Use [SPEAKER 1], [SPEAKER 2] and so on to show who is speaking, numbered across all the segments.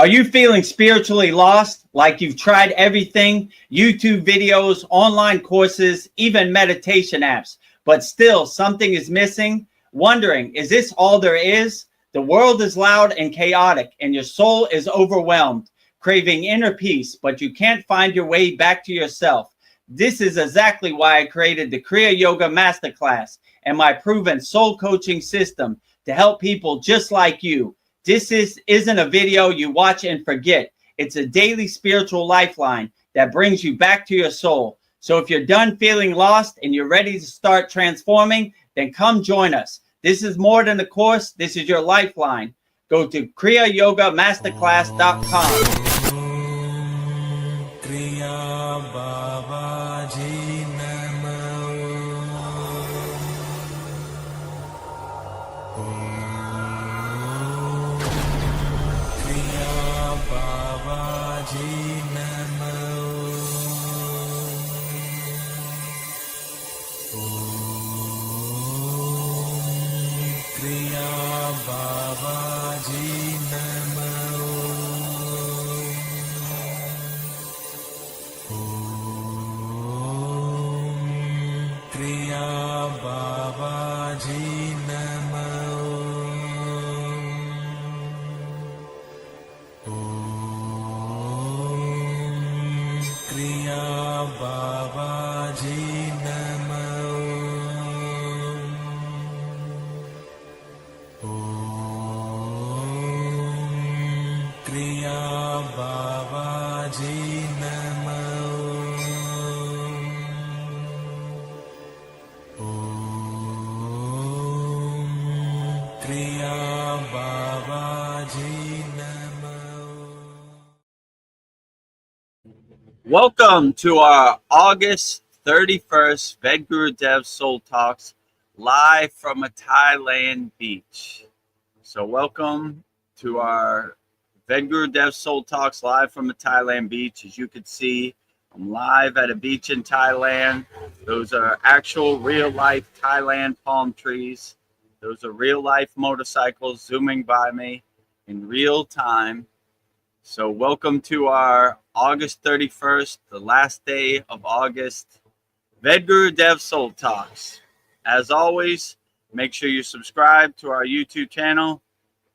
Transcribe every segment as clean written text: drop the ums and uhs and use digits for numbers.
[SPEAKER 1] Are you feeling spiritually lost, like you've tried everything, YouTube videos, online courses, even meditation apps, but still something is missing? Wondering, is this all there is? The world is loud and chaotic, and your soul is overwhelmed, craving inner peace, but you can't find your way back to yourself. This is exactly why I created the Kriya Yoga Masterclass and my proven soul coaching system to help people just like you. This isn't a video you watch and forget. It's a daily spiritual lifeline that brings you back to your soul. So if you're done feeling lost and you're ready to start transforming, then come join us. This is more than a course. This is your lifeline. Go to KriyaYogaMasterclass.com. Welcome to our August 31st Vedagurudev Soul Talks live from a Thailand beach. So welcome to our Vedagurudev Soul Talks live from a Thailand beach. As you can see, I'm live at a beach in Thailand. Those are actual real life Thailand palm trees. Those are real life motorcycles zooming by me in real time. So welcome to our August 31st, the last day of August, Vedagurudev Soul Talks. As always, make sure you subscribe to our YouTube channel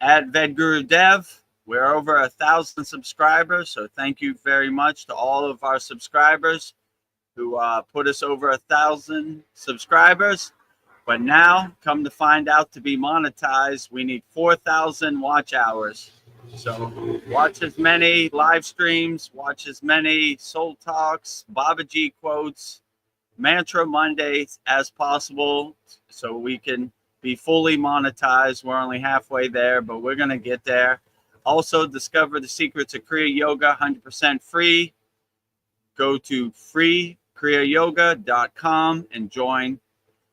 [SPEAKER 1] at Vedagurudev. We're over 1,000 subscribers, so thank you very much to all of our subscribers who put us over 1,000 subscribers. But now, come to find out, to be monetized, we need 4,000 watch hours. So watch as many live streams, watch as many soul talks, Babaji quotes, Mantra Mondays as possible so we can be fully monetized. We're only halfway there, but we're going to get there. Also, discover the secrets of Kriya Yoga, 100% free. Go to freekriyayoga.com and join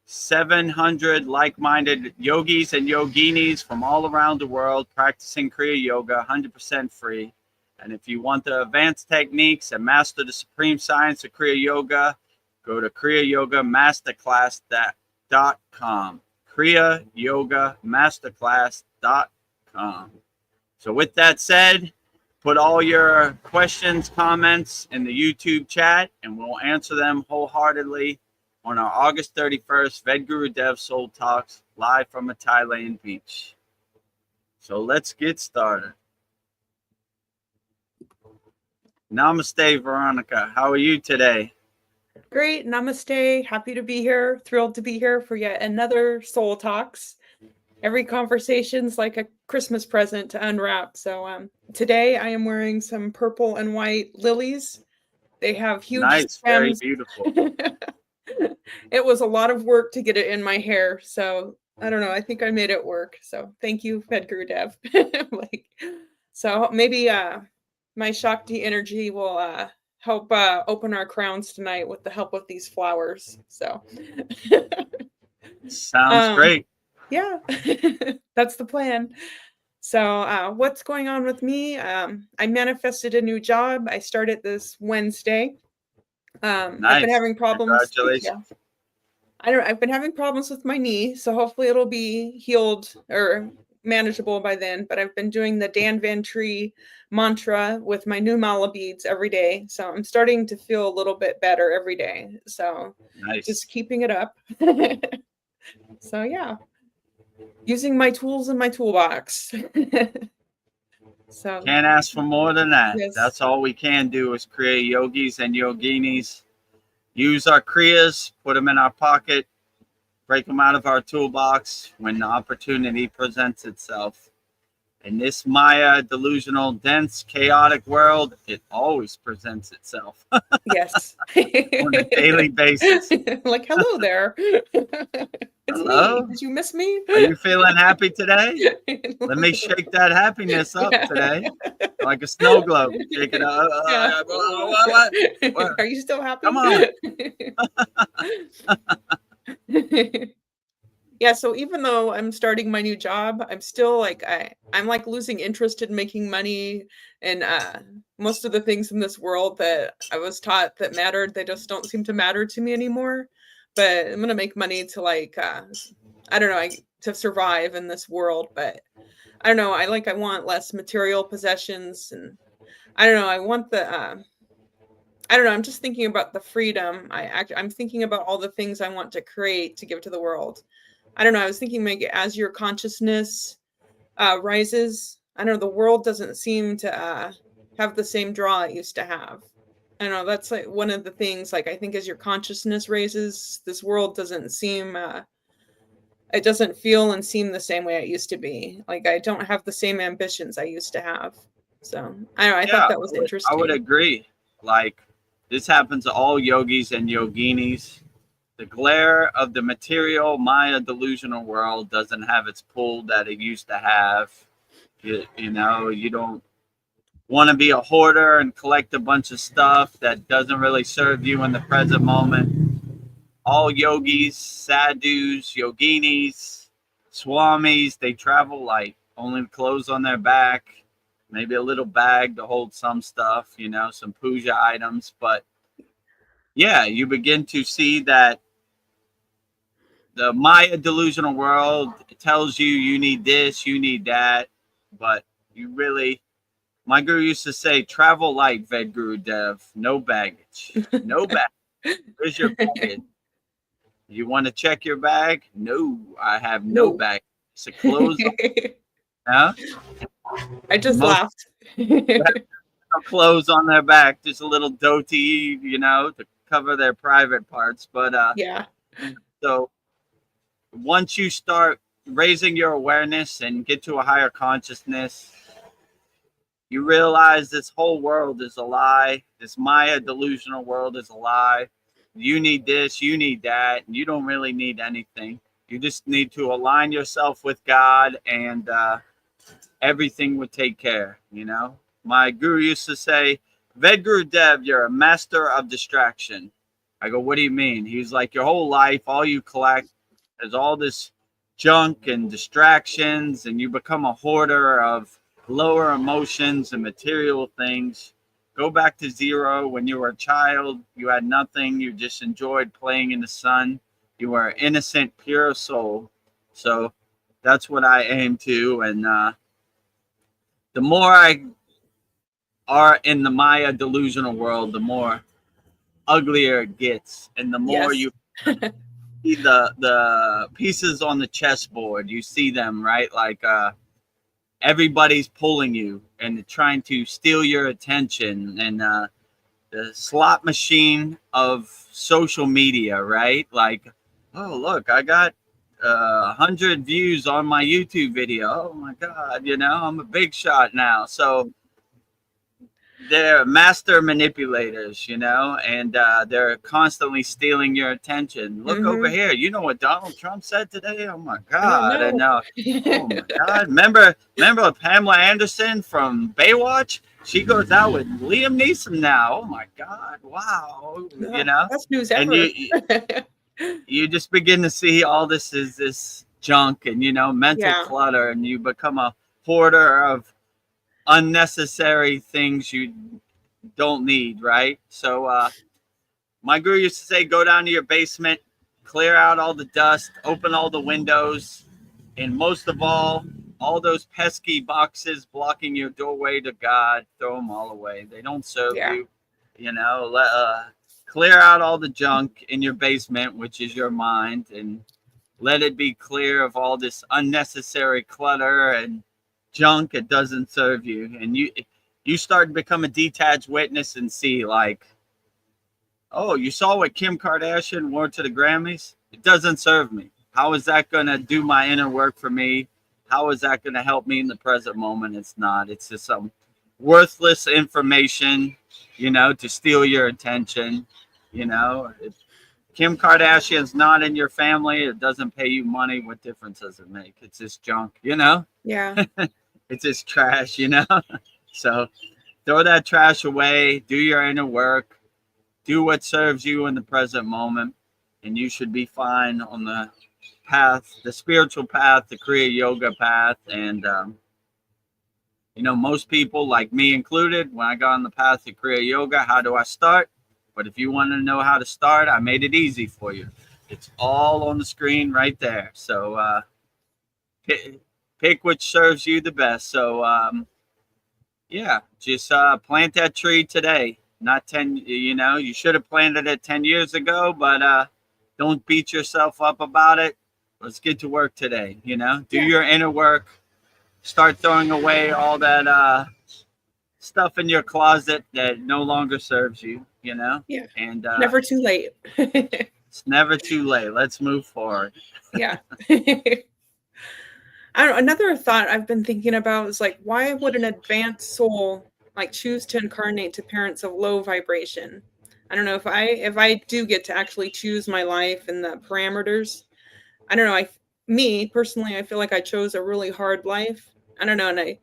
[SPEAKER 1] 700 like-minded yogis and yoginis from all around the world practicing Kriya Yoga, 100% free. And if you want the advanced techniques and master the supreme science of Kriya Yoga, go to KriyaYogaMasterclass.com. KriyaYogaMasterclass.com. So with that said, put all your questions, comments in the YouTube chat, and we'll answer them wholeheartedly on our August 31st Vedagurudev Soul Talks live from a Thailand beach. So let's get started. Namaste, Veronica. How are you today?
[SPEAKER 2] Great. Namaste. Happy to be here. Thrilled to be here for yet another Soul Talks. Every conversation's like a Christmas present to unwrap. So today I am wearing some purple and white lilies. They have huge
[SPEAKER 1] nice,
[SPEAKER 2] stems.
[SPEAKER 1] Very beautiful.
[SPEAKER 2] It was a lot of work to get it in my hair. So I don't know. I think I made it work. So thank you, Vedagurudev. So maybe my Shakti energy will help open our crowns tonight with the help of these flowers. So
[SPEAKER 1] sounds great.
[SPEAKER 2] Yeah, that's the plan. So what's going on with me? I manifested a new job. I started this Wednesday.
[SPEAKER 1] Nice.
[SPEAKER 2] I've been having problems.
[SPEAKER 1] Congratulations.
[SPEAKER 2] Yeah. I've been having problems with my knee, so hopefully it'll be healed or manageable by then, but I've been doing the Dan Van Tree mantra with my new mala beads every day. So I'm starting to feel a little bit better every day. So
[SPEAKER 1] Nice.
[SPEAKER 2] just keeping it up. So yeah, using my tools in my toolbox. So
[SPEAKER 1] Can't ask for more than that.
[SPEAKER 2] yes.
[SPEAKER 1] That's all we can do is create yogis and yoginis. Use our kriyas, put them in our pocket, break them out of our toolbox when the opportunity presents itself. In this Maya delusional, dense, chaotic world, it always presents itself
[SPEAKER 2] Yes.
[SPEAKER 1] on a daily basis.
[SPEAKER 2] Like, hello there. It's
[SPEAKER 1] Hello?
[SPEAKER 2] me. Did you miss me?
[SPEAKER 1] Are you feeling happy today? Let me shake that happiness up today. Like a snow globe. Shake it up.
[SPEAKER 2] Yeah.
[SPEAKER 1] What?
[SPEAKER 2] Are you still happy?
[SPEAKER 1] Come on.
[SPEAKER 2] Yeah, so even though I'm starting my new job, I'm still like I'm like losing interest in making money, and most of the things in this world that I was taught that mattered, they just don't seem to matter to me anymore. But I'm gonna make money to like I don't know, to survive in this world, but I don't know, I want less material possessions, and I don't know, I want the I don't know, I'm just thinking about the freedom. I'm thinking about all the things I want to create to give to the world. I don't know, I was thinking like as your consciousness rises, I don't know, the world doesn't seem to have the same draw it used to have. I don't know, that's like one of the things, like I think as your consciousness raises, this world doesn't seem it doesn't feel and seem the same way it used to be. Like I don't have the same ambitions I used to have. So I don't know, I thought that was
[SPEAKER 1] I
[SPEAKER 2] interesting.
[SPEAKER 1] would agree. Like, this happens to all yogis and yoginis. The glare of the material Maya delusional world doesn't have its pull that it used to have. You know, you don't want to be a hoarder and collect a bunch of stuff that doesn't really serve you in the present moment. All yogis, sadhus, yoginis, swamis, they travel light, only clothes on their back, maybe a little bag to hold some stuff, you know, some puja items. But yeah, you begin to see that the Maya delusional world tells you you need this, you need that, but you really, my guru used to say, travel light, Vedagurudev, no baggage, no baggage. Where's your baggage? You want to check your bag? No, I have no
[SPEAKER 2] No.
[SPEAKER 1] bag. It's a clothes. Huh?
[SPEAKER 2] I just
[SPEAKER 1] Most
[SPEAKER 2] laughed.
[SPEAKER 1] clothes on their back, just a little dhoti, you know, to cover their private parts. But
[SPEAKER 2] Yeah.
[SPEAKER 1] so once you start raising your awareness and get to a higher consciousness, you realize this whole world is a lie. This Maya delusional world is a lie. You need this, you need that, and you don't really need anything. You just need to align yourself with God, and everything would take care, you know? My guru used to say, Vedagurudev, you're a master of distraction. I go, what do you mean? He's like, your whole life, all you collect is all this junk and distractions, and you become a hoarder of lower emotions and material things. Go back to zero. When you were a child, you had nothing. You just enjoyed playing in the sun. You were an innocent, pure soul. So that's what I aim to. And the more I are in the Maya delusional world, the more uglier it gets. And the more
[SPEAKER 2] Yes.
[SPEAKER 1] you see the pieces on the chessboard, you see them, right? Like everybody's pulling you and trying to steal your attention, and the slot machine of social media, right? Like, oh look, I got 100 views on my YouTube video. Oh my God, you know, I'm a big shot now. So they're master manipulators, you know, and they're constantly stealing your attention. Look over here. You know what Donald Trump said today? Oh my God.
[SPEAKER 2] Oh,
[SPEAKER 1] And
[SPEAKER 2] no.
[SPEAKER 1] oh my God. Remember Pamela Anderson from Baywatch? She goes out with Liam Neeson now. Oh my God. Wow. You know,
[SPEAKER 2] Best news
[SPEAKER 1] and
[SPEAKER 2] ever.
[SPEAKER 1] you just begin to see all this is this junk and, you know, mental
[SPEAKER 2] Yeah.
[SPEAKER 1] clutter, and you become a hoarder of unnecessary things you don't need, right? So my guru used to say, go down to your basement, clear out all the dust, open all the windows, and most of all all those pesky boxes blocking your doorway to God, throw them all away. They don't serve
[SPEAKER 2] Yeah.
[SPEAKER 1] you. Clear out all the junk in your basement, which is your mind, and let it be clear of all this unnecessary clutter and junk. It doesn't serve you. And you start to become a detached witness and see, like, oh, you saw what Kim Kardashian wore to the Grammys? It doesn't serve me. How is that going to do my inner work for me? How is that going to help me in the present moment? It's not. It's just some worthless information, to steal your attention. If Kim Kardashian's not in your family, it doesn't pay you money. What difference does it make? It's just junk,
[SPEAKER 2] Yeah.
[SPEAKER 1] It's just trash, So throw that trash away, do your inner work, do what serves you in the present moment, and you should be fine on the path, the spiritual path, the Kriya Yoga path. And, most people, like me included, when I got on the path of Kriya Yoga, how do I start? But if you want to know how to start, I made it easy for you. It's all on the screen right there. So pick which serves you the best. So, just plant that tree today. Not 10, you should have planted it 10 years ago, but don't beat yourself up about it. Let's get to work today, do your inner work. Start throwing away all that stuff in your closet that no longer serves you,
[SPEAKER 2] Yeah.
[SPEAKER 1] And
[SPEAKER 2] never too late.
[SPEAKER 1] It's never too late. Let's move forward.
[SPEAKER 2] Yeah. Another thought I've been thinking about is, like, why would an advanced soul choose to incarnate to parents of low vibration? I don't know if I do get to actually choose my life and the parameters. I don't know. Me personally, I feel like I chose a really hard life. I don't know, and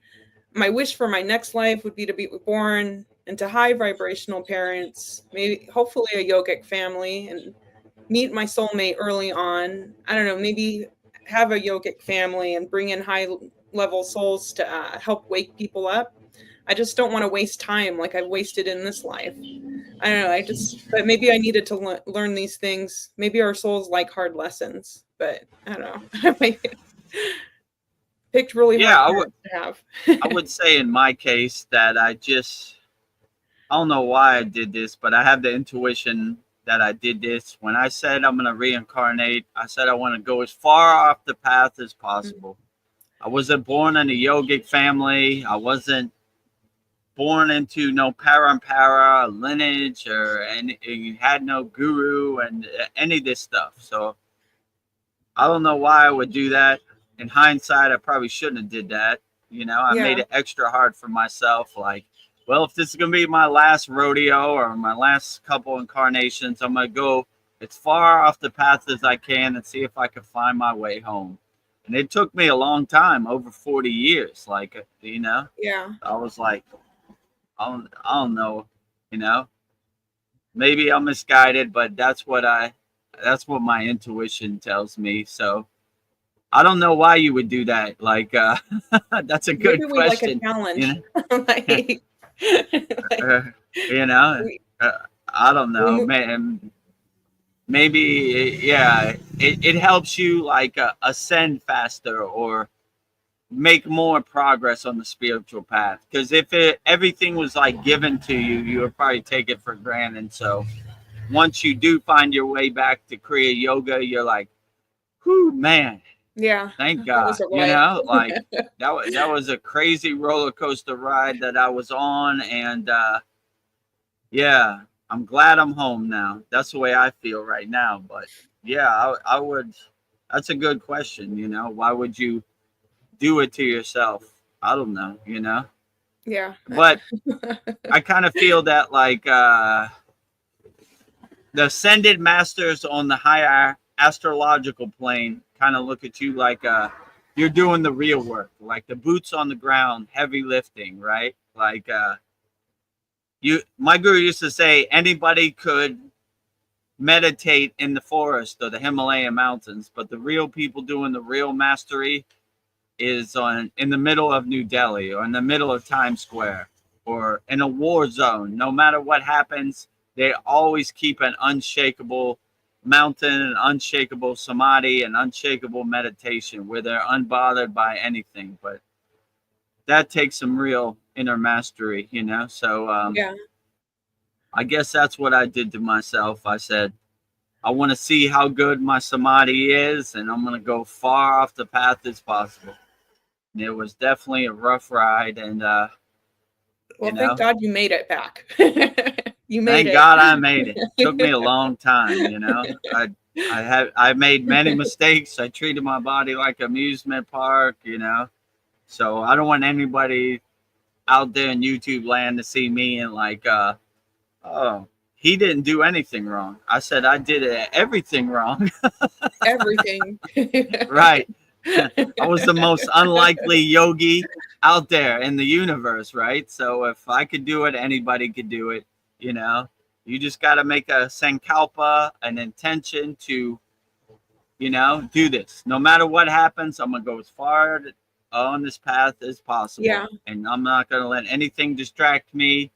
[SPEAKER 2] my wish for my next life would be to be born into high vibrational parents, maybe hopefully a yogic family, and meet my soulmate early on. I don't know, maybe have a yogic family and bring in high level souls to help wake people up. I just don't want to waste time like I've wasted in this life. I don't know. But maybe I needed to learn these things. Maybe our souls like hard lessons, but I don't know. Picked really hard to have.
[SPEAKER 1] I would say in my case that I don't know why I did this, but I have the intuition that I did this. When I said I'm going to reincarnate, I said I want to go as far off the path as possible. Mm-hmm. I wasn't born in a yogic family. I wasn't born into no parampara lineage or any, had no guru and any of this stuff. So I don't know why I would do that. In hindsight, I probably shouldn't have did that. I made it extra hard for myself. Like, well, if this is going to be my last rodeo or my last couple incarnations, I'm going to go as far off the path as I can and see if I can find my way home. And it took me a long time, over 40 years. Like,
[SPEAKER 2] Yeah.
[SPEAKER 1] I was like, I don't know, maybe I'm misguided, but that's what my intuition tells me. So I don't know why you would do that. Like, that's a good question.
[SPEAKER 2] Like a challenge.
[SPEAKER 1] I don't know, man. Maybe, it helps you like ascend faster or make more progress on the spiritual path. Because if everything was like given to you, you would probably take it for granted. So once you do find your way back to Kriya Yoga, you're like, whew, man.
[SPEAKER 2] Yeah.
[SPEAKER 1] Thank God. Like that was a crazy roller coaster ride that I was on. And I'm glad I'm home now. That's the way I feel right now. But I would, that's a good question. Why would you do it to yourself? I don't know,
[SPEAKER 2] Yeah.
[SPEAKER 1] But I kind of feel that like the ascended masters on the higher astrological plane kind of look at you like you're doing the real work, like the boots on the ground, heavy lifting, right? Like my guru used to say anybody could meditate in the forest or the Himalayan mountains, but the real people doing the real mastery is in the middle of New Delhi or in the middle of Times Square or in a war zone. No matter what happens, they always keep an unshakable mountain and unshakable samadhi and unshakable meditation where they're unbothered by anything. But that takes some real inner mastery, you know? So
[SPEAKER 2] Yeah.
[SPEAKER 1] I guess that's what I did to myself. I said, I want to see how good my samadhi is, and I'm going to go far off the path as possible. And it was definitely a rough ride, and
[SPEAKER 2] Well, thank God you made it back. You made
[SPEAKER 1] thank
[SPEAKER 2] it.
[SPEAKER 1] God I made it. Took me a long time, you know. I made many mistakes. I treated my body like an amusement park, you know. So I don't want anybody out there in YouTube land to see me and like, oh, he didn't do anything wrong. I said I did everything wrong.
[SPEAKER 2] Everything.
[SPEAKER 1] Right. I was the most unlikely yogi out there in the universe, right? So if I could do it, anybody could do it, you know. You just got to make a sankalpa, an intention to, you know, do this. No matter what happens, I'm going to go as far on this path as possible.
[SPEAKER 2] Yeah.
[SPEAKER 1] And I'm not going to let anything distract me.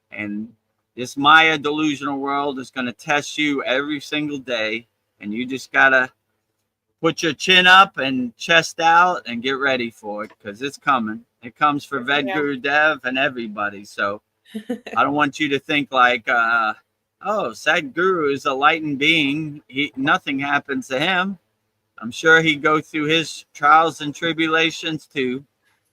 [SPEAKER 1] And this Maya delusional world is going to test you every single day. And you just got to put your chin up and chest out and get ready for it because it's coming. It comes for Vedagurudev and everybody. So I don't want you to think like, oh, Sadhguru is a lightened being. Nothing happens to him. I'm sure he'd go through his trials and tribulations too.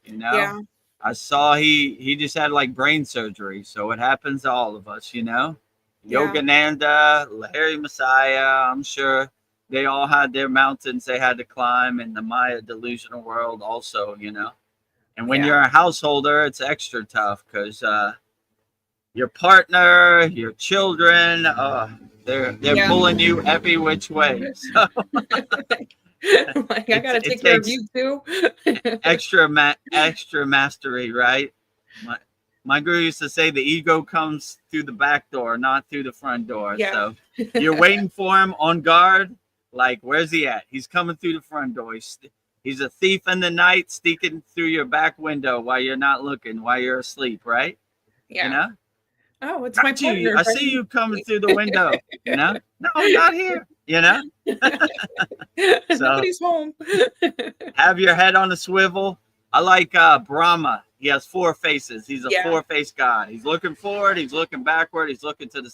[SPEAKER 1] You know,
[SPEAKER 2] Yeah.
[SPEAKER 1] I saw he just had like brain surgery. So it happens to all of us, you know.
[SPEAKER 2] Yeah.
[SPEAKER 1] Yogananda, Lahiri Messiah, I'm sure they all had their mountains they had to climb in the Maya delusional world also, you know. And when you're a householder, it's extra tough because your partner, your children, they're pulling you every which way. So
[SPEAKER 2] like, I got to take care of you too.
[SPEAKER 1] extra mastery, right? My guru used to say the ego comes through the back door, not through the front door.
[SPEAKER 2] Yeah.
[SPEAKER 1] So you're waiting for him on guard. Like, where's he at? He's coming through the front door. He's a thief in the night, sneaking through your back window while you're not looking, while you're asleep, right?
[SPEAKER 2] Yeah.
[SPEAKER 1] You know?
[SPEAKER 2] Oh, it's my partner.
[SPEAKER 1] I see you coming through the window. You know? No, not here. You know?
[SPEAKER 2] So, nobody's home.
[SPEAKER 1] Have your head on a swivel. I like Brahma. He has 4 faces. He's a 4-faced god. He's looking forward. He's looking backward. He's looking to the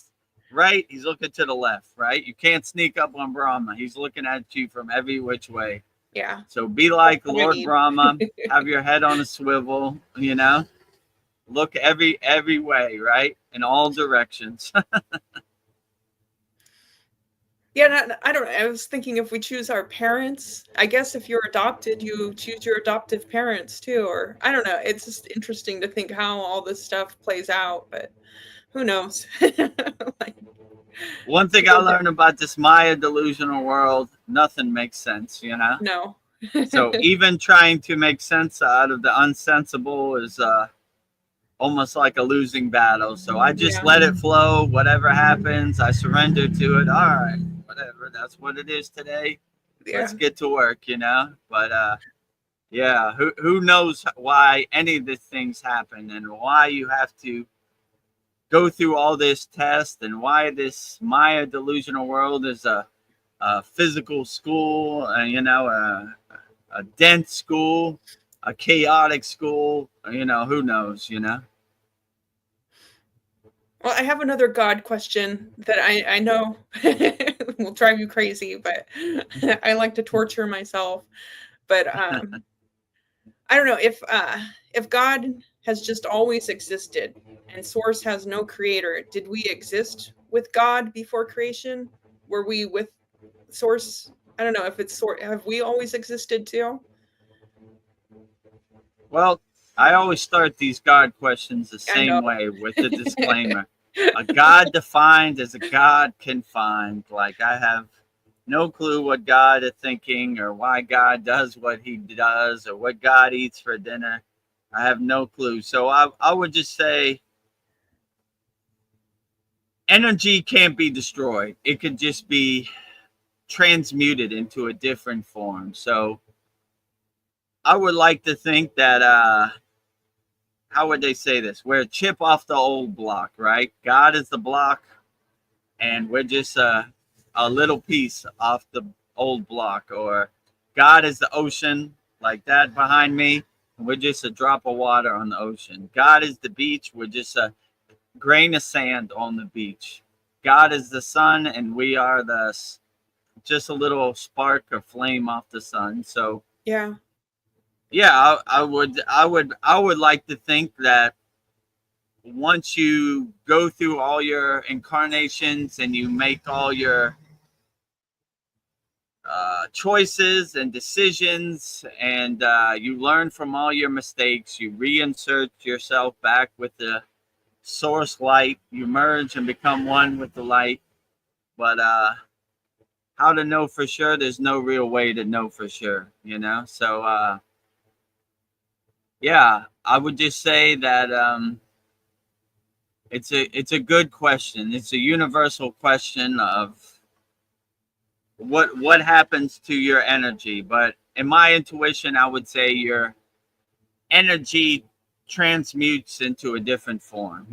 [SPEAKER 1] right. He's looking to the left, right? You can't sneak up on Brahma. He's looking at you from every which way.
[SPEAKER 2] Yeah.
[SPEAKER 1] So be like Lord Brahma. Have your head on a swivel, you know? Look every way, right? In all directions.
[SPEAKER 2] Yeah, I don't know. I was thinking if we choose our parents, I guess if you're adopted, you choose your adoptive parents too, or I don't know. It's just interesting to think how all this stuff plays out, but who knows? Like,
[SPEAKER 1] one thing I learned about this Maya delusional world, nothing makes sense, you know?
[SPEAKER 2] No.
[SPEAKER 1] So even trying to make sense out of the unsensible is almost like a losing battle. So I just let it flow. Whatever happens, I surrender to it. All right, whatever. That's what it is today. Let's get to work, you know? But who knows why any of these things happen and why you have to go through all this test and why this Maya delusional world is a physical school, you know, a dense school, a chaotic school, you know, who knows, you know?
[SPEAKER 2] Well, I have another God question that I know will drive you crazy, but I like to torture myself. But I don't know if God has just always existed and Source has no creator. Did we exist with God before creation? Were we with Source? I don't know if it's Source. Have we always existed too?
[SPEAKER 1] Well, I always start these God questions the same way with the disclaimer. A God defined as a God can find. Like, I have no clue what God is thinking or why God does what he does or what God eats for dinner. I have no clue. So I would just say energy can't be destroyed. It could just be transmuted into a different form. So I would like to think that how would they say this? We're a chip off the old block, right? God is the block, and we're just a little piece off the old block, or God is the ocean, like that behind me. We're just a drop of water on the ocean. God is the beach. We're just a grain of sand on the beach. God is the sun, and we are just a little spark or flame off the sun. So
[SPEAKER 2] Yeah.
[SPEAKER 1] yeah, I would like to think that once you go through all your incarnations and you make all your choices and decisions, and you learn from all your mistakes, you reinsert yourself back with the source light, you merge and become one with the light. But how to know for sure? There's no real way to know for sure, so yeah, I would just say that it's a good question. It's a universal question of what happens to your energy. But in my intuition, I would say your energy transmutes into a different form.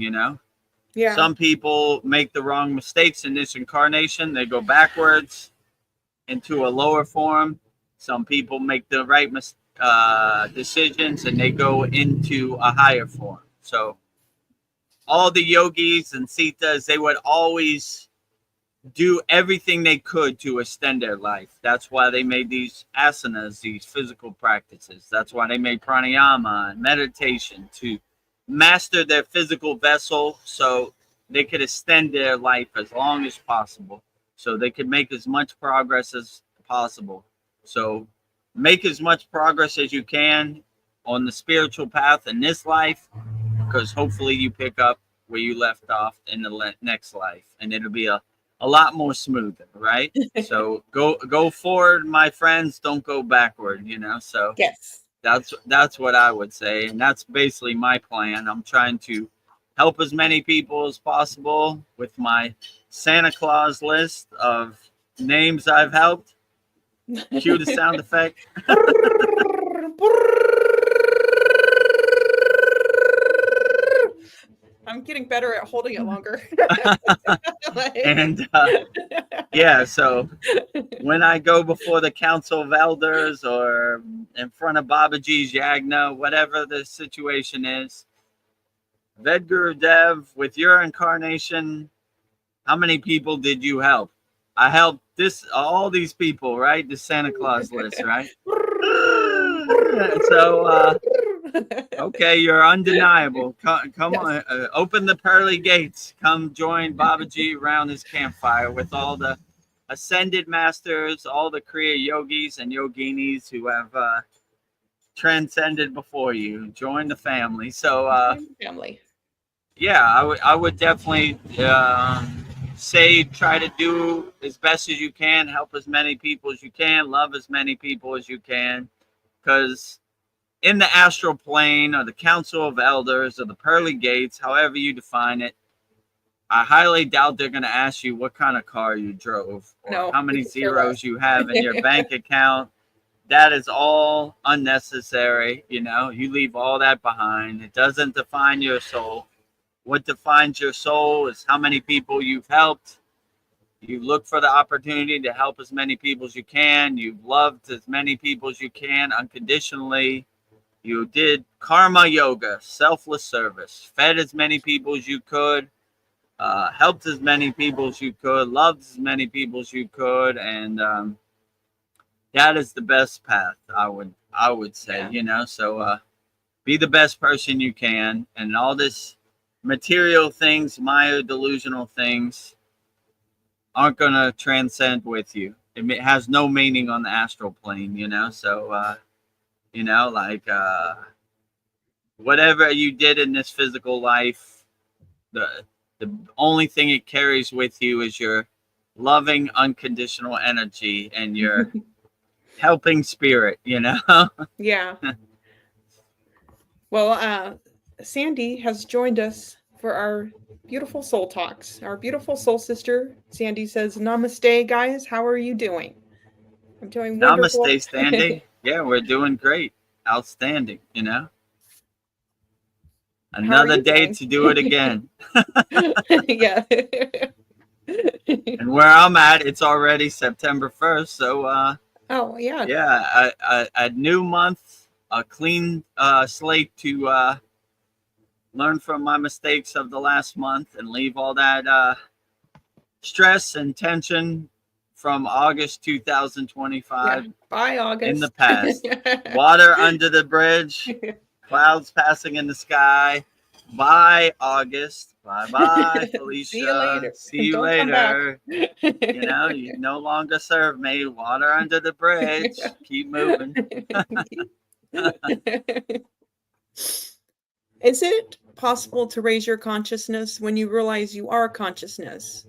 [SPEAKER 2] Yeah.
[SPEAKER 1] Some people make the wrong mistakes in this incarnation. They go backwards into a lower form. Some people make the right decisions and they go into a higher form. So all the yogis and sitas, they would always do everything they could to extend their life. That's why they made these asanas, these physical practices. That's why they made pranayama and meditation, to master their physical vessel so they could extend their life as long as possible, so they could make as much progress as possible. So make as much progress as you can on the spiritual path in this life, because hopefully you pick up where you left off in the next life, and it'll be a lot more smooth, right? So go forward, my friends. Don't go backward. So
[SPEAKER 2] Yes.
[SPEAKER 1] that's what I would say, and that's basically my plan. I'm trying to help as many people as possible with my Santa Claus list of names I've helped. Cue the sound effect.
[SPEAKER 2] I'm getting better at holding it longer.
[SPEAKER 1] And yeah, so when I go before the Council of Elders or in front of Babaji's Yagna, whatever the situation is, Vedagurudev, with your incarnation, how many people did you help? I helped all these people, right? The Santa Claus list, right? So, okay, you're undeniable. Come on, open the pearly gates. Come join Babaji around his campfire with all the ascended masters, all the Kriya yogis and yoginis who have transcended before you. Join the family. So,
[SPEAKER 2] family.
[SPEAKER 1] Yeah, I would definitely say try to do as best as you can, help as many people as you can, love as many people as you can, because in the astral plane or the Council of Elders or the pearly gates, however you define it, I highly doubt they're going to ask you what kind of car you drove or how many zeros you have in your bank account. That is all unnecessary. You leave all that behind. It doesn't define your soul. What defines your soul is how many people you've helped. You look for the opportunity to help as many people as you can. You've loved as many people as you can unconditionally. You did karma yoga, selfless service, fed as many people as you could, helped as many people as you could, loved as many people as you could, and that is the best path. I would say, So be the best person you can, and all this material things, Maya delusional things, aren't going to transcend with you. It has no meaning on the astral plane, So, whatever you did in this physical life, the only thing it carries with you is your loving, unconditional energy and your helping spirit,
[SPEAKER 2] Yeah. Well, Sandy has joined us for our beautiful soul talks. Our beautiful soul sister, Sandy, says, "Namaste, guys. How are you doing?" I'm doing wonderful.
[SPEAKER 1] Namaste, Sandy. Yeah, we're doing great. Outstanding, Another day to do it again.
[SPEAKER 2] Yeah.
[SPEAKER 1] And where I'm at, it's already September 1st. So
[SPEAKER 2] Oh, yeah.
[SPEAKER 1] yeah, a new month, a clean slate to learn from my mistakes of the last month and leave all that stress and tension from August
[SPEAKER 2] Yeah.
[SPEAKER 1] 2025
[SPEAKER 2] Bye,
[SPEAKER 1] in the
[SPEAKER 2] August.
[SPEAKER 1] past. Water under the bridge, clouds passing in the sky. Bye, August. Bye bye,
[SPEAKER 2] See you
[SPEAKER 1] Felicia.
[SPEAKER 2] later.
[SPEAKER 1] See you
[SPEAKER 2] Don't come back.
[SPEAKER 1] later. You know, you no longer serve me. Water under the bridge. Keep moving.
[SPEAKER 2] Is it possible to raise your consciousness when you realize you are consciousness?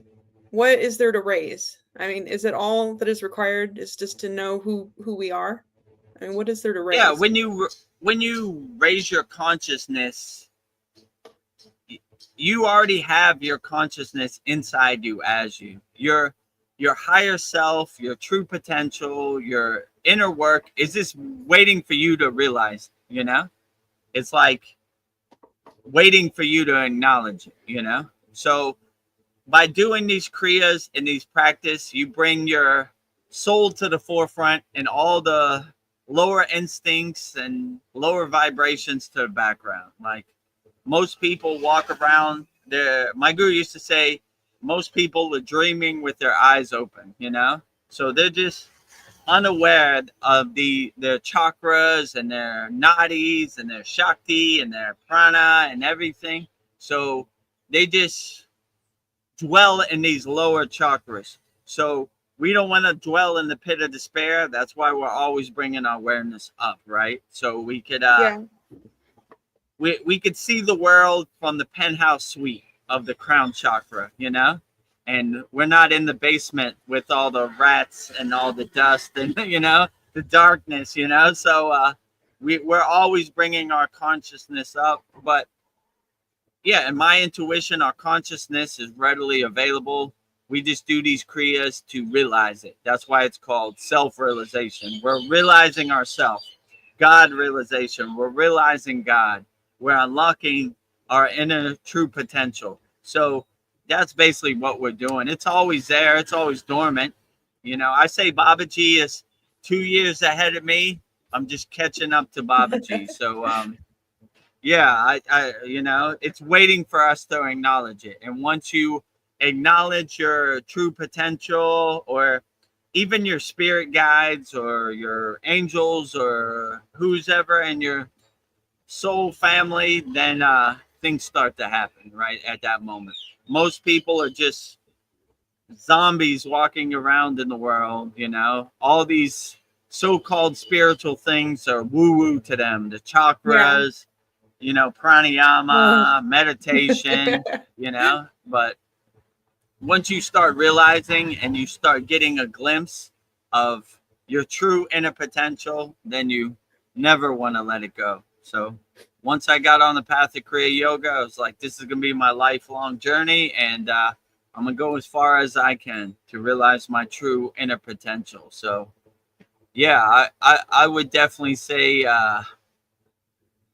[SPEAKER 2] What is there to raise? I mean, is it all that is required is just to know who we are? I mean, what is there to
[SPEAKER 1] Yeah,
[SPEAKER 2] raise?
[SPEAKER 1] when you raise your consciousness, you already have your consciousness inside you as you. Your higher self, your true potential, your inner work is just waiting for you to realize, you know? It's like waiting for you to acknowledge it, you know? So by doing these kriyas and these practice, you bring your soul to the forefront and all the lower instincts and lower vibrations to the background. Like most people walk around there. My guru used to say, most people are dreaming with their eyes open, you know? So they're just unaware of their chakras and their nadis and their shakti and their prana and everything. So they just dwell in these lower chakras. So we don't want to dwell in the pit of despair. That's why we're always bringing our awareness up, right? So we could
[SPEAKER 2] Yeah.
[SPEAKER 1] we could see the world from the penthouse suite of the crown chakra, you know? And we're not in the basement with all the rats and all the dust and, you know, the darkness, you know? So we're always bringing our consciousness up. But yeah, in my intuition, our consciousness is readily available. We just do these kriyas to realize it. That's why it's called self-realization. We're realizing ourselves. God realization. We're realizing God. We're unlocking our inner true potential. So that's basically what we're doing. It's always there. It's always dormant. You know, I say Babaji is 2 years ahead of me. I'm just catching up to Babaji. So yeah, you know, it's waiting for us to acknowledge it. And once you acknowledge your true potential, or even your spirit guides or your angels or who's ever in your soul family, then things start to happen right at that moment. Most people are just zombies walking around in the world, you know. All these so-called spiritual things are woo-woo to them. The
[SPEAKER 2] Yeah.
[SPEAKER 1] chakras, you know, pranayama, meditation, you know. But once you start realizing and you start getting a glimpse of your true inner potential, then you never want to let it go. So once I got on the path of Kriya Yoga, I was like, this is going to be my lifelong journey. And I'm going to go as far as I can to realize my true inner potential. So yeah, I would definitely say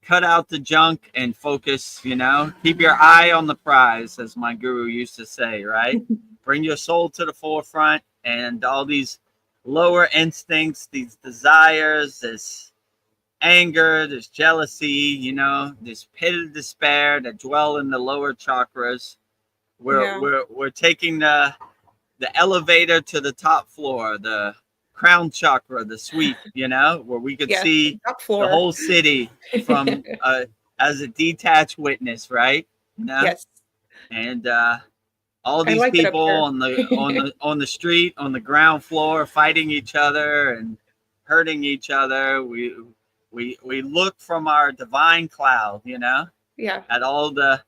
[SPEAKER 1] cut out the junk and focus, you know, keep your eye on the prize, as my guru used to say, right? Bring your soul to the forefront, and all these lower instincts, these desires, this anger, this jealousy, you know, this pit of despair that dwell in the lower chakras.
[SPEAKER 2] Yeah.
[SPEAKER 1] We're taking the elevator to the top floor, the crown chakra, the suite, you know, where we could
[SPEAKER 2] Yeah.
[SPEAKER 1] see
[SPEAKER 2] Top
[SPEAKER 1] the
[SPEAKER 2] floor.
[SPEAKER 1] whole city from as a detached witness, right? You know,
[SPEAKER 2] Yes.
[SPEAKER 1] and all
[SPEAKER 2] I
[SPEAKER 1] these
[SPEAKER 2] like it up
[SPEAKER 1] people
[SPEAKER 2] here.
[SPEAKER 1] on the street, on the ground floor, fighting each other and hurting each other. We look from our divine cloud, you know,
[SPEAKER 2] Yeah.
[SPEAKER 1] at all the,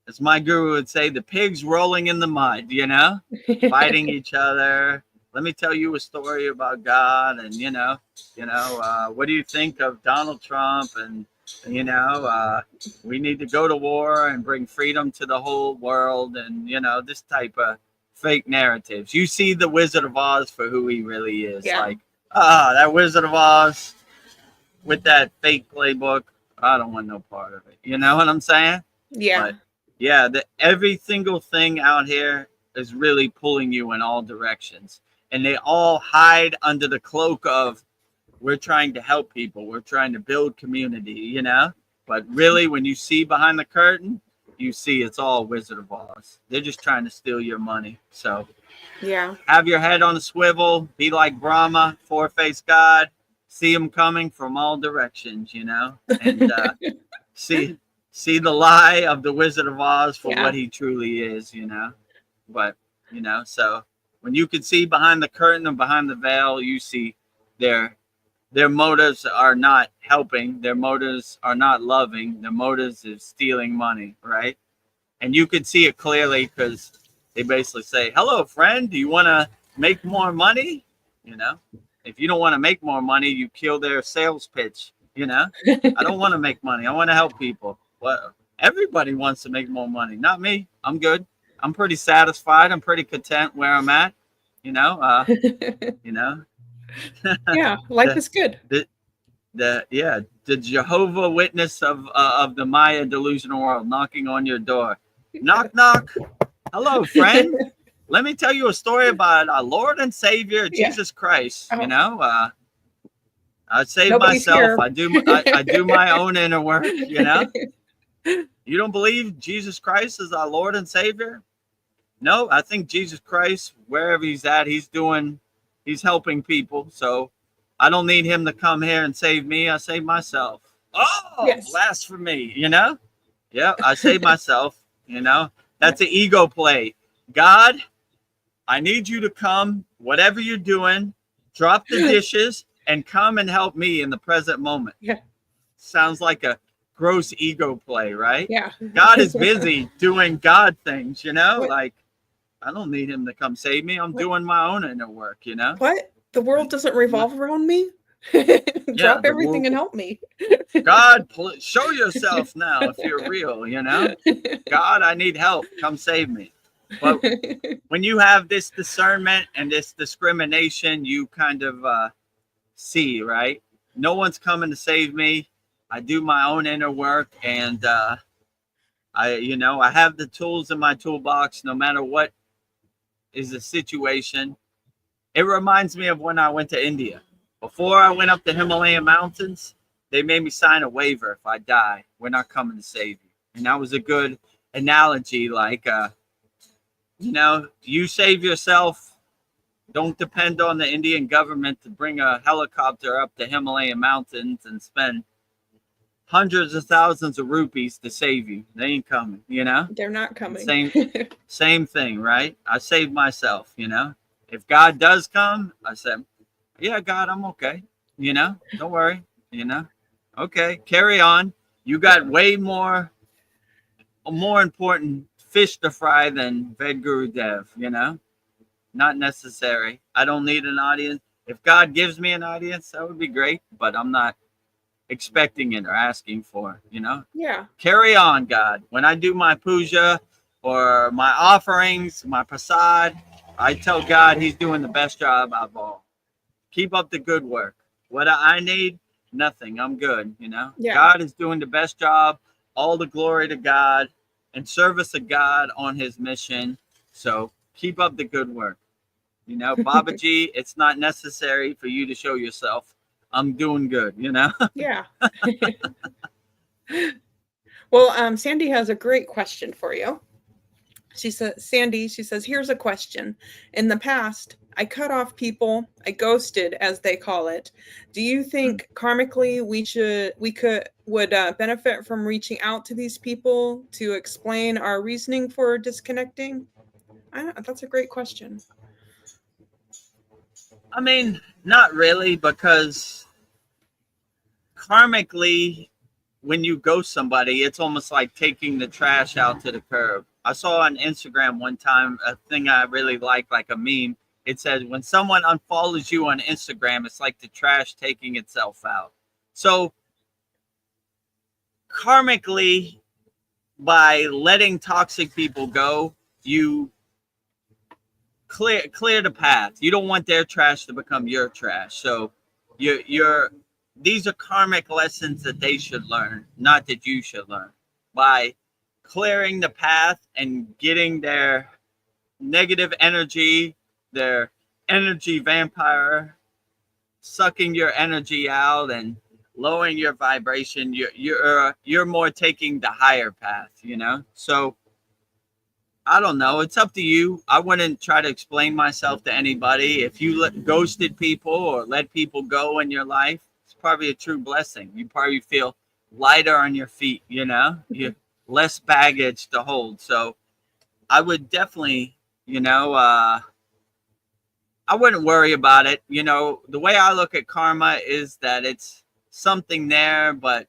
[SPEAKER 1] as my guru would say, the pigs rolling in the mud, you know, fighting each other. Let me tell you a story about God, and what do you think of Donald Trump? And we need to go to war and bring freedom to the whole world, and this type of fake narratives. You see the Wizard of Oz for who he really is.
[SPEAKER 2] Yeah.
[SPEAKER 1] Like, that Wizard of Oz with that fake playbook. I don't want no part of it. You know what I'm saying?
[SPEAKER 2] Yeah.
[SPEAKER 1] But yeah, every single thing out here is really pulling you in all directions. And they all hide under the cloak of, we're trying to help people, we're trying to build community, you know? But really, when you see behind the curtain, you see it's all Wizard of Oz. They're just trying to steal your money. So
[SPEAKER 2] Yeah.
[SPEAKER 1] have your head on a swivel, be like Brahma, four-faced God, see him coming from all directions, you know? And see the lie of the Wizard of Oz for
[SPEAKER 2] Yeah.
[SPEAKER 1] what he truly is, you know? But, you know, so when you can see behind the curtain and behind the veil, you see their motives are not helping, their motives are not loving, their motives is stealing money, right? And you can see it clearly because they basically say, hello, friend, do you want to make more money? You know, if you don't want to make more money, you kill their sales pitch. You know, I don't want to make money. I want to help people. Well, everybody wants to make more money. Not me. I'm good. I'm pretty satisfied. I'm pretty content where I'm at. You know, you know,
[SPEAKER 2] Yeah, life
[SPEAKER 1] the,
[SPEAKER 2] is good.
[SPEAKER 1] the Jehovah Witness of the Maya delusional world knocking on your door. Knock, knock. Hello, friend. Let me tell you a story about our Lord and Savior, Jesus Christ.
[SPEAKER 2] Oh.
[SPEAKER 1] You know, I save
[SPEAKER 2] Nobody's
[SPEAKER 1] myself.
[SPEAKER 2] here.
[SPEAKER 1] I do my own inner work. You know, you don't believe Jesus Christ is our Lord and Savior? No, I think Jesus Christ, wherever he's at, he's helping people. So I don't need him to come here and save me. I save myself. Oh,
[SPEAKER 2] Yes.
[SPEAKER 1] blasphemy, you know? Yeah, I save myself, you know? That's an ego play. God, I need you to come, whatever you're doing, drop the dishes and come and help me in the present moment.
[SPEAKER 2] Yeah.
[SPEAKER 1] Sounds like a gross ego play, right?
[SPEAKER 2] Yeah.
[SPEAKER 1] God is busy doing God things, you know?
[SPEAKER 2] What?
[SPEAKER 1] Like, I don't need him to come save me. I'm doing my own inner work, you know?
[SPEAKER 2] What? The world doesn't revolve around me? Drop everything and help me.
[SPEAKER 1] God, show yourself now if you're real, you know? God, I need help. Come save me. But when you have this discernment and this discrimination, you kind of see, right? No one's coming to save me. I do my own inner work, and I have the tools in my toolbox no matter what is the situation. It reminds me of when I went to India. Before I went up the Himalayan mountains, they made me sign a waiver. If I die, we're not coming to save you. And that was a good analogy. Like, you save yourself. Don't depend on the Indian government to bring a helicopter up the Himalayan mountains and spend hundreds of thousands of rupees to save you. They ain't coming, you know?
[SPEAKER 2] They're not coming.
[SPEAKER 1] Same thing, right? I saved myself, you know? If God does come, I said, yeah, God, I'm okay. You know, don't worry, you know? Okay, carry on. You got way more important fish to fry than Vedagurudev, you know? Not necessary. I don't need an audience. If God gives me an audience, that would be great, but I'm not expecting it or asking for it, you know?
[SPEAKER 2] Yeah.
[SPEAKER 1] Carry on, God. When I do my puja or my offerings, my prasad, I tell God he's doing the best job of all. Keep up the good work. What I need, nothing. I'm good, you know?
[SPEAKER 2] Yeah.
[SPEAKER 1] God is doing the best job. All the glory to God and service of God on his mission. So keep up the good work. You know, Babaji, it's not necessary for you to show yourself. I'm doing good, you know?
[SPEAKER 2] Yeah. Well, Sandy has a great question for you. She says, here's a question. In the past, I cut off people, I ghosted, as they call it. Do you think karmically we would benefit from reaching out to these people to explain our reasoning for disconnecting? That's a great question.
[SPEAKER 1] I mean, not really, because karmically, when you ghost somebody, it's almost like taking the trash out to the curb. I saw on Instagram one time a thing I really like a meme. It says, when someone unfollows you on Instagram, it's like the trash taking itself out. So karmically, by letting toxic people go, you clear the path. You don't want their trash to become your trash. So these are karmic lessons that they should learn, not that you should learn. By clearing the path and getting their negative energy, their energy vampire, sucking your energy out and lowering your vibration. You're more taking the higher path, you know. So I don't know. It's up to you. I wouldn't try to explain myself to anybody. If you ghosted people or let people go in your life, it's probably a true blessing. You probably feel lighter on your feet, you know, you less baggage to hold. So I would definitely, you know, I wouldn't worry about it. You know, the way I look at karma is that it's something there, but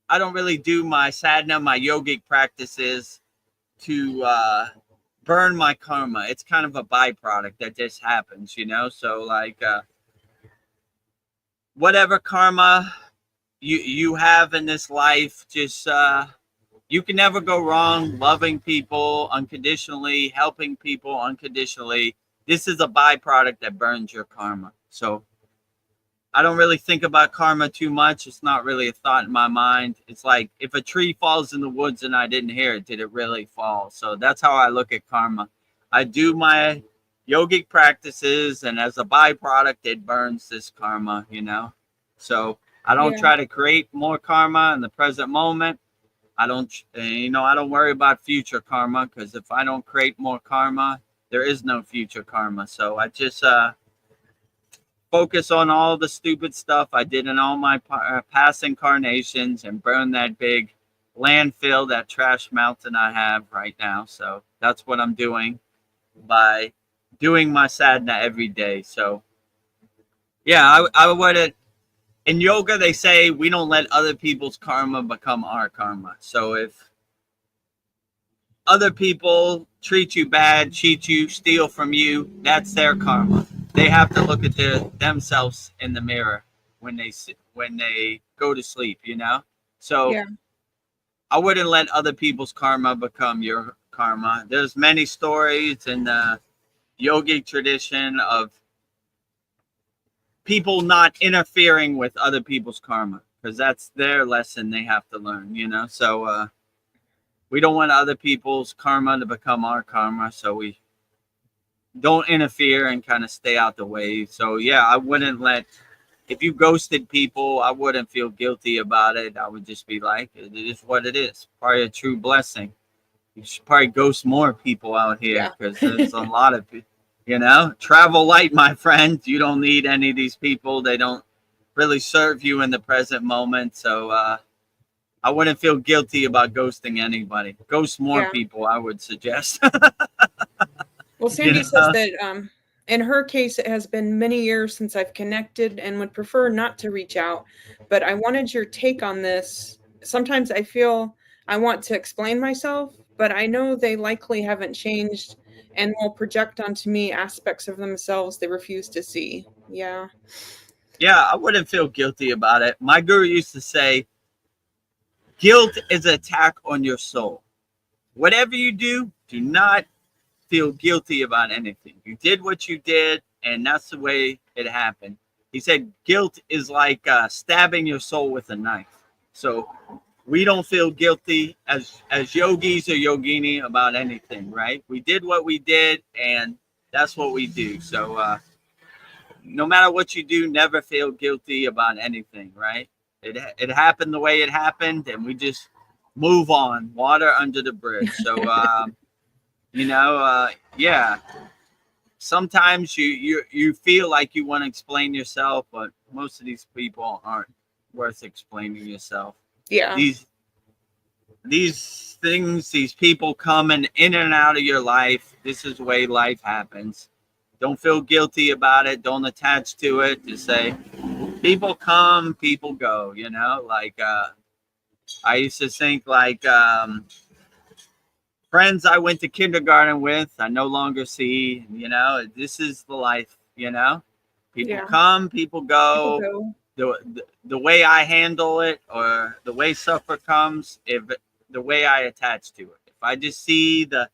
[SPEAKER 1] I don't really do my sadhana, my yogic practices to burn my karma. It's kind of a byproduct that just happens, you know. So like whatever karma you have in this life, just you can never go wrong loving people unconditionally, helping people unconditionally. This is a byproduct that burns your karma. So I don't really think about karma too much. It's not really a thought in my mind. It's like if a tree falls in the woods and I didn't hear it, did it really fall? So that's how I look at karma. I do my yogic practices, and as a byproduct, it burns this karma, you know? So I don't try to create more karma in the present moment. I don't, you know, I don't worry about future karma, because if I don't create more karma, there is no future karma. So I just, focus on all the stupid stuff I did in all my past incarnations and burn that big landfill, that trash mountain I have right now. So that's what I'm doing by doing my sadhana every day. So yeah, I would. In yoga, they say we don't let other people's karma become our karma. So if other people treat you bad, cheat you, steal from you, that's their karma. They have to look at themselves in the mirror when they go to sleep, you know. So I wouldn't let other people's karma become your karma. There's many stories in the yogic tradition of people not interfering with other people's karma, because that's their lesson they have to learn, you know. So we don't want other people's karma to become our karma, so we don't interfere and kind of stay out the way. So yeah, I wouldn't let, if you ghosted people, I wouldn't feel guilty about it. I would just be like, it is what it is. Probably a true blessing. You should probably ghost more people out here, because there's a lot of, you know, travel light, my friend. You don't need any of these people. They don't really serve you in the present moment. So I wouldn't feel guilty about ghosting anybody. Ghost more people, I would suggest.
[SPEAKER 2] Well, Sandy says that in her case, it has been many years since I've connected and would prefer not to reach out. But I wanted your take on this. Sometimes I feel I want to explain myself, but I know they likely haven't changed and will project onto me aspects of themselves they refuse to see. Yeah.
[SPEAKER 1] Yeah, I wouldn't feel guilty about it. My guru used to say, guilt is an attack on your soul. Whatever you do not feel guilty about anything. You did what you did, and that's the way it happened. He said guilt is like stabbing your soul with a knife. So we don't feel guilty as yogis or yogini about anything, right? We did what we did, and that's what we do. So no matter what you do, never feel guilty about anything, right? It happened the way it happened, and we just move on, water under the bridge. So you know, yeah. Sometimes you feel like you want to explain yourself, but most of these people aren't worth explaining yourself.
[SPEAKER 2] Yeah.
[SPEAKER 1] These things, these people come in and out of your life. This is the way life happens. Don't feel guilty about it. Don't attach to it. Just say, people come, people go, you know? Like, I used to think like, friends I went to kindergarten with, I no longer see, you know, this is the life, you know? People come, people go. The way I handle it, or the way suffer comes, the way I attach to it. If I just see the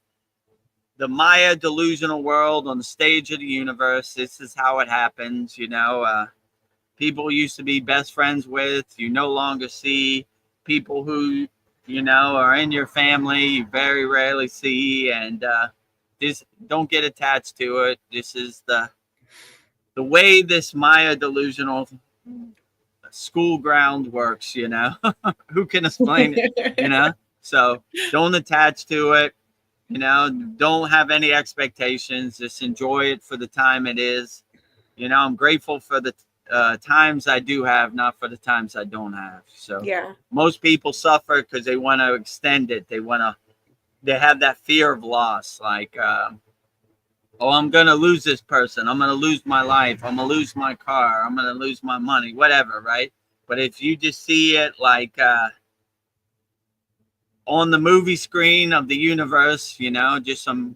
[SPEAKER 1] Maya delusional world on the stage of the universe, this is how it happens, you know. People used to be best friends with, you no longer see. People who, you know, are in your family, you very rarely see. And this, don't get attached to it. This is the way this Maya delusional school ground works, you know. Who can explain it, you know? So don't attach to it, you know, don't have any expectations. Just enjoy it for the time it is. You know, I'm grateful for the times I do have, not for the times I don't have. So
[SPEAKER 2] Yeah.
[SPEAKER 1] most people suffer because they want to extend it. They have that fear of loss, like, oh, I'm going to lose this person. I'm going to lose my life. I'm going to lose my car. I'm going to lose my money, whatever, right? But if you just see it like on the movie screen of the universe, you know, just some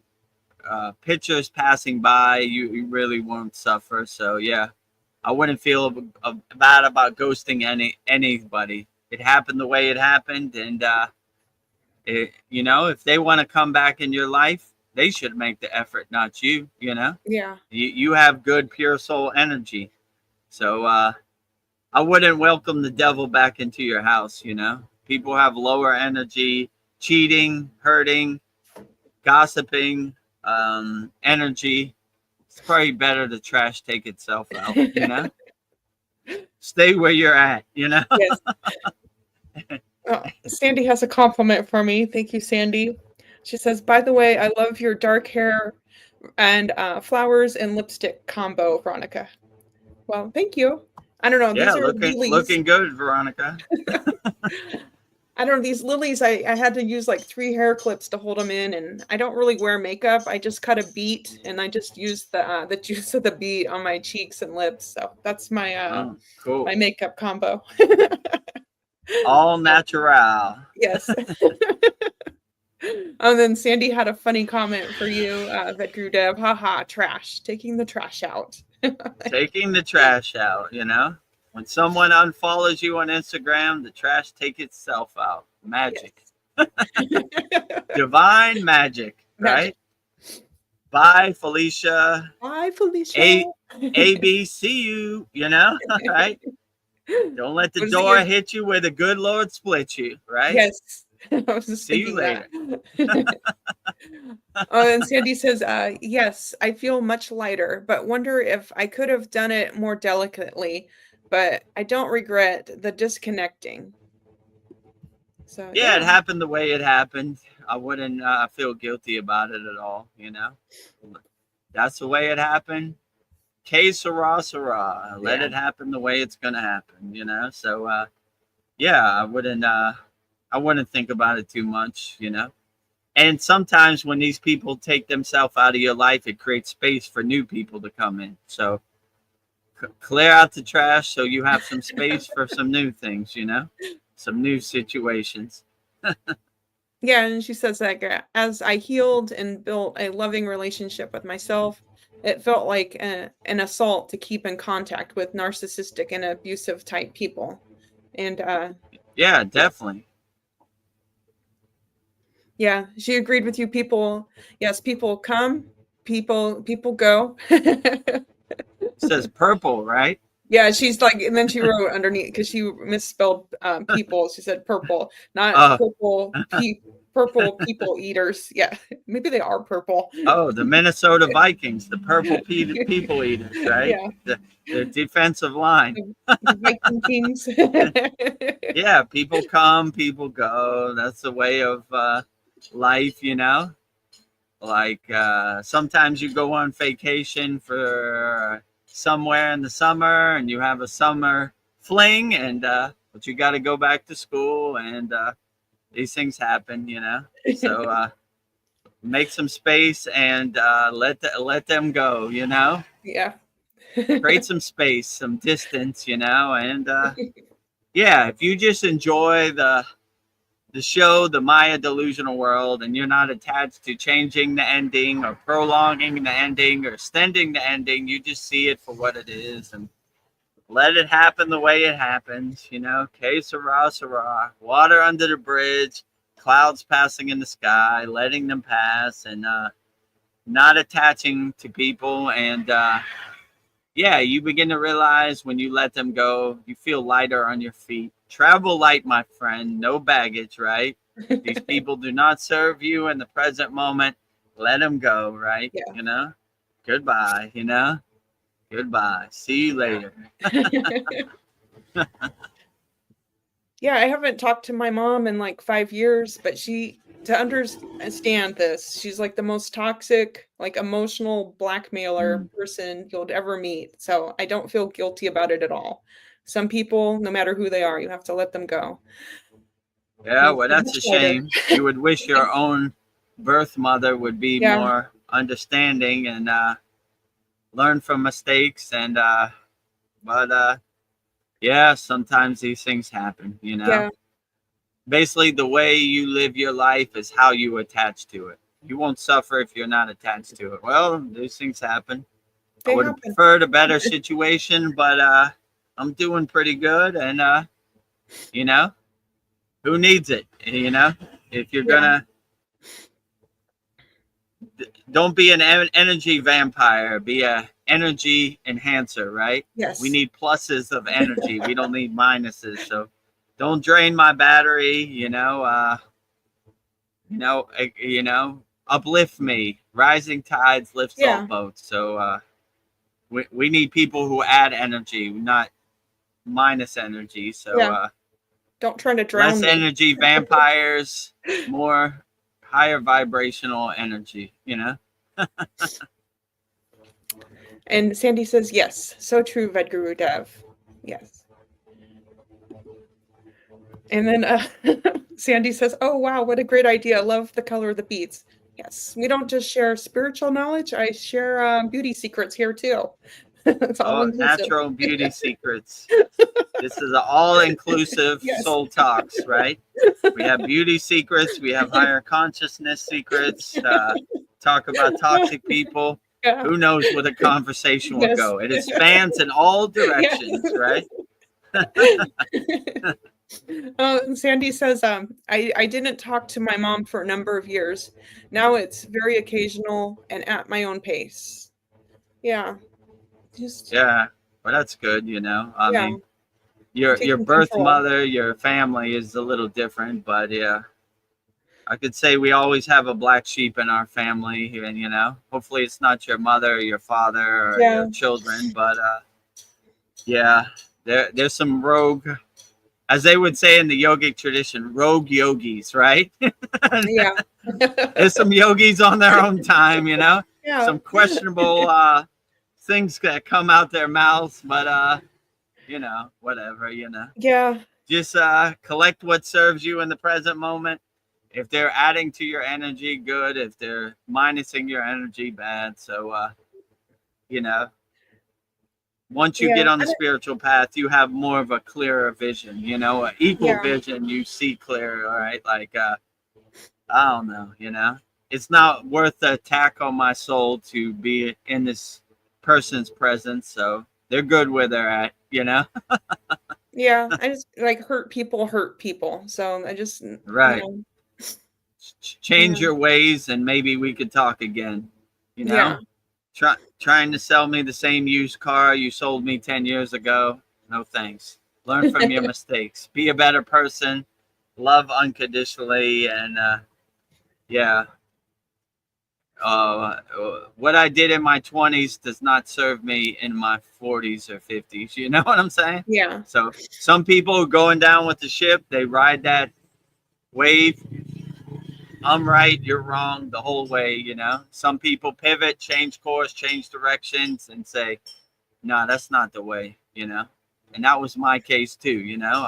[SPEAKER 1] pictures passing by, you really won't suffer. So, yeah, I wouldn't feel bad about ghosting anybody. It happened the way it happened. And, you know, if they want to come back in your life, they should make the effort, not you, you know?
[SPEAKER 2] Yeah.
[SPEAKER 1] You have good, pure soul energy. So I wouldn't welcome the devil back into your house, you know? People have lower energy, cheating, hurting, gossiping, energy. It's probably better to trash take itself out, you know? Stay where you're at, you know?
[SPEAKER 2] Yes. Sandy has a compliment for me. Thank you, Sandy. She says, by the way, I love your dark hair and flowers and lipstick combo, Veronica. Well, thank you. I don't know.
[SPEAKER 1] Yeah,
[SPEAKER 2] These are lilies.
[SPEAKER 1] looking good, Veronica.
[SPEAKER 2] I don't know. These lilies, I had to use like 3 hair clips to hold them in, and I don't really wear makeup. I just cut a beet, and I just use the juice of the beet on my cheeks and lips. So that's my
[SPEAKER 1] Cool.
[SPEAKER 2] my makeup combo.
[SPEAKER 1] All natural.
[SPEAKER 2] Yes. And then Sandy had a funny comment for you, Vedagurudev. Haha, trash. Taking the trash out.
[SPEAKER 1] Taking the trash out, you know? When someone unfollows you on Instagram, the trash takes itself out. Magic.
[SPEAKER 2] Yes.
[SPEAKER 1] Divine magic, right?
[SPEAKER 2] Magic.
[SPEAKER 1] Bye, Felicia.
[SPEAKER 2] Bye, Felicia.
[SPEAKER 1] AB, see you, you know? Right? Don't let the door hit you where the good Lord splits you, right?
[SPEAKER 2] Yes. I was just
[SPEAKER 1] see you later.
[SPEAKER 2] And Sandy says, yes, I feel much lighter, but wonder if I could have done it more delicately, but I don't regret the disconnecting. So
[SPEAKER 1] yeah, it happened the way it happened. I wouldn't feel guilty about it at all, you know? That's the way it happened. Que sera, sera. Let it happen the way it's going to happen, you know? So, yeah, I wouldn't think about it too much, you know? And sometimes when these people take themselves out of your life, it creates space for new people to come in. So clear out the trash so you have some space for some new things, you know? Some new situations.
[SPEAKER 2] Yeah, and she says like as I healed and built a loving relationship with myself, it felt like an assault to keep in contact with narcissistic and abusive type people. And
[SPEAKER 1] yeah, definitely.
[SPEAKER 2] Yeah, she agreed with you. People come, people go.
[SPEAKER 1] It says purple, right?
[SPEAKER 2] Yeah, she's like, and then she wrote underneath because she misspelled people. She said purple, not purple people eaters. Yeah, maybe they are purple.
[SPEAKER 1] Oh, the Minnesota Vikings, the purple people eaters, right?
[SPEAKER 2] Yeah.
[SPEAKER 1] The defensive line.
[SPEAKER 2] The Viking Kings.
[SPEAKER 1] Yeah, people come, people go. That's the way of life, you know? Like sometimes you go on vacation for somewhere in the summer and you have a summer fling, and but you got to go back to school, and these things happen, you know? So make some space and let them go, you know?
[SPEAKER 2] Yeah.
[SPEAKER 1] Create some space, some distance, you know? And yeah, if you just enjoy the show, the Maya delusional world, and you're not attached to changing the ending or prolonging the ending or extending the ending, you just see it for what it is and let it happen the way it happens, you know? Que sera, sera. Water under the bridge, clouds passing in the sky, letting them pass, and not attaching to people. And yeah, you begin to realize when you let them go, you feel lighter on your feet. Travel light, my friend. No baggage, right? These people do not serve you in the present moment. let them go, right?
[SPEAKER 2] Yeah.
[SPEAKER 1] You know, goodbye, you know, goodbye. See you later.
[SPEAKER 2] Yeah, I haven't talked to my mom in like 5 years, but to understand this, she's like the most toxic, like emotional blackmailer person you'll ever meet. So I don't feel guilty about it at all. Some people, no matter who they are, you have to let them go.
[SPEAKER 1] Yeah,
[SPEAKER 2] Makes
[SPEAKER 1] well,
[SPEAKER 2] it
[SPEAKER 1] that's
[SPEAKER 2] much
[SPEAKER 1] a
[SPEAKER 2] harder.
[SPEAKER 1] shame. You would wish your own birth mother would be
[SPEAKER 2] Yeah,
[SPEAKER 1] more understanding and learn from mistakes. And, but yeah, sometimes these things happen, you know.
[SPEAKER 2] yeah,
[SPEAKER 1] Basically, the way you live your life is how you attach to it. You won't suffer if you're not attached to it. Well, these things happen. I
[SPEAKER 2] they
[SPEAKER 1] would have
[SPEAKER 2] happen.
[SPEAKER 1] preferred a better situation, but I'm doing pretty good. And, you know, who needs it? You know, if you're
[SPEAKER 2] Yeah,
[SPEAKER 1] gonna, don't be an energy vampire, be a energy enhancer, right? We
[SPEAKER 2] yes.
[SPEAKER 1] need pluses of energy. We don't need minuses. So don't drain my battery, you know, uplift me. Rising tides lifts all
[SPEAKER 2] Yeah,
[SPEAKER 1] boats. So we need people who add energy, not minus energy. So
[SPEAKER 2] yeah. Don't try to drown
[SPEAKER 1] less
[SPEAKER 2] me.
[SPEAKER 1] energy vampires, more higher vibrational energy, you know?
[SPEAKER 2] And Sandy says, yes, so true, Vedagurudev. Yes. And then Sandy says, oh, wow, what a great idea. Love the color of the beads. Yes, we don't just share spiritual knowledge, I share beauty secrets here too. It's all
[SPEAKER 1] Oh,
[SPEAKER 2] inclusive.
[SPEAKER 1] natural beauty secrets. This is an all-inclusive
[SPEAKER 2] Yes.
[SPEAKER 1] soul talks, right? We have beauty secrets. We have higher consciousness secrets. Talk about toxic people.
[SPEAKER 2] Yeah.
[SPEAKER 1] Who knows where the conversation will
[SPEAKER 2] Yes.
[SPEAKER 1] go? It expands in all
[SPEAKER 2] Yeah.
[SPEAKER 1] directions, right?
[SPEAKER 2] Sandy says, I didn't talk to my mom for a number of years. Now it's very occasional and at my own pace. Yeah. Just,
[SPEAKER 1] Yeah, well, that's good. You know, I
[SPEAKER 2] yeah,
[SPEAKER 1] mean, your
[SPEAKER 2] taking
[SPEAKER 1] birth
[SPEAKER 2] control.
[SPEAKER 1] mother, your family is a little different, but yeah, I could say we always have a black sheep in our family, and you know, hopefully it's not your mother or your father or
[SPEAKER 2] Yeah.
[SPEAKER 1] your children, but yeah, there's some rogue, as they would say in the yogic tradition, rogue yogis, right?
[SPEAKER 2] Yeah.
[SPEAKER 1] There's some yogis on their own time, you know,
[SPEAKER 2] Yeah.
[SPEAKER 1] some questionable things that come out their mouths, but you know, whatever, you know.
[SPEAKER 2] Yeah.
[SPEAKER 1] Just collect what serves you in the present moment. If they're adding to your energy, good. If they're minusing your energy, bad. So you know, once you
[SPEAKER 2] Yeah.
[SPEAKER 1] get on the spiritual path, you have more of a clearer vision, you know, an equal
[SPEAKER 2] Yeah.
[SPEAKER 1] vision. You see clearer, all right? Like, I don't know, you know, it's not worth the attack on my soul to be in this person's presence. So they're good where they're at, you know?
[SPEAKER 2] Yeah. I just like hurt people. So I just,
[SPEAKER 1] Right. Change
[SPEAKER 2] yeah.
[SPEAKER 1] your ways and maybe we could talk again, you
[SPEAKER 2] Yeah.
[SPEAKER 1] know? Trying to sell me the same used car you sold me 10 years ago. No thanks. Learn from your mistakes. Be a better person. Love unconditionally. And yeah, uh, what I did in my 20s does not serve me in my 40s or 50s. You know what I'm saying?
[SPEAKER 2] Yeah.
[SPEAKER 1] So some people going down with the ship, they ride that wave. I'm right, you're wrong the whole way, you know. Some people pivot, change course, change directions, and say, no, that's not the way, you know. And that was my case too, you know.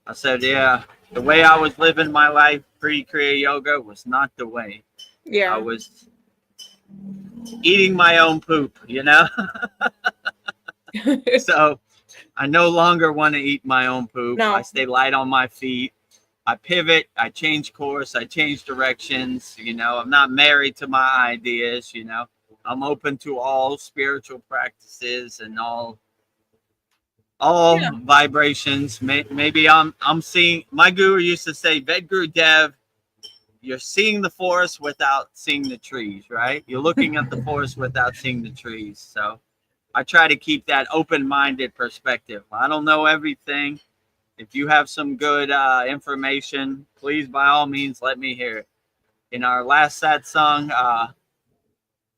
[SPEAKER 1] I said, yeah, the way I was living my life pre-Kriya Yoga was not the way. I
[SPEAKER 2] Yeah.
[SPEAKER 1] was eating my own poop, you know. So I no longer want to eat my own poop. I
[SPEAKER 2] No.
[SPEAKER 1] stay light on my feet. I pivot, I change course, I change directions. You know, I'm not married to my ideas. You know, I'm open to all spiritual practices and all
[SPEAKER 2] Yeah.
[SPEAKER 1] vibrations. Maybe I'm seeing. My guru used to say, Vedagurudev, you're seeing the forest without seeing the trees, right? You're looking at the forest without seeing the trees. So I try to keep that open-minded perspective. I don't know everything. If you have some good information, please, by all means, let me hear it. in our last sad song,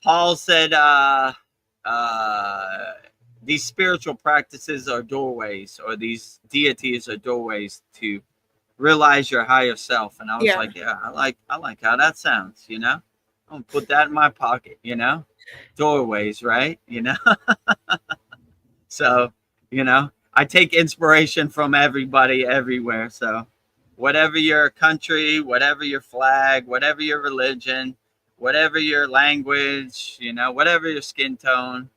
[SPEAKER 1] Paul said, these spiritual practices are doorways, or these deities are doorways to realize your higher self. And I was
[SPEAKER 2] Yeah.
[SPEAKER 1] like, yeah, I like how that sounds, you know? I'm gonna put that in my pocket, you know? Doorways, right? You know? So, you know, I take inspiration from everybody everywhere. So whatever your country, whatever your flag, whatever your religion, whatever your language, you know, whatever your skin tone,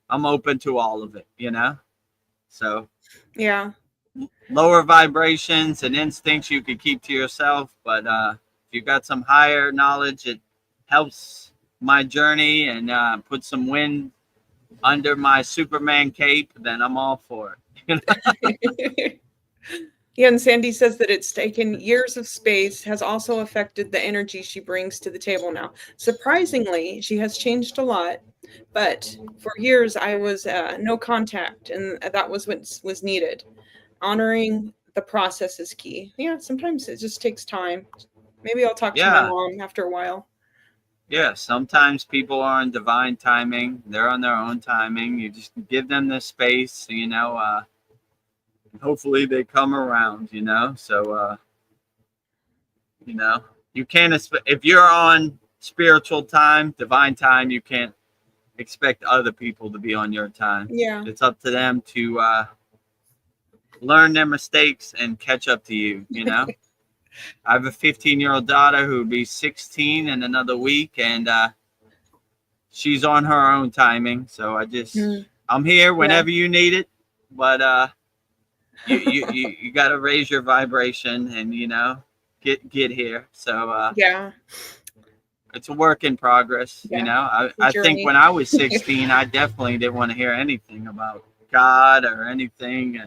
[SPEAKER 1] I'm open to all of it, you know? So
[SPEAKER 2] Yeah.
[SPEAKER 1] lower vibrations and instincts you could keep to yourself, but if you got some higher knowledge, it helps my journey and put some wind under my Superman cape, then I'm all for it.
[SPEAKER 2] Yeah, and Sandy says that it's taken years of space, has also affected the energy she brings to the table now. Surprisingly, she has changed a lot, but for years I was no contact, and that was what was needed. Honoring the process is key. Yeah, sometimes it just takes time. Maybe I'll talk to my
[SPEAKER 1] Yeah,
[SPEAKER 2] mom after a while.
[SPEAKER 1] yeah. Sometimes people are in divine timing. They're on their own timing. You just give them the space, you know. Hopefully they come around, you know. So, you know, you can't if you're on spiritual time, divine time. You can't expect other people to be on your time.
[SPEAKER 2] Yeah.
[SPEAKER 1] It's up to them to learn their mistakes and catch up to you, you know. I have a 15-year-old daughter who will be 16 in another week, and she's on her own timing. So I'm here
[SPEAKER 2] Yeah.
[SPEAKER 1] whenever you need it, but you got to raise your vibration and, you know, get here. So
[SPEAKER 2] Yeah.
[SPEAKER 1] it's a work in progress. You
[SPEAKER 2] Yeah.
[SPEAKER 1] know,
[SPEAKER 2] It's a
[SPEAKER 1] I think
[SPEAKER 2] journey.
[SPEAKER 1] when I was 16, I definitely didn't want to hear anything about God or anything.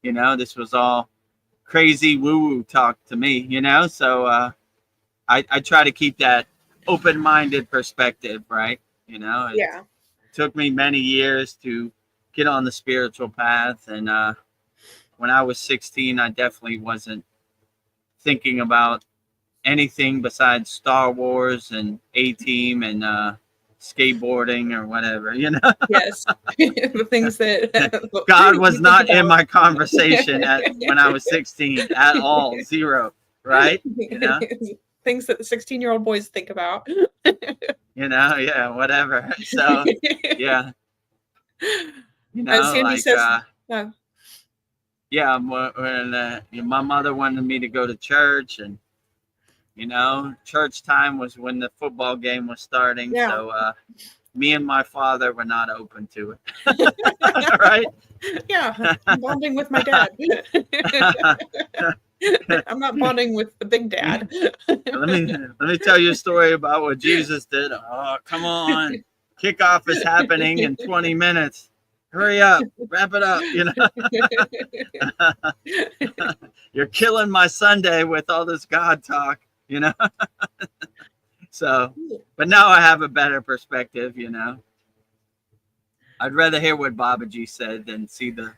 [SPEAKER 1] You know, this was all crazy woo-woo talk to me, you know. So I try to keep that open-minded perspective, right? You know, it
[SPEAKER 2] Yeah.
[SPEAKER 1] took me many years to get on the spiritual path, and when I was 16, I definitely wasn't thinking about anything besides Star Wars and A-Team and skateboarding or whatever, you know.
[SPEAKER 2] Yes. The things that
[SPEAKER 1] God was
[SPEAKER 2] you think
[SPEAKER 1] not in
[SPEAKER 2] about.
[SPEAKER 1] my conversation when I was 16 at all, zero, right? You know.
[SPEAKER 2] Things that the 16-year-old boys think about.
[SPEAKER 1] You know, yeah, whatever. So, yeah, you know,
[SPEAKER 2] Sandy
[SPEAKER 1] like,
[SPEAKER 2] says,
[SPEAKER 1] yeah, when my mother wanted me to go to church, and, you know, church time was when the football game was starting.
[SPEAKER 2] yeah.
[SPEAKER 1] So, me and my father were not open to it. Right?
[SPEAKER 2] Yeah, I'm bonding with my dad. I'm not bonding with the big dad.
[SPEAKER 1] let me tell you a story about what Jesus did. Oh, come on. Kickoff is happening in 20 minutes. Hurry up, wrap it up, you know. You're killing my Sunday with all this God talk, you know. So, but now I have a better perspective, you know. I'd rather hear what Babaji said than see the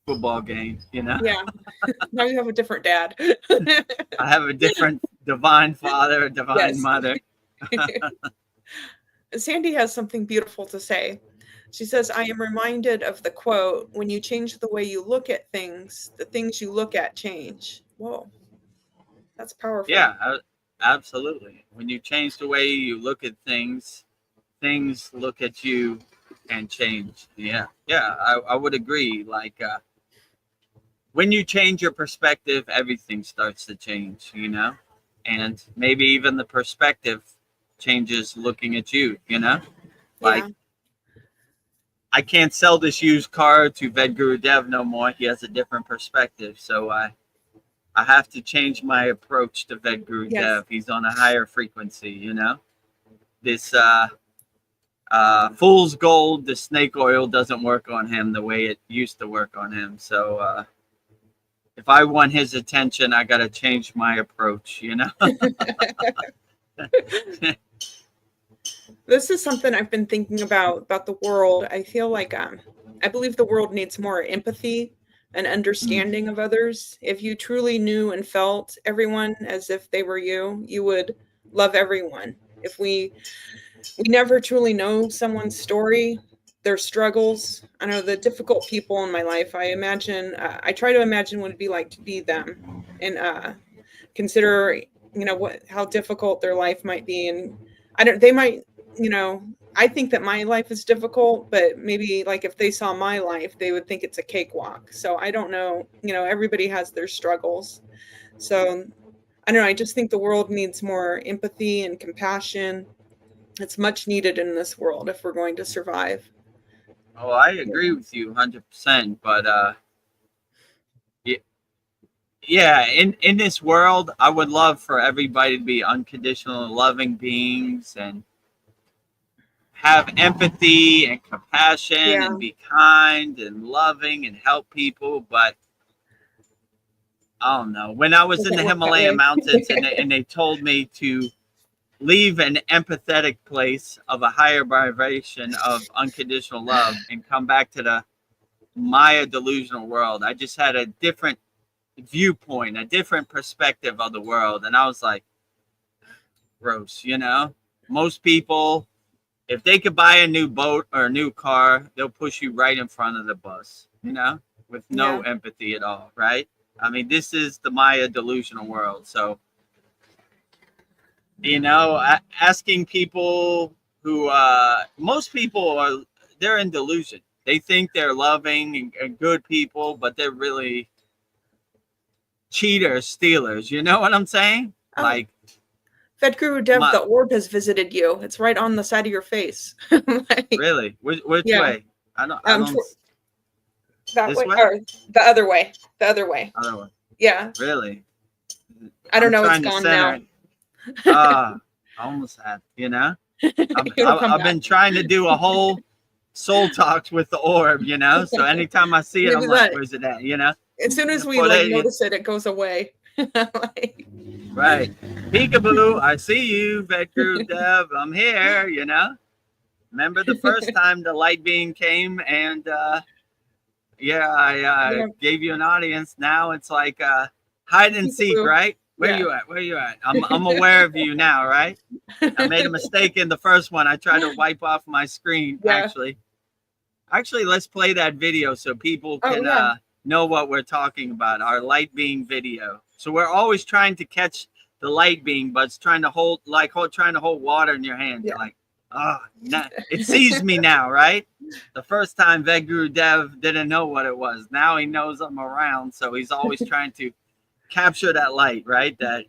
[SPEAKER 1] football game, you know.
[SPEAKER 2] Yeah. Now you have a different dad.
[SPEAKER 1] I have a different divine father, divine
[SPEAKER 2] Yes.
[SPEAKER 1] mother.
[SPEAKER 2] Sandy has something beautiful to say. She says, I am reminded of the quote, when you change the way you look at things, the things you look at change. Whoa. That's powerful.
[SPEAKER 1] Yeah, absolutely. When you change the way you look at things, things look at you and change. Yeah, yeah, I would agree. Like, when you change your perspective, everything starts to change, you know? And maybe even the perspective changes looking at you, you know? Like,
[SPEAKER 2] Yeah.
[SPEAKER 1] I can't sell this used car to Vedagurudev no more. He has a different perspective. So I have to change my approach to Vedagurudev.
[SPEAKER 2] Yes.
[SPEAKER 1] He's on a higher frequency, you know? This fool's gold, the snake oil doesn't work on him the way it used to work on him. So if I want his attention, I got to change my approach, you know?
[SPEAKER 2] This is something I've been thinking about the world. I feel like I believe the world needs more empathy and understanding of others. If you truly knew and felt everyone as if they were you, you would love everyone. If we never truly know someone's story, their struggles. I know the difficult people in my life. I try to imagine what it'd be like to be them, and consider, how difficult their life might be. And they might, I think that my life is difficult, but maybe like if they saw my life, they would think it's a cakewalk. So I don't know, everybody has their struggles. So I don't know. I just think the world needs more empathy and compassion. It's much needed in this world if we're going to survive.
[SPEAKER 1] Oh, I agree with you 100%. But yeah, in this world, I would love for everybody to be unconditional and loving beings and have empathy and compassion and be kind and loving and help people. But I don't know. When I was in the Himalayan mountains and they told me to leave an empathetic place of a higher vibration of unconditional love and come back to the Maya delusional world, I just had a different viewpoint, a different perspective of the world. And I was like, gross, most people, if they could buy a new boat or a new car, they'll push you right in front of the bus, with no empathy at all, right? I mean, this is the Maya delusional world. So, asking people who, most people they're in delusion. They think they're loving and good people, but they're really cheaters, stealers. You know what I'm saying? Like,
[SPEAKER 2] Vedagurudev, the orb has visited you. It's right on the side of your face.
[SPEAKER 1] Really? Which way? I don't
[SPEAKER 2] that
[SPEAKER 1] this
[SPEAKER 2] way,
[SPEAKER 1] way?
[SPEAKER 2] or the other way. The other way.
[SPEAKER 1] Other way.
[SPEAKER 2] Yeah.
[SPEAKER 1] Really?
[SPEAKER 2] I don't know. It's gone now.
[SPEAKER 1] I almost had, I've been trying to do a whole soul talks with the orb, so anytime I see it, I'm like, where's it at,
[SPEAKER 2] As soon as we notice it, it goes away.
[SPEAKER 1] Right. Peekaboo, I see you, Vedagurudev, I'm here, Remember the first time the light being came and I gave you an audience. Now it's like hide and seek, right? Where you at? Where you at? I'm aware of you now, right? I made a mistake in the first one. I tried to wipe off my screen. Actually, let's play that video so people can know what we're talking about. Our light being video. So we're always trying to catch the light being, but it's trying to hold water in your hand. You're like, it sees me now, right? The first time Vedagurudev didn't know what it was. Now he knows I'm around, so he's always trying to capture that light, right? That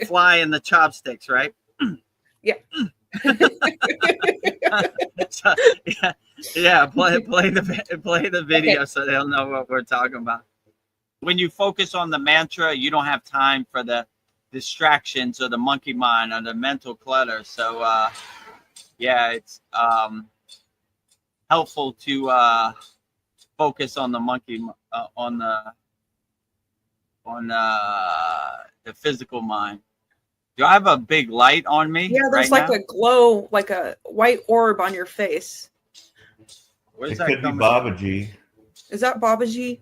[SPEAKER 1] fly in the chopsticks, right?
[SPEAKER 2] Yeah.
[SPEAKER 1] So, play the video so they'll know what we're talking about. When you focus on the mantra, you don't have time for the distractions or the monkey mind or the mental clutter. So it's helpful to focus on the monkey on the physical mind. Do I have a big light on me?
[SPEAKER 2] Yeah, there's
[SPEAKER 1] right
[SPEAKER 2] a glow, like a white orb on your face.
[SPEAKER 1] Where's
[SPEAKER 3] that could be Babaji.
[SPEAKER 2] Is that Babaji?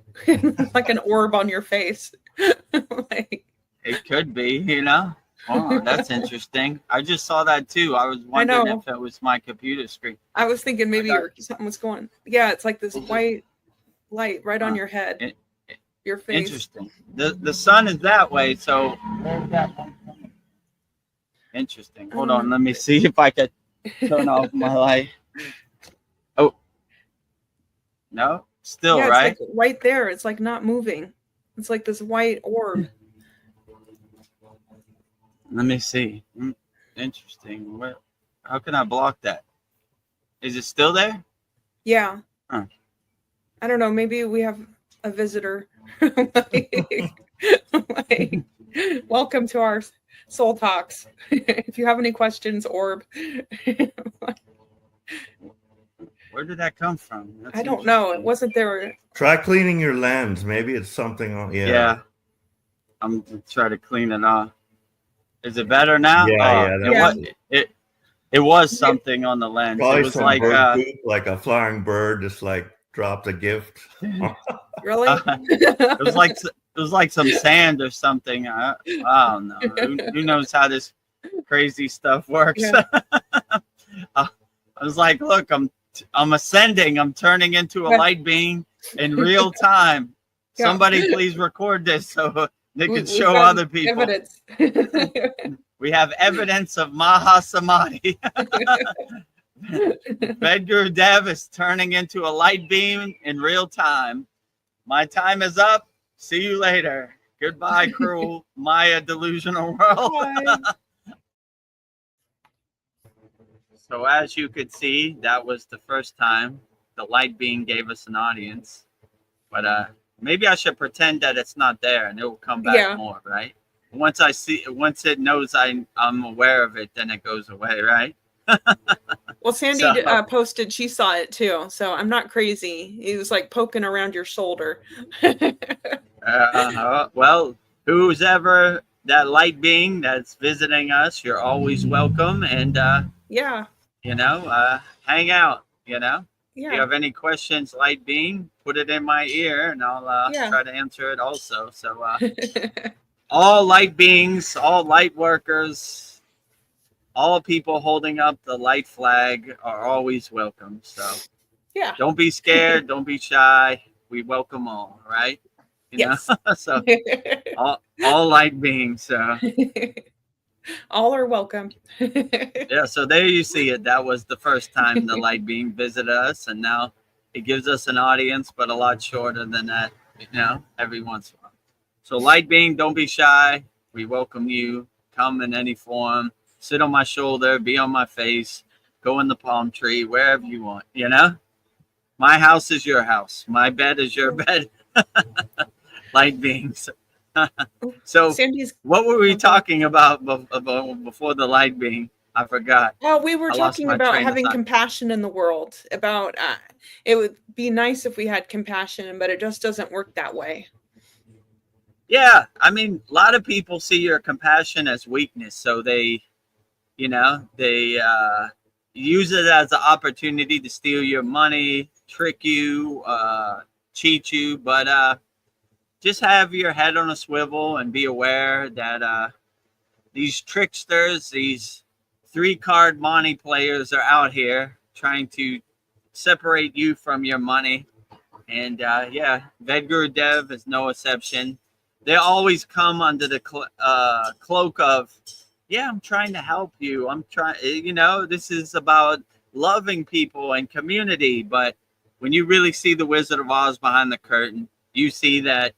[SPEAKER 2] Like an orb on your face.
[SPEAKER 1] It could be, Oh, that's interesting. I just saw that too. I was wondering if it was my computer screen.
[SPEAKER 2] I was thinking maybe something was going. Yeah, it's like this white light right on your head. Your face.
[SPEAKER 1] Interesting. The sun is that way, so where's that one coming? Interesting. Hold on, let me see if I could turn off my light. Oh. No? Still, right?
[SPEAKER 2] It's like right there. It's like not moving. It's like this white orb.
[SPEAKER 1] Let me see. Interesting. How can I block that? Is it still there?
[SPEAKER 2] Yeah.
[SPEAKER 1] Huh.
[SPEAKER 2] I don't know. Maybe we have a visitor. Welcome to our soul talks. If you have any questions, orb.
[SPEAKER 1] Where did that come from?
[SPEAKER 2] I don't know. It wasn't there.
[SPEAKER 3] Try cleaning your lens. Maybe it's something on.
[SPEAKER 1] Yeah. I'm gonna try to clean it off. Is it better now? It was something on the lens.
[SPEAKER 3] Probably
[SPEAKER 1] it was
[SPEAKER 3] some bird poop, like a flying bird just like dropped a gift.
[SPEAKER 2] Really?
[SPEAKER 1] It was like some sand or something. I don't know. Who knows how this crazy stuff works.
[SPEAKER 2] Yeah.
[SPEAKER 1] I was like, look, I'm ascending. I'm turning into a
[SPEAKER 2] Yeah.
[SPEAKER 1] light being in real time.
[SPEAKER 2] Yeah.
[SPEAKER 1] Somebody please record this so they can
[SPEAKER 2] We've
[SPEAKER 1] show
[SPEAKER 2] got
[SPEAKER 1] other people.
[SPEAKER 2] evidence.
[SPEAKER 1] We have evidence of Maha Samadhi. Vedagurudev is turning into a light beam in real time. My time is up. See you later. Goodbye, cruel Maya delusional world.
[SPEAKER 2] Bye.
[SPEAKER 1] So as you could see, that was the first time the light being gave us an audience. But maybe I should pretend that it's not there and it will come back
[SPEAKER 2] Yeah.
[SPEAKER 1] more, right? Once it knows I'm aware of it, then it goes away, right?
[SPEAKER 2] Well, Sandy
[SPEAKER 1] So-
[SPEAKER 2] posted she saw it too, so I'm not crazy. He was like poking around your shoulder.
[SPEAKER 1] Well, who's ever that light being that's visiting us, you're always welcome. And
[SPEAKER 2] Yeah,
[SPEAKER 1] hang out. If you
[SPEAKER 2] yeah,
[SPEAKER 1] have any questions, light being, put it in my ear, and I'll
[SPEAKER 2] Yeah.
[SPEAKER 1] try to answer it also. So all light beings, all light workers, all people holding up the light flag are always welcome. So
[SPEAKER 2] yeah.
[SPEAKER 1] don't be scared, don't be shy. We welcome all, right?
[SPEAKER 2] Yes.
[SPEAKER 1] So all light beings. So
[SPEAKER 2] All are welcome.
[SPEAKER 1] yeah, so there you see it. That was the first time the light being visited us, and now it gives us an audience, but a lot shorter than that, every once in a while. So light being, don't be shy. We welcome you. Come in any form. Sit on my shoulder, be on my face, go in the palm tree, wherever you want, My house is your house. My bed is your bed. Light beings. So
[SPEAKER 2] Sandy's.
[SPEAKER 1] what were we talking about before the light being? I forgot.
[SPEAKER 2] Oh, we were
[SPEAKER 1] I lost
[SPEAKER 2] talking
[SPEAKER 1] my
[SPEAKER 2] about
[SPEAKER 1] train of
[SPEAKER 2] having
[SPEAKER 1] thought.
[SPEAKER 2] compassion in the world. About it would be nice if we had compassion, but it just doesn't work that way.
[SPEAKER 1] Yeah, I mean, a lot of people see your compassion as weakness, so they use it as an opportunity to steal your money, trick you, cheat you. But just have your head on a swivel and be aware that these tricksters, these 3-card money players are out here trying to separate you from your money. And Vedagurudev is no exception. They always come under the cloak of, I'm trying to help you. I'm trying, this is about loving people and community. But when you really see the Wizard of Oz behind the curtain, you see that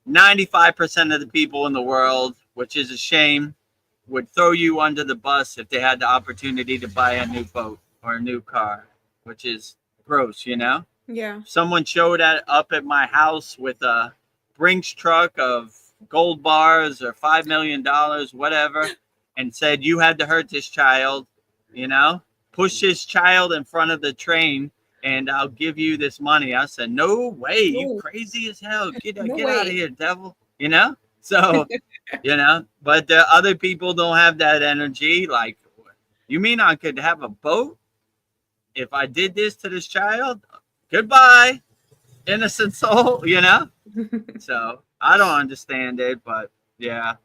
[SPEAKER 1] 95% of the people in the world, which is a shame, would throw you under the bus if they had the opportunity to buy a new boat or a new car, which is gross,
[SPEAKER 2] Yeah.
[SPEAKER 1] If someone showed up at my house with a Brinks truck of gold bars or $5 million, whatever, and said, you had to hurt this child, push this child in front of the train and I'll give you this money. I said, no way, you crazy as hell. Get out of here, devil. So, but the other people don't have that energy. Like, you mean I could have a boat if I did this to this child? Goodbye, innocent soul, So I don't understand it, but yeah,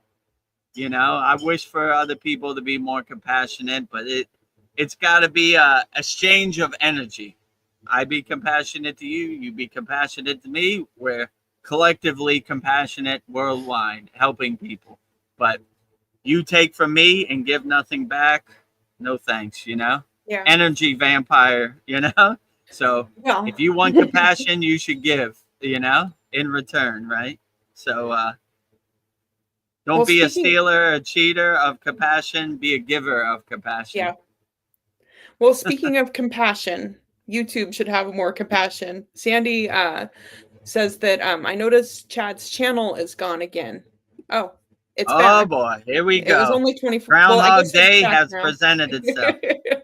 [SPEAKER 1] I wish for other people to be more compassionate, but it's got to be a exchange of energy. I be compassionate to you, you be compassionate to me. We're collectively compassionate worldwide, helping people. But you take from me and give nothing back, no thanks,
[SPEAKER 2] Yeah.
[SPEAKER 1] Energy vampire, So
[SPEAKER 2] Well,
[SPEAKER 1] if you want compassion, you should give, in return, right? So don't be a stealer, a cheater of compassion, be a giver of compassion.
[SPEAKER 2] Yeah. Well, speaking of compassion, YouTube should have more compassion. Sandy says that I noticed Chad's channel is gone again. Oh, it's back.
[SPEAKER 1] Oh boy, here we go.
[SPEAKER 2] It was only 24.
[SPEAKER 1] Groundhog Day has presented itself.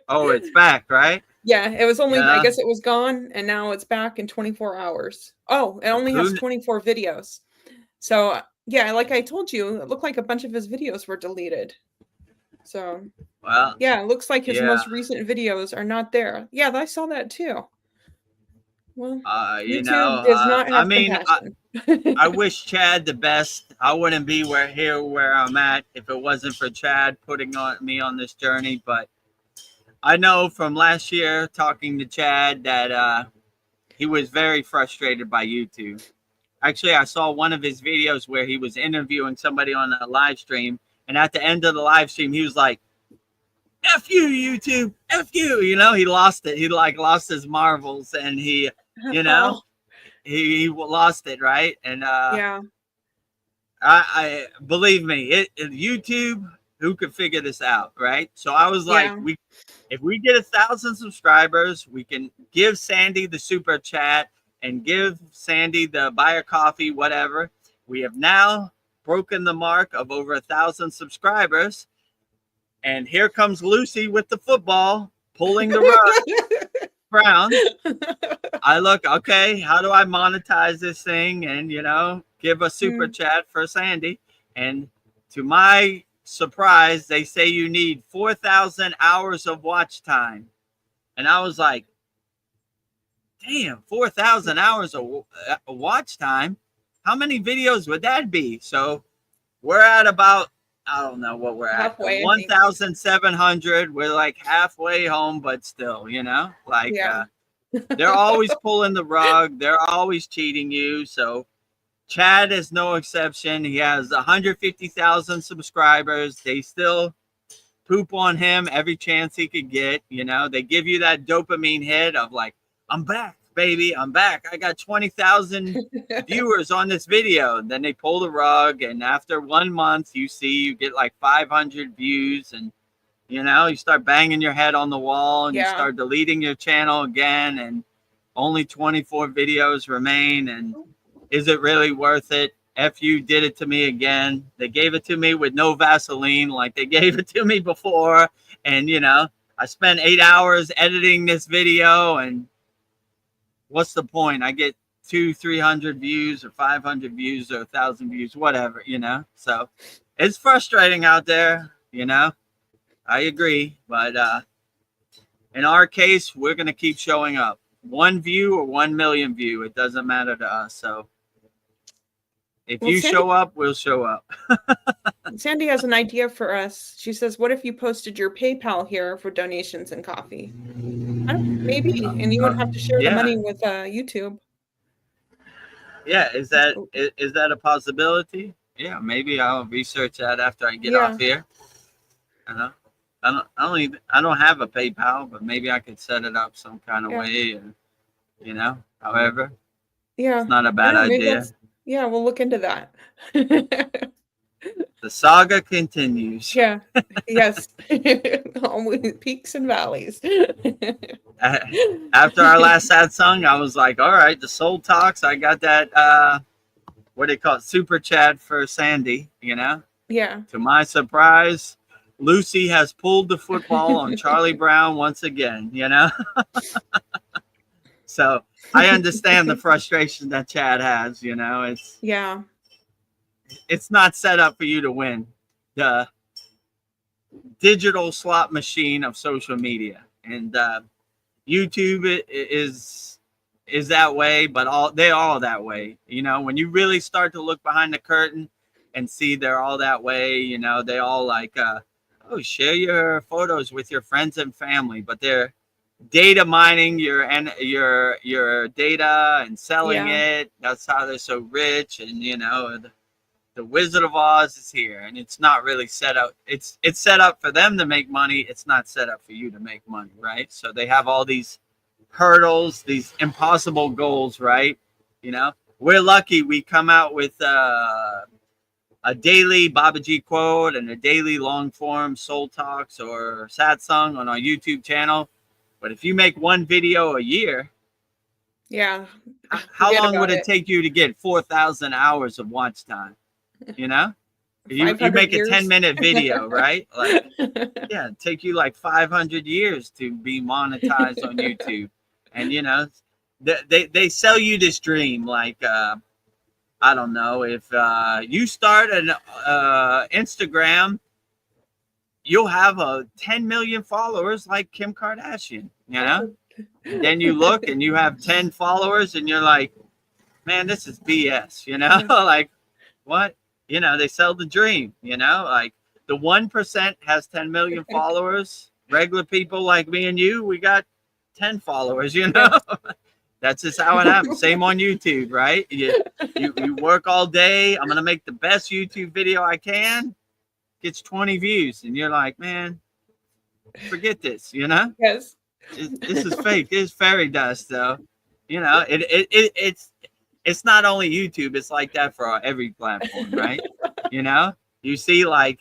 [SPEAKER 1] Oh, it's back, right?
[SPEAKER 2] Yeah, it was only, I guess it was gone, and now it's back in 24 hours. Oh, it only has 24 videos. So, yeah, like I told you, it looked like a bunch of his videos were deleted. So,
[SPEAKER 1] well,
[SPEAKER 2] yeah, it looks like his most recent videos are not there. Yeah, I saw that too. Well,
[SPEAKER 1] You
[SPEAKER 2] YouTube
[SPEAKER 1] know,
[SPEAKER 2] does not
[SPEAKER 1] I
[SPEAKER 2] have
[SPEAKER 1] mean,
[SPEAKER 2] compassion.
[SPEAKER 1] I wish Chad the best. I wouldn't be where I'm at if it wasn't for Chad putting me on this journey. But I know from last year talking to Chad that he was very frustrated by YouTube. Actually, I saw one of his videos where he was interviewing somebody on a live stream, and at the end of the live stream, he was like, "F you, YouTube, F you." You know, he lost it. He like lost his marbles, and you know,
[SPEAKER 2] Oh,
[SPEAKER 1] he lost it, right? And
[SPEAKER 2] yeah,
[SPEAKER 1] I believe me, YouTube, who could figure this out, right? So I was like,
[SPEAKER 2] yeah,
[SPEAKER 1] if we get 1,000 subscribers, we can give Sandy the super chat and give Sandy the buy a coffee, whatever. We have now broken the mark of over 1,000 subscribers, and here comes Lucy with the football, pulling the rug. Brown. I look, okay, how do I monetize this thing and, give a super chat for Sandy? And to my surprise, they say you need 4,000 hours of watch time. And I was like, damn, 4,000 hours of watch time. How many videos would that be? So we're at about, I don't know what we're
[SPEAKER 2] halfway,
[SPEAKER 1] at, 1,700. We're like halfway home, but still, like,
[SPEAKER 2] yeah.
[SPEAKER 1] they're always pulling the rug. They're always cheating you. So Chad is no exception. He has 150,000 subscribers. They still poop on him every chance he could get. They give you that dopamine hit of like, I'm back, baby. I'm back. I got 20,000 viewers on this video. And then they pull the rug. And after 1 month, you get like 500 views. And you start banging your head on the wall and you start deleting your channel again, and only 24 videos remain. And is it really worth it? F you did it to me again. They gave it to me with no Vaseline like they gave it to me before. And, I spent 8 hours editing this video, and what's the point? I get 200-300 views or 500 views or 1,000 views, whatever, So it's frustrating out there, I agree, but in our case, we're going to keep showing up. 1 view or 1 million view, it doesn't matter to us. So if you show up, we'll show up.
[SPEAKER 2] Sandy has an idea for us. She says, what if you posted your PayPal here for donations and coffee? Maybe, and you wouldn't have to share the money with YouTube.
[SPEAKER 1] Yeah, is that a possibility? Yeah, maybe I'll research that after I get off here. I don't have a PayPal, but maybe I could set it up some kind of way, and however.
[SPEAKER 2] Yeah,
[SPEAKER 1] it's not a bad idea.
[SPEAKER 2] Yeah, we'll look into that.
[SPEAKER 1] The saga continues.
[SPEAKER 2] Yeah. Yes. Peaks and valleys.
[SPEAKER 1] After our last sad song, I was like, all right, the soul talks. I got that what do you call it? Super chat for Sandy, Yeah. To my surprise, Lucy has pulled the football on Charlie Brown once again, So I understand the frustration that Chad has, It's not set up for you to win. The digital slot machine of social media, and YouTube is that way, but they're all that way. When you really start to look behind the curtain and see they're all that way, they all like share your photos with your friends and family, but they're data mining your data and selling it. That's how they're so rich. And the Wizard of Oz is here, and it's not really set up. It's set up for them to make money. It's not set up for you to make money, right? So they have all these hurdles, these impossible goals, right? We're lucky we come out with a daily Babaji quote and a daily long form soul talks or sad song on our YouTube channel. But if you make 1 video a year, how long would it take you to get 4,000 hours of watch time? You make a 10-minute video, right? Like, it'd take you like 500 years to be monetized on YouTube. And they sell you this dream, like I don't know, if you start an Instagram, you'll have 10 million followers like Kim Kardashian, And then you look and you have 10 followers and you're like, man, this is BS, you know? Like, what? You know, they sell the dream, you know? Like, the 1% has 10 million followers. Regular people like me and you, we got 10 followers, you know? That's just how it happens. Same on YouTube, right? You work all day. I'm going to make the best YouTube video I can. Gets 20 views. And you're like, man, forget this, you know?
[SPEAKER 2] Yes.
[SPEAKER 1] This is fake. It's fairy dust, though. You know, it's not only YouTube. It's like that for every platform, right? You know, you see, like,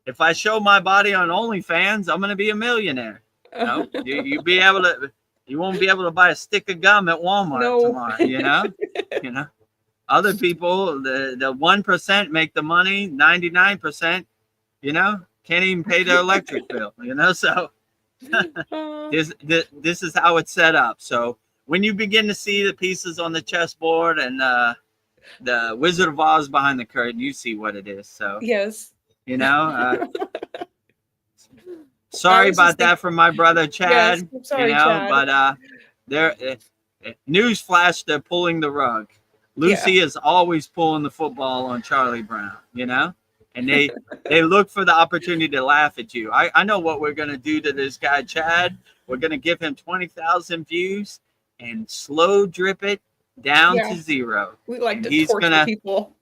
[SPEAKER 1] if I show my body on OnlyFans, I'm gonna be a millionaire. No, you won't be able to buy a stick of gum at Walmart tomorrow. You know, other people, the 1% make the money. 99%, you know, can't even pay their electric bill. You know, so this is how it's set up. So when you begin to see the pieces on the chessboard and the Wizard of Oz behind the curtain, you see what it is. So
[SPEAKER 2] yes.
[SPEAKER 1] You know, sorry about that from my brother Chad.
[SPEAKER 2] Yes, I'm sorry,
[SPEAKER 1] you know,
[SPEAKER 2] Chad.
[SPEAKER 1] but newsflash, they're pulling the rug. Lucy is always pulling the football on Charlie Brown. You know, and they look for the opportunity to laugh at you. I know what we're gonna do to this guy Chad. We're gonna give him 20,000 views and slow drip it down to 0.
[SPEAKER 2] We like to torture people.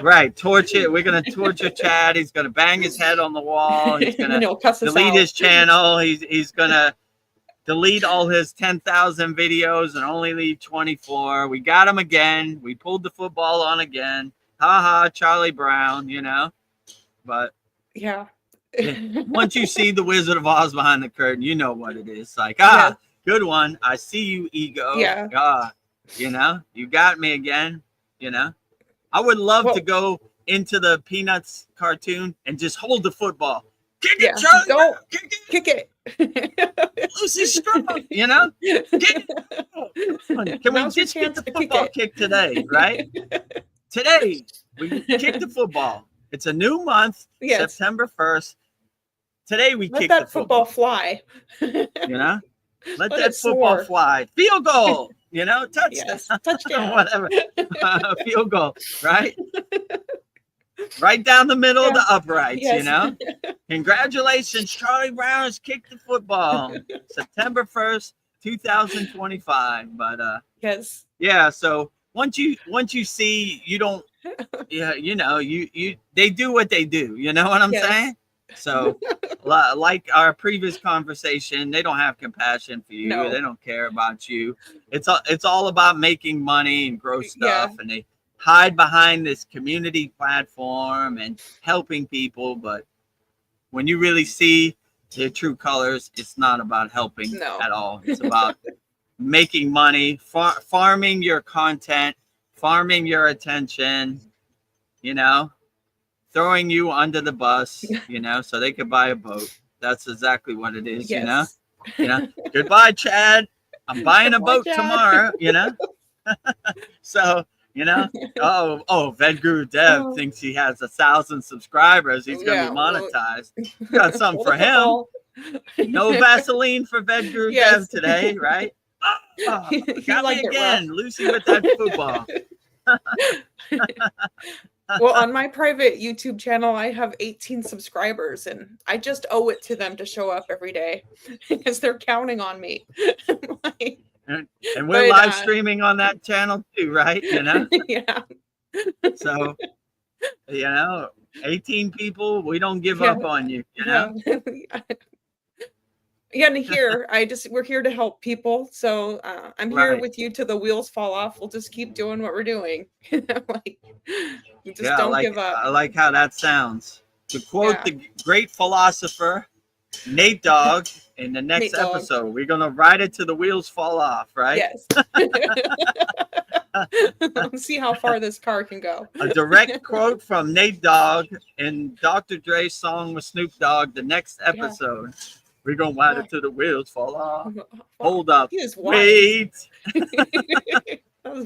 [SPEAKER 1] Right, torture. We're gonna torture Chad. He's gonna bang his head on the wall. He's gonna delete his channel. He's gonna delete all his 10,000 videos and only leave 24. We got him again. We pulled the football on again. Ha ha, Charlie Brown. You know, but
[SPEAKER 2] yeah.
[SPEAKER 1] Once you see the Wizard of Oz behind the curtain, you know what it is. Like, good one. I see you, ego.
[SPEAKER 2] Yeah.
[SPEAKER 1] You know, you got me again. You know, I would love to go into the Peanuts cartoon and just hold the football. Kick it, Charlie.
[SPEAKER 2] Go.
[SPEAKER 1] Kick it. Lucy's strong, you know? Kick it. Can we just get the football kick today, right? Today, we kick the football. It's a new month, September 1st. Today, we kick the
[SPEAKER 2] football fly.
[SPEAKER 1] You know? Let that football fly. Field goal. You know, touchdown, whatever. Field goal, right? Right down the middle of the uprights, you know. Congratulations, Charlie Brown has kicked the football. September 1st, 2025. But yeah, so once you see, you don't you know, they do what they do, you know what I'm saying? So like our previous conversation, they don't have compassion for you. They don't care about you. It's all about making money and gross stuff, and they hide behind this community platform and helping people. But when you really see their true colors, it's not about helping at all. It's about making money, farming your content, farming your attention, you know, throwing you under the bus, you know, so they could buy a boat. That's exactly what it is, you know. Goodbye, Chad. I'm buying a boat tomorrow, you know. So, you know, Vedagurudev thinks he has 1,000 subscribers. He's going to be monetized. Got something for him. No Vaseline for Vedagurudev today, right? Got me again, Lucy with that football.
[SPEAKER 2] Well, on my private YouTube channel, I have 18 subscribers, and I just owe it to them to show up every day because they're counting on me.
[SPEAKER 1] And we're live streaming on that channel too, right? You know?
[SPEAKER 2] Yeah. So,
[SPEAKER 1] you know, 18 people, we don't give up on you, you know?
[SPEAKER 2] Yeah, and here we're here to help people. So I'm here with you till the wheels fall off. We'll just keep doing what we're doing. Like, don't give up.
[SPEAKER 1] I like how that sounds. To quote the great philosopher Nate Dogg in the next episode, we're gonna ride it till the wheels fall off, right?
[SPEAKER 2] Yes. Let's see how far this car can go.
[SPEAKER 1] A direct quote from Nate Dogg in Dr. Dre's song with Snoop Dogg. The next episode. We're going to ride it till the wheels fall off. Hold up. Wait.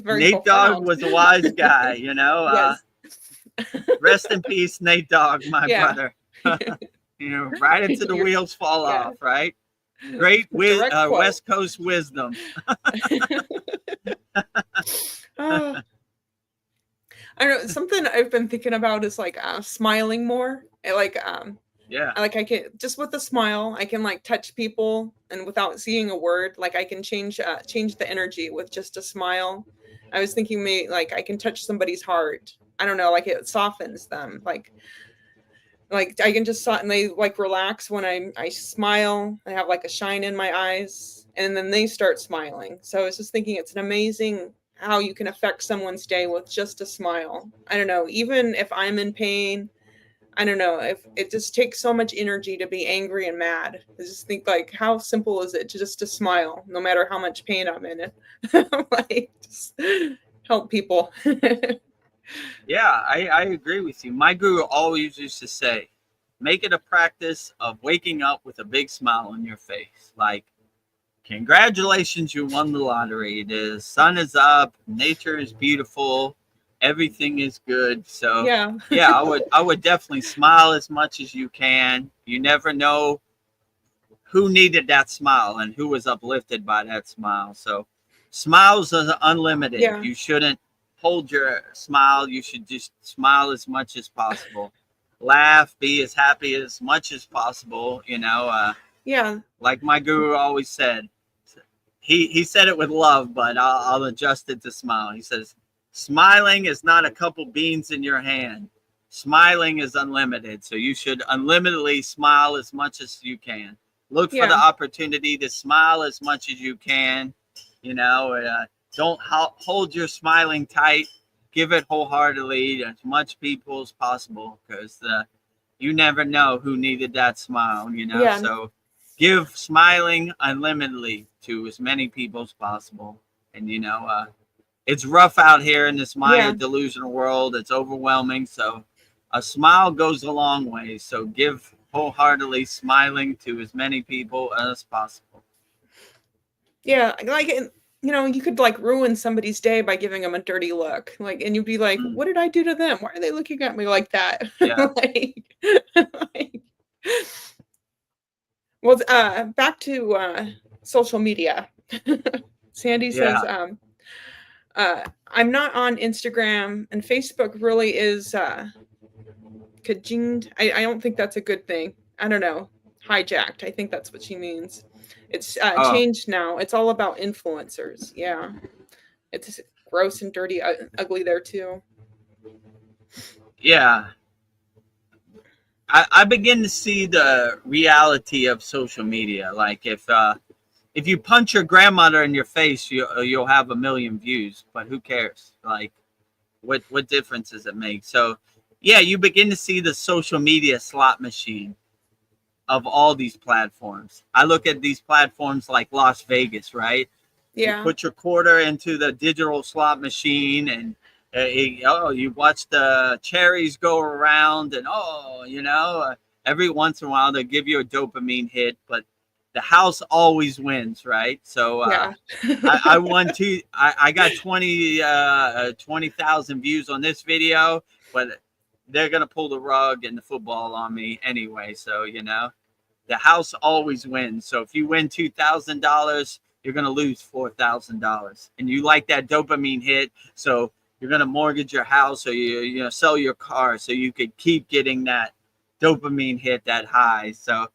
[SPEAKER 1] Nate Dogg was a wise guy, you know. Rest in peace, Nate Dogg, my brother. You know, ride it till the wheels fall off, right? Great
[SPEAKER 2] Direct quote.
[SPEAKER 1] West Coast wisdom.
[SPEAKER 2] I don't know, something I've been thinking about is like smiling more.
[SPEAKER 1] Yeah.
[SPEAKER 2] Like I can just with a smile, I can like touch people and without seeing a word, like I can change the energy with just a smile. I was thinking maybe like I can touch somebody's heart. I don't know, like it softens them. Like I can just and they like relax when I smile. I have like a shine in my eyes, and then they start smiling. So I was just thinking it's an amazing how you can affect someone's day with just a smile. I don't know, even if I'm in pain, I don't know, if it just takes so much energy to be angry and mad. I just think like how simple is it to just to smile no matter how much pain I'm in it. Like just help people.
[SPEAKER 1] Yeah, I agree with you. My guru always used to say, make it a practice of waking up with a big smile on your face. Like, congratulations, you won the lottery. The sun is up, nature is beautiful, everything is good. So
[SPEAKER 2] Yeah.
[SPEAKER 1] yeah, I would definitely smile as much as you can. You never know who needed that smile and who was uplifted by that smile. So smiles are unlimited.
[SPEAKER 2] Yeah.
[SPEAKER 1] You shouldn't hold your smile. You should just smile as much as possible. Laugh, be as happy as much as possible.
[SPEAKER 2] Yeah.
[SPEAKER 1] Like my guru always said, he said it with love, but I'll adjust it to smile. He says, smiling is not a couple beans in your hand. Smiling is unlimited. So you should unlimitedly smile as much as you can. Look for the opportunity to smile as much as you can. Don't hold your smiling tight. Give it wholeheartedly to as much people as possible, because you never know who needed that smile.
[SPEAKER 2] Yeah.
[SPEAKER 1] So give smiling unlimitedly to as many people as possible. And it's rough out here in this Maya delusional world. It's overwhelming. So a smile goes a long way. So give wholeheartedly smiling to as many people as possible.
[SPEAKER 2] Yeah, like you could like ruin somebody's day by giving them a dirty look. Like, and you'd be like, what did I do to them? Why are they looking at me like that?
[SPEAKER 1] Yeah.
[SPEAKER 2] Well, back to social media. Sandy says, I'm not on Instagram, and Facebook really is kajinged. I don't think that's a good thing. I don't know. Hijacked. I think that's what she means. It's changed now. It's all about influencers. Yeah. It's gross and dirty, ugly there too.
[SPEAKER 1] Yeah. I begin to see the reality of social media. Like if you punch your grandmother in your face, you'll have 1 million views, but who cares? Like, what difference does it make? So, yeah, you begin to see the social media slot machine of all these platforms. I look at these platforms like Las Vegas, right?
[SPEAKER 2] Yeah.
[SPEAKER 1] You put your quarter into the digital slot machine, and you watch the cherries go around, and every once in a while they give you a dopamine hit, but the house always wins, right? So I won I got 20,000 views on this video, but they're gonna pull the rug and the football on me anyway. So the house always wins. So if you win $2,000, you're gonna lose $4,000, and you like that dopamine hit, so you're gonna mortgage your house, or you sell your car so you could keep getting that dopamine hit, that high. So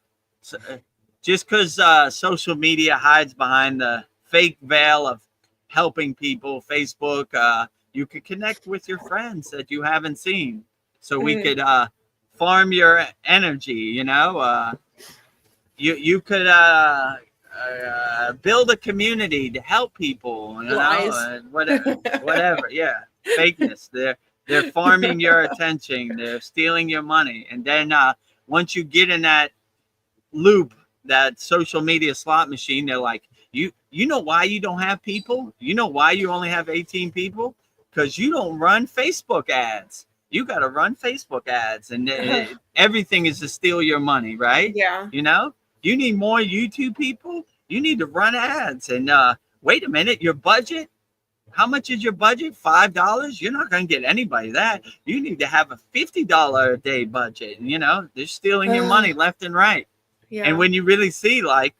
[SPEAKER 1] just because social media hides behind the fake veil of helping people, Facebook, you could connect with your friends that you haven't seen. So we could farm your energy. You could build a community to help people. Whatever. Yeah, fakeness. They're farming your attention. They're stealing your money, and then once you get in that loop, that social media slot machine, they're like, you know why you don't have people? You know why you only have 18 people? Because you don't run Facebook ads. You got to run Facebook ads, and everything is to steal your money, right?
[SPEAKER 2] Yeah.
[SPEAKER 1] You need more YouTube people. You need to run ads. And wait a minute, your budget? How much is your budget? $5? You're not going to get anybody that. You need to have a $50 a day budget. They're stealing your money left and right.
[SPEAKER 2] Yeah.
[SPEAKER 1] And when you really see, like,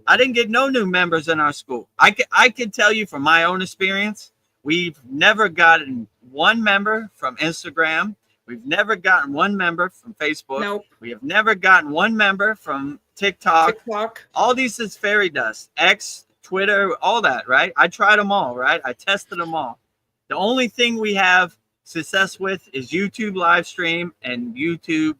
[SPEAKER 1] I didn't get no new members in our school. I can tell you from my own experience, we've never gotten one member from Instagram. We've never gotten one member from Facebook.
[SPEAKER 2] Nope.
[SPEAKER 1] We have never gotten one member from TikTok.
[SPEAKER 2] TikTok.
[SPEAKER 1] All these is fairy dust. X, Twitter, all that, right? I tried them all, right? I tested them all. The only thing we have success with is YouTube live stream and YouTube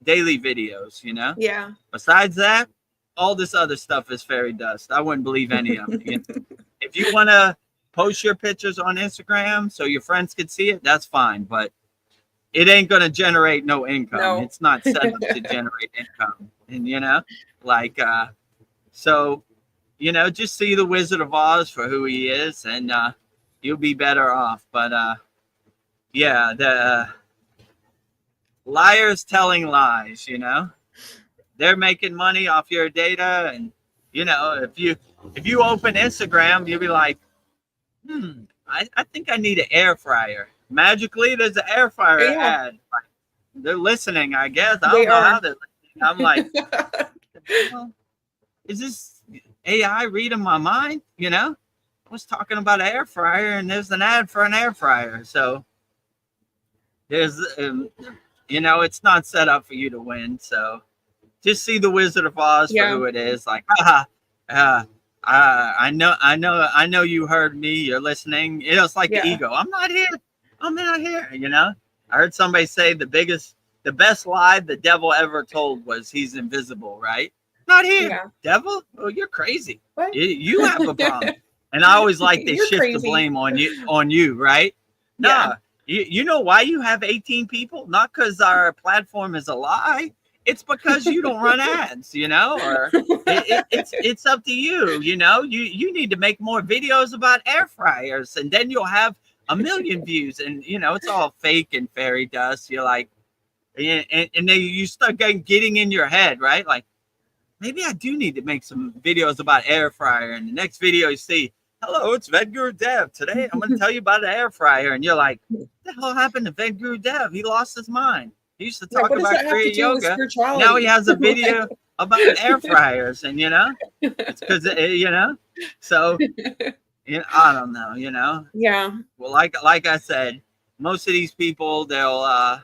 [SPEAKER 1] daily videos, you know?
[SPEAKER 2] Yeah.
[SPEAKER 1] Besides that, all this other stuff is fairy dust. I wouldn't believe any of it. You know? If you want to post your pictures on Instagram so your friends can see it, that's fine. But it ain't going to generate no income.
[SPEAKER 2] No.
[SPEAKER 1] It's not set up to generate income. And, you know, like, so, you know, just see the Wizard of Oz for who he is, and you'll be better off. But, yeah, the liars telling lies, you know, they're making money off your data. And, you know, if you open Instagram, you'll be like, I think I need an air fryer. Magically, there's an air fryer ad. They're listening, I guess. I don't know how they're listening. I'm like, is this AI reading my mind? You know, I was talking about an air fryer, and there's an ad for an air fryer. So there's, you know, it's not set up for you to win. So just see the Wizard of Oz for who it is. Like, I know you heard me. You're listening. It's like the ego. I'm not here. I'm not here. You know, I heard somebody say the best lie the devil ever told was he's invisible, right? Not here, devil. Oh, you're crazy. What? You have a problem. And I always like they shift crazy. The blame on you, right? No, you know why you have 18 people? Not because our platform is a lie. It's because you don't run ads, you know, or it's up to you. You know, you need to make more videos about air fryers, and then you'll have 1 million views. And, you know, it's all fake and fairy dust. You're like, and then you start getting in your head, right? Like, maybe I do need to make some videos about air fryer. And the next video you see, hello, it's Vedagurudev. Today I'm going to tell you about an air fryer. And you're like, what the hell happened to Vedagurudev? He lost his mind. He used to talk about Kriya yoga. Now he has a video about air fryers, and you know, it's because you know. So, you know, I don't know, you know.
[SPEAKER 2] Yeah.
[SPEAKER 1] Well, like I said, most of these people, they'll,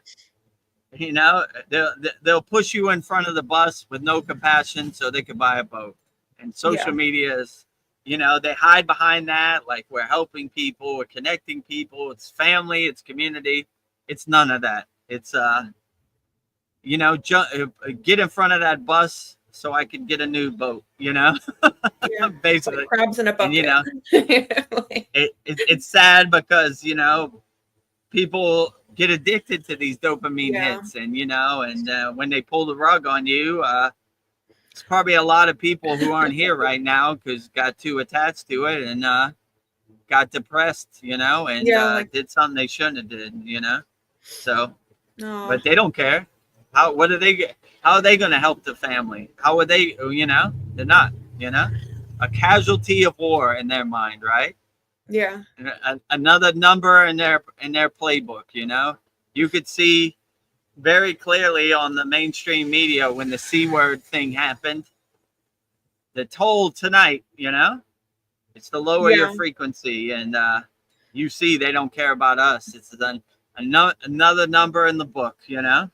[SPEAKER 1] you know, they'll push you in front of the bus with no compassion, so they can buy a boat. And social media is, you know, they hide behind that, like we're helping people, we're connecting people, it's family, it's community. It's none of that. It's you know, get in front of that bus so I can get a new boat, you know. Basically,
[SPEAKER 2] like crabs in a bucket.
[SPEAKER 1] And, you know, it's sad because, you know, people get addicted to these dopamine hits, and you know, and when they pull the rug on you, it's probably a lot of people who aren't here right now because got too attached to it and got depressed, you know, and did something they shouldn't have did, you know. So, but they don't care. How are they going to help the family? How are they, you know, they're not, you know, a casualty of war in their mind, right?
[SPEAKER 2] Yeah.
[SPEAKER 1] Another number in their playbook, you know. You could see very clearly on the mainstream media when the C word thing happened. They're told tonight, you know, it's to lower your frequency, and you see they don't care about us. It's another number in the book, you know.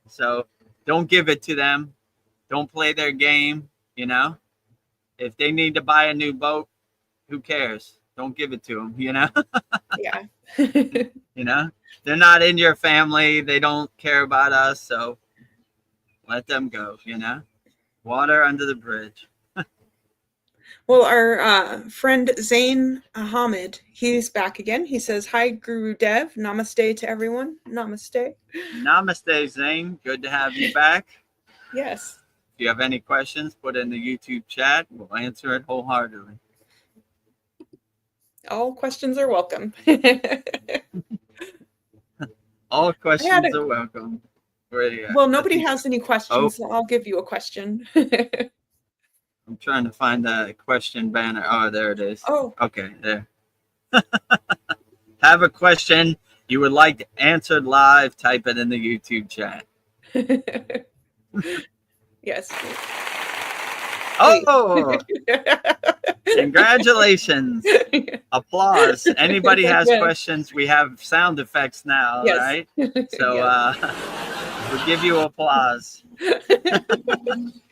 [SPEAKER 1] So don't give it to them. Don't play their game, you know. If they need to buy a new boat, who cares? Don't give it to them, you know.
[SPEAKER 2] Yeah.
[SPEAKER 1] You know, they're not in your family. They don't care about us. So let them go, you know. Water under the bridge.
[SPEAKER 2] Well, our friend Zain Ahmed, he's back again. He says, hi, Gurudev. Namaste to everyone. Namaste.
[SPEAKER 1] Namaste, Zain. Good to have you back.
[SPEAKER 2] Yes.
[SPEAKER 1] If you have any questions, put in the YouTube chat. We'll answer it wholeheartedly.
[SPEAKER 2] All questions are welcome.
[SPEAKER 1] All questions are welcome.
[SPEAKER 2] Well, nobody has any questions, so I'll give you a question.
[SPEAKER 1] I'm trying to find the question banner. Oh, there it is.
[SPEAKER 2] Oh.
[SPEAKER 1] Okay, there. Have a question you would like answered live, type it in the YouTube chat.
[SPEAKER 2] Yes.
[SPEAKER 1] Oh, congratulations. Applause. Anybody has
[SPEAKER 2] Yes.
[SPEAKER 1] questions, we have sound effects now,
[SPEAKER 2] Yes.
[SPEAKER 1] right? So
[SPEAKER 2] Yes.
[SPEAKER 1] we'll give you applause.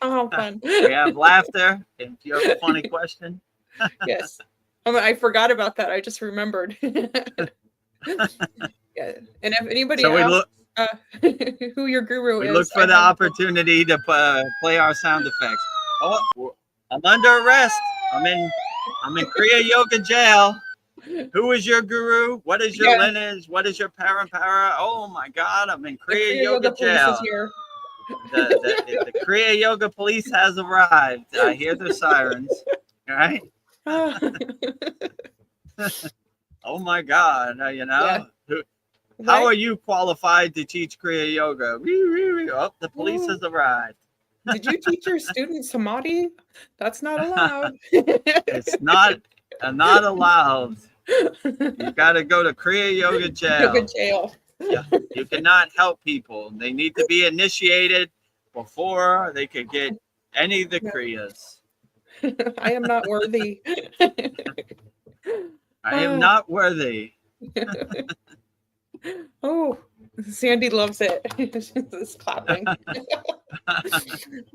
[SPEAKER 2] Oh, fun.
[SPEAKER 1] We have laughter. If you have a funny question.
[SPEAKER 2] Yes. I forgot about that. I just remembered. Yeah. And if anybody
[SPEAKER 1] So
[SPEAKER 2] asks who your guru
[SPEAKER 1] we
[SPEAKER 2] is,
[SPEAKER 1] look for the opportunity to play our sound effects. Oh, I'm under arrest. I'm in Kriya Yoga jail. Who is your guru? What is your
[SPEAKER 2] Yeah.
[SPEAKER 1] lineage? What is your para? Oh my God, I'm in
[SPEAKER 2] The
[SPEAKER 1] Kriya
[SPEAKER 2] Kriya
[SPEAKER 1] Yoga
[SPEAKER 2] police is
[SPEAKER 1] jail.
[SPEAKER 2] here.
[SPEAKER 1] The Kriya Yoga police has arrived. I hear the sirens. All right. Oh my God.
[SPEAKER 2] Yeah.
[SPEAKER 1] How
[SPEAKER 2] Right?
[SPEAKER 1] are you qualified to teach Kriya Yoga? Oh, the police has arrived.
[SPEAKER 2] Did you teach your students samadhi? That's not allowed.
[SPEAKER 1] It's not allowed. You got to go to Kriya Yoga jail.
[SPEAKER 2] Yoga jail.
[SPEAKER 1] Yeah, you cannot help people. They need to be initiated before they could get any of the kriyas.
[SPEAKER 2] I am not worthy.
[SPEAKER 1] I am not worthy.
[SPEAKER 2] Oh, Sandy loves it. She's clapping.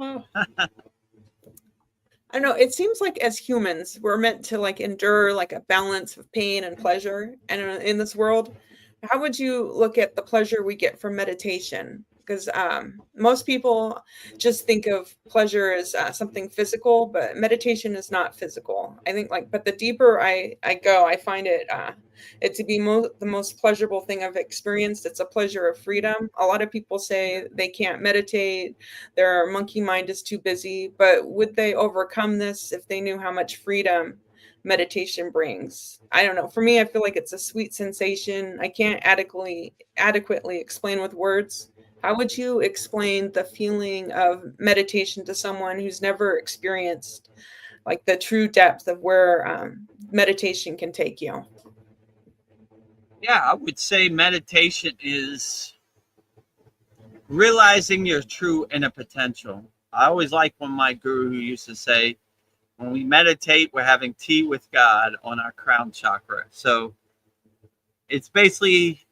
[SPEAKER 2] Oh. I don't know. It seems like as humans, we're meant to like endure like a balance of pain and pleasure. And in this world, how would you look at the pleasure we get from meditation? Because most people just think of pleasure as something physical, but meditation is not physical. I think but the deeper I go, I find it to be the most pleasurable thing I've experienced. It's a pleasure of freedom. A lot of people say they can't meditate, their monkey mind is too busy, but would they overcome this if they knew how much freedom meditation brings? I don't know. For me, I feel like it's a sweet sensation. I can't adequately explain with words. How would you explain the feeling of meditation to someone who's never experienced like the true depth of where meditation can take you?
[SPEAKER 1] Yeah, I would say meditation is realizing your true inner potential. I always like when my guru used to say, when we meditate, we're having tea with God on our crown chakra. So it's basically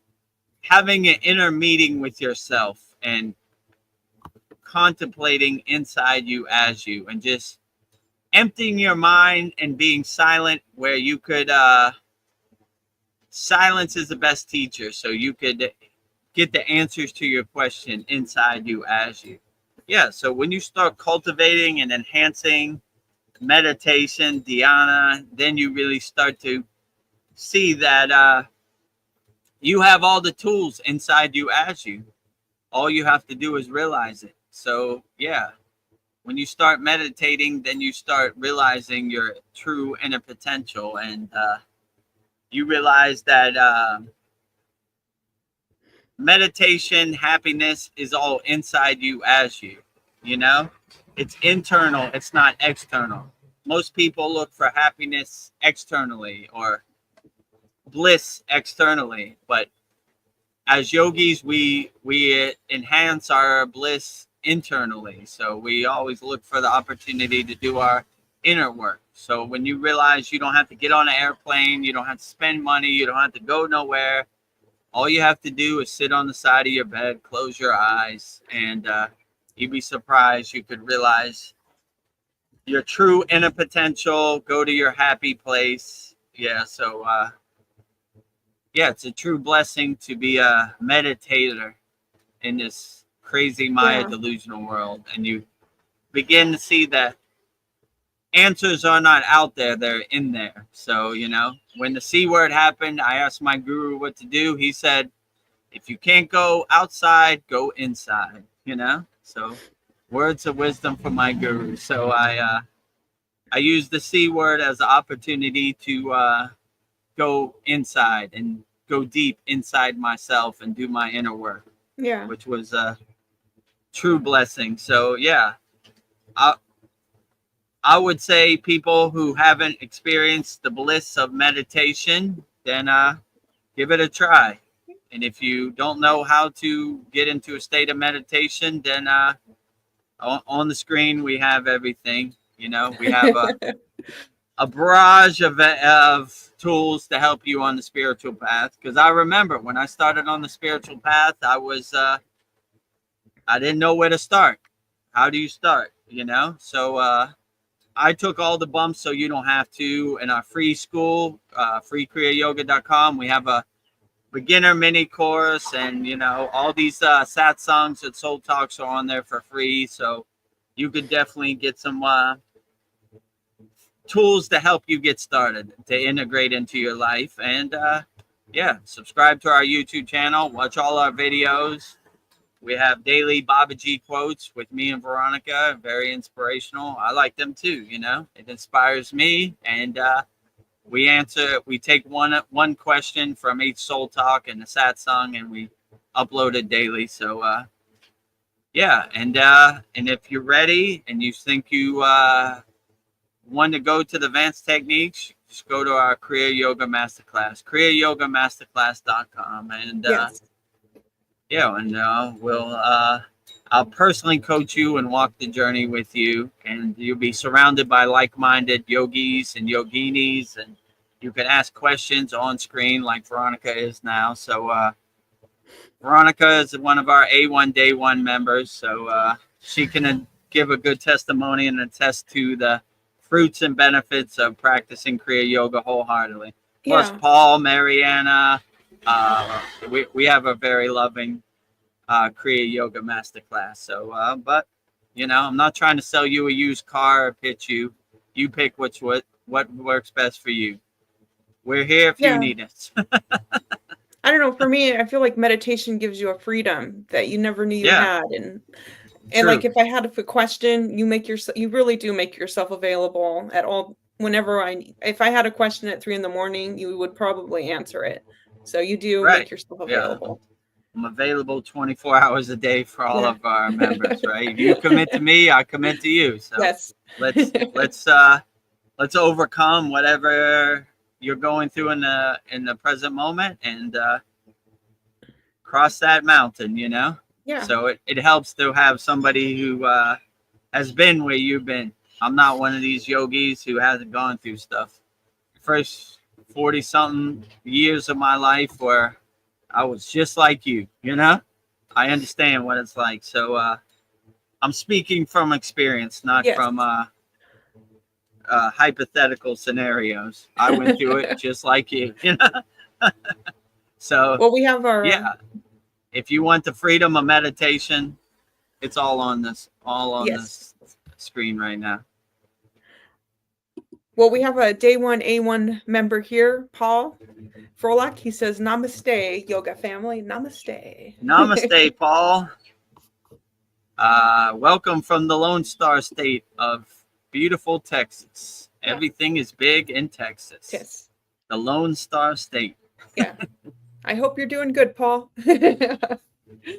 [SPEAKER 1] having an inner meeting with yourself and contemplating inside you as you, and just emptying your mind and being silent, where you could silence is the best teacher, so you could get the answers to your question inside you as you. Yeah, so when you start cultivating and enhancing meditation, dhyana, then you really start to see that you have all the tools inside you as you. All you have to do is realize it. So yeah, when you start meditating, then you start realizing your true inner potential, and you realize that meditation, happiness is all inside you as you. It's internal, it's not external. Most people look for happiness externally or bliss externally, but as yogis, we enhance our bliss internally. So we always look for the opportunity to do our inner work. So when you realize you don't have to get on an airplane, you don't have to spend money, you don't have to go nowhere, all you have to do is sit on the side of your bed, close your eyes, and you'd be surprised. You could realize your true inner potential, go to your happy place. Yeah, so yeah, it's a true blessing to be a meditator in this crazy Maya delusional world. And you begin to see that answers are not out there, they're in there. So, when the C word happened, I asked my guru what to do. He said, if you can't go outside, go inside, So words of wisdom from my guru. So I use the C word as an opportunity to go inside and go deep inside myself and do my inner work.
[SPEAKER 2] Yeah.
[SPEAKER 1] Which was a true blessing. So yeah, I would say people who haven't experienced the bliss of meditation, then give it a try. And if you don't know how to get into a state of meditation, then on the screen we have everything. You know, we have a barrage of tools to help you on the spiritual path. Because I remember when I started on the spiritual path, I didn't know where to start. How do you start? You know, so I took all the bumps so you don't have to. In our free school, freekriyayoga.com, we have a beginner mini course, and you know, all these satsangs and soul talks are on there for free. So you could definitely get some tools to help you get started to integrate into your life. And yeah, subscribe to our YouTube channel, watch all our videos. We have daily Babaji quotes with me and Veronica, very inspirational. I like them too, you know, it inspires me. And we take one question from each soul talk and the satsang, and we upload it daily. So yeah, and if you're ready and you think you want to go to the advanced techniques, just go to our Kriya Yoga Masterclass, kriyayogamasterclass.com. And
[SPEAKER 2] Yes.
[SPEAKER 1] yeah, and I'll personally coach you and walk the journey with you, and you'll be surrounded by like-minded yogis and yoginis, and you can ask questions on screen like Veronica is now. So Veronica is one of our A1 Day 1 members, so she can give a good testimony and attest to the fruits and benefits of practicing Kriya Yoga wholeheartedly. Plus
[SPEAKER 2] Yeah.
[SPEAKER 1] Paul, Mariana, we have a very loving Kriya Yoga Masterclass. So, but you know, I'm not trying to sell you a used car or pitch you. You pick what works best for you. We're here if you need us.
[SPEAKER 2] I don't know. For me, I feel like meditation gives you a freedom that you never knew you had, and like if I had a question, you really do make yourself available at all. Whenever if I had a question at 3 a.m, you would probably answer it. So you do make yourself available.
[SPEAKER 1] I'm available 24 hours a day for all of our members, right? If you commit to me, I commit to you. So
[SPEAKER 2] yes.
[SPEAKER 1] let's overcome whatever you're going through in the present moment, and cross that mountain, you know?
[SPEAKER 2] Yeah.
[SPEAKER 1] So it helps to have somebody who has been where you've been. I'm not one of these yogis who hasn't gone through stuff. First 40-something years of my life where I was just like you, you know? I understand what it's like. So I'm speaking from experience, not from hypothetical scenarios. I went through it just like you, you know? So
[SPEAKER 2] well, we have our
[SPEAKER 1] if you want the freedom of meditation, it's all on this screen right now.
[SPEAKER 2] Well, we have a Day 1 A1 member here, Paul Frolak. He says, "Namaste, yoga family. Namaste."
[SPEAKER 1] Namaste, Paul. Welcome from the Lone Star State of beautiful Texas. Yeah. Everything is big in Texas.
[SPEAKER 2] Yes.
[SPEAKER 1] The Lone Star State.
[SPEAKER 2] Yeah. I hope you're doing good, Paul.
[SPEAKER 1] I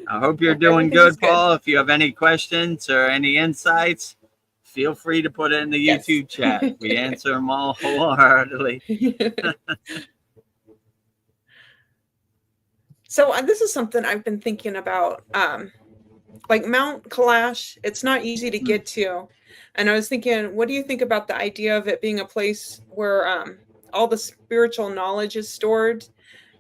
[SPEAKER 1] hope you're doing good, Paul. If you have any questions or any insights, feel free to put it in the YouTube chat. We answer them all wholeheartedly.
[SPEAKER 2] So this is something I've been thinking about. Like Mount Kailash, it's not easy to get to. And I was thinking, what do you think about the idea of it being a place where all the spiritual knowledge is stored,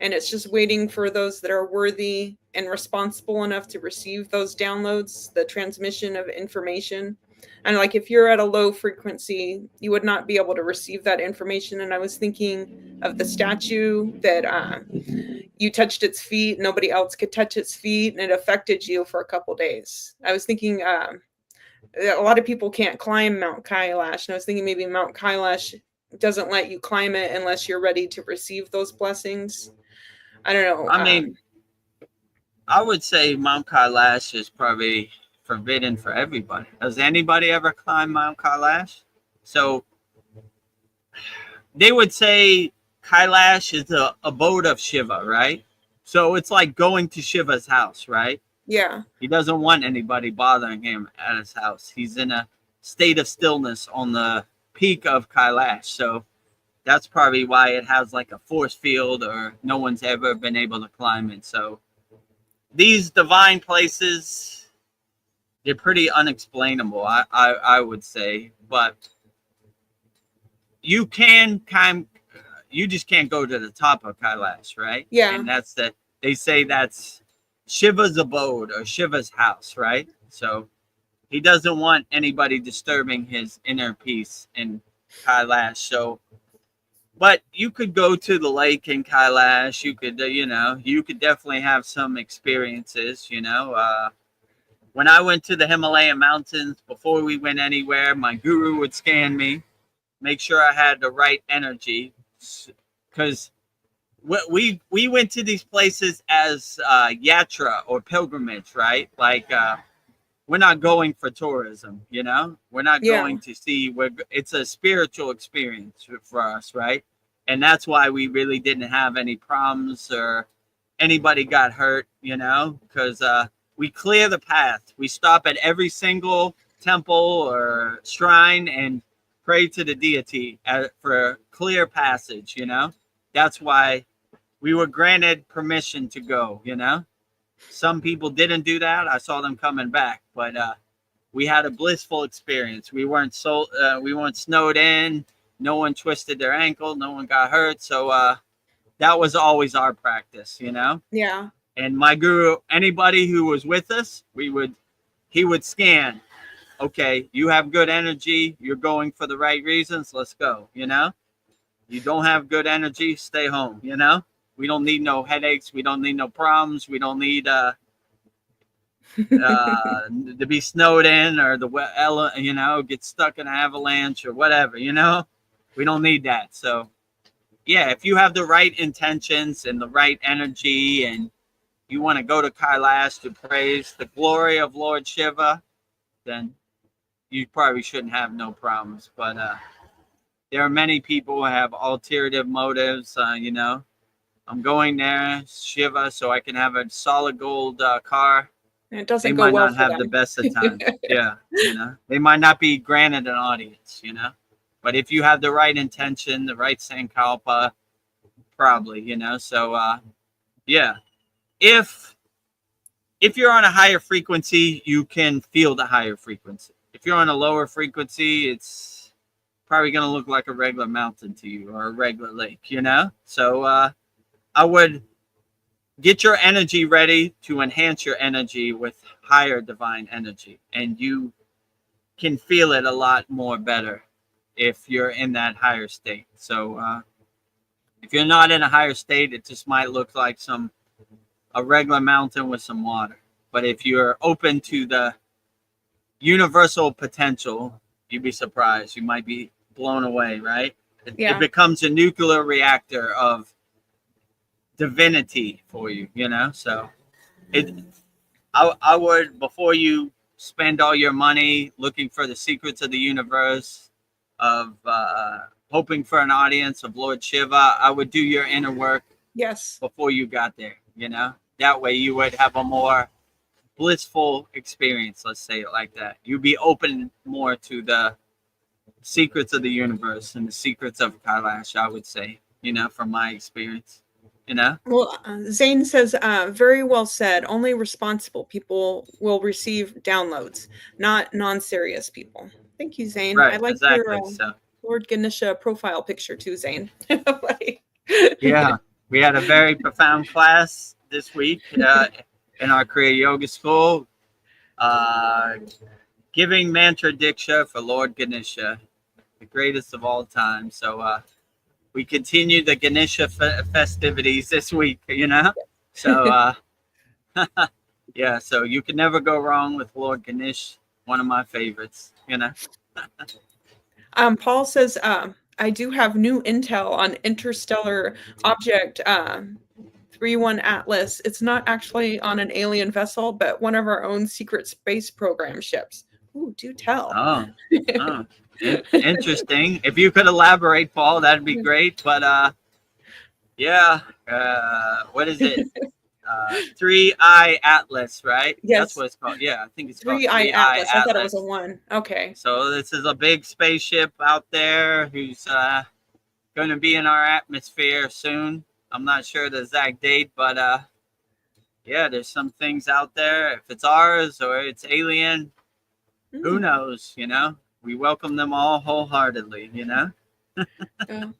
[SPEAKER 2] and it's just waiting for those that are worthy and responsible enough to receive those downloads, the transmission of information? And like if you're at a low frequency, you would not be able to receive that information. And I was thinking of the statue that you touched its feet, nobody else could touch its feet, and it affected you for a couple days. I was thinking a lot of people can't climb Mount Kailash, and I was thinking maybe Mount Kailash doesn't let you climb it unless you're ready to receive those blessings. I don't know.
[SPEAKER 1] I mean, I would say Mount Kailash is probably forbidden for everybody. Has anybody ever climbed Mount Kailash? So they would say Kailash is the abode of Shiva, right? So it's like going to Shiva's house, right?
[SPEAKER 2] Yeah.
[SPEAKER 1] He doesn't want anybody bothering him at his house. He's in a state of stillness on the peak of Kailash. So that's probably why it has like a force field, or no one's ever been able to climb it. So these divine places, they're pretty unexplainable, I would say. But you you just can't go to the top of Kailash, right?
[SPEAKER 2] Yeah.
[SPEAKER 1] And that's that. They say that's Shiva's abode or Shiva's house, right? So he doesn't want anybody disturbing his inner peace in Kailash. So, but you could go to the lake in Kailash. You could, you could definitely have some experiences. When I went to the Himalayan mountains, before we went anywhere, my guru would scan me, make sure I had the right energy, because we went to these places as yatra or pilgrimage, right? Like we're not going for tourism, we're not
[SPEAKER 2] Yeah.
[SPEAKER 1] going to see where it's a spiritual experience for us, right? And that's why we really didn't have any problems or anybody got hurt, because we clear the path. We stop at every single temple or shrine and pray to the deity for clear passage, That's why we were granted permission to go, Some people didn't do that. I saw them coming back, but we had a blissful experience. We weren't snowed in. No one twisted their ankle. No one got hurt. So that was always our practice,
[SPEAKER 2] Yeah.
[SPEAKER 1] And my guru, anybody who was with us, he would scan. Okay, you have good energy. You're going for the right reasons. Let's go. You don't have good energy. Stay home. We don't need no headaches. We don't need no problems. We don't need to be snowed in or get stuck in an avalanche or whatever. We don't need that. So yeah, if you have the right intentions and the right energy and you want to go to Kailash to praise the glory of Lord Shiva, then you probably shouldn't have no problems. But there are many people who have ulterior motives. I'm going there, Shiva, so I can have a solid gold car.
[SPEAKER 2] And it doesn't
[SPEAKER 1] They
[SPEAKER 2] go
[SPEAKER 1] might
[SPEAKER 2] well
[SPEAKER 1] not
[SPEAKER 2] for
[SPEAKER 1] have
[SPEAKER 2] them.
[SPEAKER 1] the best of times. Yeah, they might not be granted an audience. But if you have the right intention, the right sankalpa, probably. So yeah. If you're on a higher frequency, you can feel the higher frequency. If you're on a lower frequency, it's probably going to look like a regular mountain to you or a regular lake, So I would get your energy ready to enhance your energy with higher divine energy. And you can feel it a lot more better if you're in that higher state. So if you're not in a higher state, it just might look like a regular mountain with some water. But if you're open to the universal potential, you'd be surprised. You might be blown away, right?
[SPEAKER 2] Yeah.
[SPEAKER 1] It becomes a nuclear reactor of divinity for you, So I would, before you spend all your money looking for the secrets of the universe, of hoping for an audience of Lord Shiva, I would do your inner work
[SPEAKER 2] Yes.
[SPEAKER 1] before you got there, That way you would have a more blissful experience, let's say it like that. You'd be open more to the secrets of the universe and the secrets of Kailash, I would say, from my experience,
[SPEAKER 2] Well, Zane says, very well said. Only responsible people will receive downloads, not non-serious people. Thank you, Zane.
[SPEAKER 1] Right,
[SPEAKER 2] I like
[SPEAKER 1] exactly.
[SPEAKER 2] your
[SPEAKER 1] So
[SPEAKER 2] Lord Ganesha profile picture too, Zane.
[SPEAKER 1] yeah, we had a very profound class this week in our Kriya Yoga school, giving mantra diksha for Lord Ganesha, the greatest of all time. So we continue the Ganesha festivities this week, So yeah, so you can never go wrong with Lord Ganesh, one of my favorites,
[SPEAKER 2] Paul says, I do have new intel on interstellar object 31 Atlas. It's not actually on an alien vessel, but one of our own secret space program ships. Ooh, do tell.
[SPEAKER 1] Oh, interesting. If you could elaborate, Paul, that'd be great. But yeah, what is it? 3i Atlas, right?
[SPEAKER 2] Yes.
[SPEAKER 1] That's what it's called. Yeah, I think it's called
[SPEAKER 2] 3i Atlas. I thought it was
[SPEAKER 1] Atlas.
[SPEAKER 2] a 1. Okay.
[SPEAKER 1] So this is a big spaceship out there who's going to be in our atmosphere soon. I'm not sure the exact date, but yeah, there's some things out there. If it's ours or it's alien, who knows? You know, we welcome them all wholeheartedly. You know,
[SPEAKER 2] Yeah.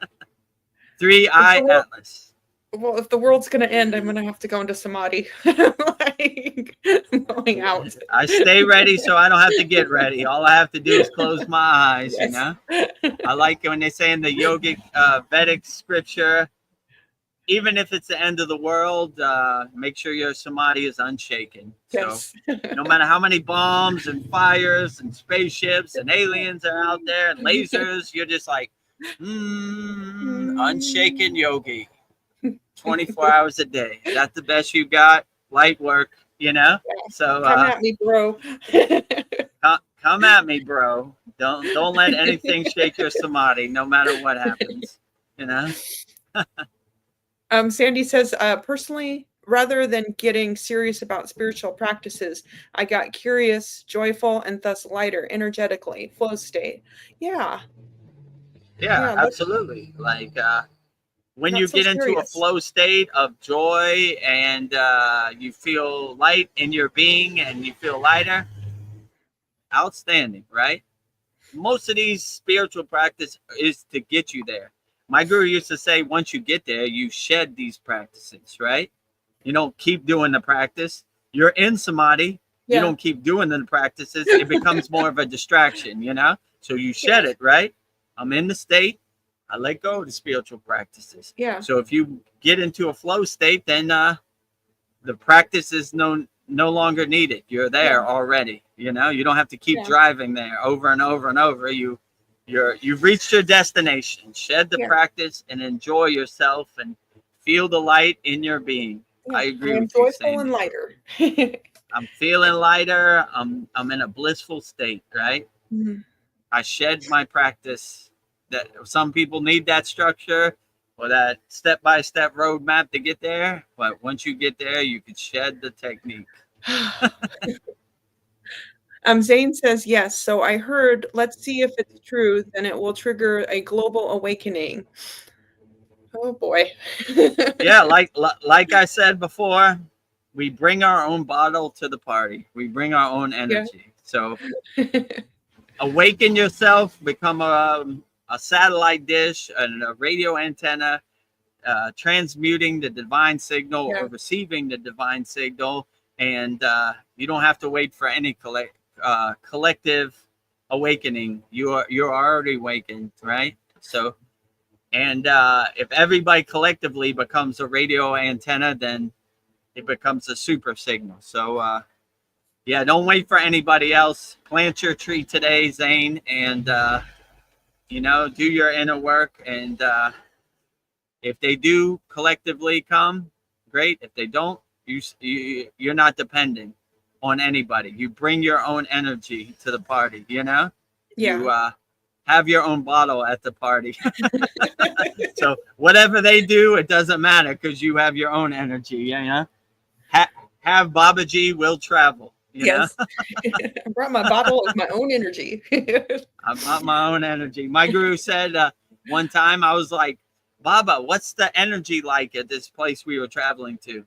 [SPEAKER 1] 3-eye atlas.
[SPEAKER 2] Well, if the world's gonna end, I'm gonna have to go into samadhi. Like, I'm going out.
[SPEAKER 1] I stay ready so I don't have to get ready. All I have to do is close my eyes.
[SPEAKER 2] Yes.
[SPEAKER 1] You know, I like when they say in the yogic Vedic scripture, even if it's the end of the world, make sure your samadhi is unshaken.
[SPEAKER 2] Yes.
[SPEAKER 1] So no matter how many bombs and fires and spaceships and aliens are out there and lasers, you're just like, unshaken yogi, 24 hours a day. That's the best you got. Light work, you know?
[SPEAKER 2] Yeah.
[SPEAKER 1] So
[SPEAKER 2] Come at me, bro.
[SPEAKER 1] come at me, bro. Don't let anything shake your samadhi, no matter what happens. You know?
[SPEAKER 2] Sandy says, personally, rather than getting serious about spiritual practices, I got curious, joyful, and thus lighter, energetically, flow state. Yeah.
[SPEAKER 1] Yeah, absolutely. Like when you get into a
[SPEAKER 2] serious.
[SPEAKER 1] flow state of joy and you feel light in your being and you feel lighter, outstanding, right? Most of these spiritual practice is to get you there. My guru used to say, once you get there, you shed these practices, right? You don't keep doing the practice. You're in samadhi.
[SPEAKER 2] Yeah.
[SPEAKER 1] You don't keep doing the practices. It becomes more of a distraction, you know? So you shed it, right? I'm in the state. I let go of the spiritual practices.
[SPEAKER 2] Yeah.
[SPEAKER 1] So if you get into a flow state, then the practice is no longer needed. You're there already. You know, you don't have to keep driving there over and over and over. You've reached your destination. Shed the practice and enjoy yourself and feel the light in your being.
[SPEAKER 2] Yeah.
[SPEAKER 1] I agree
[SPEAKER 2] I'm
[SPEAKER 1] with you,
[SPEAKER 2] joyful and lighter.
[SPEAKER 1] I'm feeling lighter. I'm in a blissful state, right?
[SPEAKER 2] Mm-hmm.
[SPEAKER 1] I shed my practice. That some people need that structure or that step-by-step roadmap to get there. But once you get there, you can shed the technique.
[SPEAKER 2] Zane says, yes. So I heard, let's see if it's true, then it will trigger a global awakening. Oh boy.
[SPEAKER 1] Yeah, like I said before, we bring our own bottle to the party. We bring our own energy. So awaken yourself, become a satellite dish and a radio antenna, transmuting the divine signal or receiving the divine signal. And you don't have to wait for any collective awakening. You're already awakened, right? So, and if everybody collectively becomes a radio antenna, then it becomes a super signal. So yeah, don't wait for anybody else. Plant your tree today, Zane, and you know, do your inner work. And if they do collectively come, great. If they don't, you're not depending on anybody. You bring your own energy to the party, you know?
[SPEAKER 2] Yeah.
[SPEAKER 1] You have your own bottle at the party. So whatever they do, it doesn't matter because you have your own energy, you know? Have Babaji will travel, you know?
[SPEAKER 2] I brought my bottle of my own energy.
[SPEAKER 1] I brought my own energy. My guru said one time, I was like, Baba, what's the energy like at this place we were traveling to?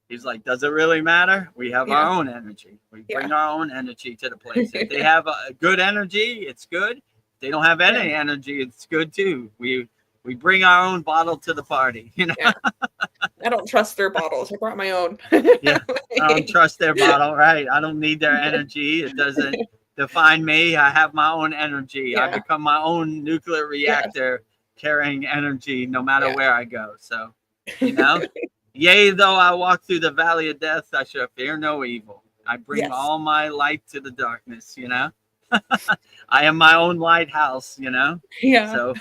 [SPEAKER 1] He's like, does it really matter? We have our own energy. We bring our own energy to the place. If they have a good energy, it's good. If they don't have any energy, it's good too. We bring our own bottle to the party, you know?
[SPEAKER 2] Yeah. I don't trust their bottles. I brought my own.
[SPEAKER 1] Yeah, I don't trust their bottle, right? I don't need their energy. It doesn't define me. I have my own energy. I become my own nuclear reactor carrying energy no matter where I go. So, you know, yea, though I walk through the valley of death, I shall fear no evil. I bring all my light to the darkness, you know? I am my own lighthouse, you know?
[SPEAKER 2] Yeah.
[SPEAKER 1] So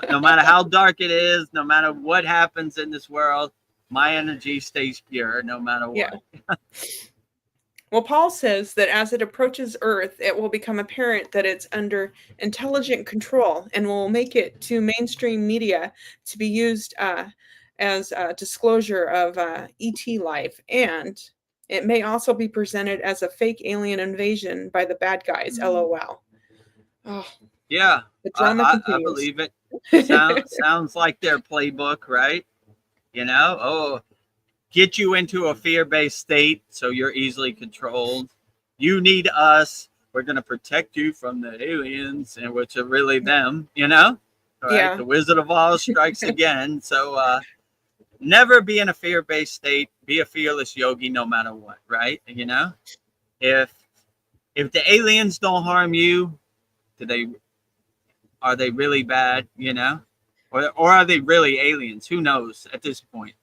[SPEAKER 1] no matter how dark it is, no matter what happens in this world, my energy stays pure no matter what.
[SPEAKER 2] Yeah. Well, Paul says that as it approaches Earth, it will become apparent that it's under intelligent control and will make it to mainstream media to be used as a disclosure of ET life. And it may also be presented as a fake alien invasion by the bad guys, LOL. Oh,
[SPEAKER 1] yeah,
[SPEAKER 2] the drama
[SPEAKER 1] I believe it. Sounds like their playbook, right? You know, get you into a fear-based state so you're easily controlled. You need us. We're going to protect you from the aliens, and which are really them, you know? All right.
[SPEAKER 2] Yeah.
[SPEAKER 1] The Wizard of Oz strikes again. So never be in a fear-based state. Be a fearless yogi no matter what, right? You know? If the aliens don't harm you, are they really bad, you know? Or are they really aliens? Who knows at this point?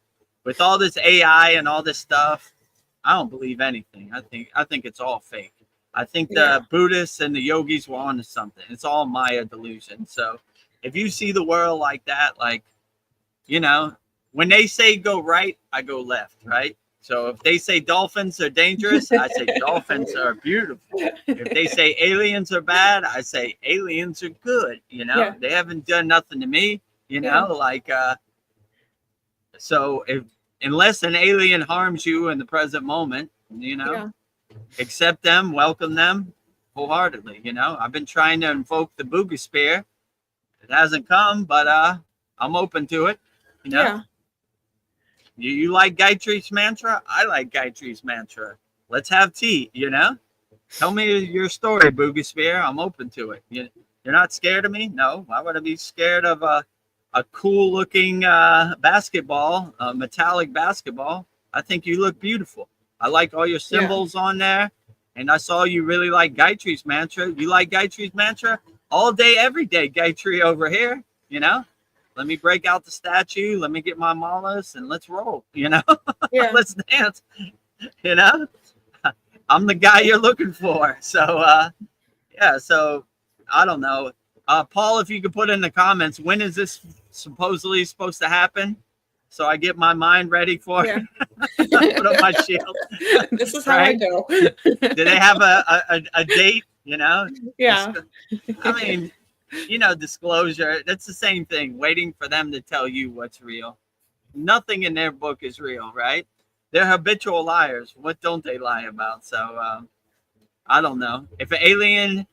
[SPEAKER 1] With all this AI and all this stuff, I don't believe anything. I think it's all fake. I think the Buddhists and the yogis were onto something. It's all Maya delusion. So if you see the world like that, like, you know, when they say go right, I go left, right? So if they say dolphins are dangerous, I say dolphins are beautiful. If they say aliens are bad, I say aliens are good. You know, they haven't done nothing to me, you know, like, so unless an alien harms you in the present moment, you know, accept them, welcome them wholeheartedly. You know, I've been trying to invoke the Boogie Spear. It hasn't come, but I'm open to it. You know, you like Gayatri's mantra? I like Gayatri's mantra. Let's have tea. You know, tell me your story, Boogie Spear. I'm open to it. You're not scared of me? No. Why would I be scared of a cool looking basketball, metallic basketball? I think you look beautiful. I like all your symbols on there. And I saw you really like Gayatri's mantra. You like Gayatri's mantra? All day, every day, Gayatri over here, you know? Let me break out the statue. Let me get my malas and let's roll, you know? Let's dance, you know? I'm the guy you're looking for. So, so I don't know. Paul, if you could put in the comments, when is this supposedly supposed to happen? So I get my mind ready for it. Put up my shield.
[SPEAKER 2] This is how I go.
[SPEAKER 1] Do they have a date, you know? I mean, you know, disclosure, that's the same thing, waiting for them to tell you what's real. Nothing in their book is real, right? They're habitual liars. What don't they lie about? So I don't know. If an alien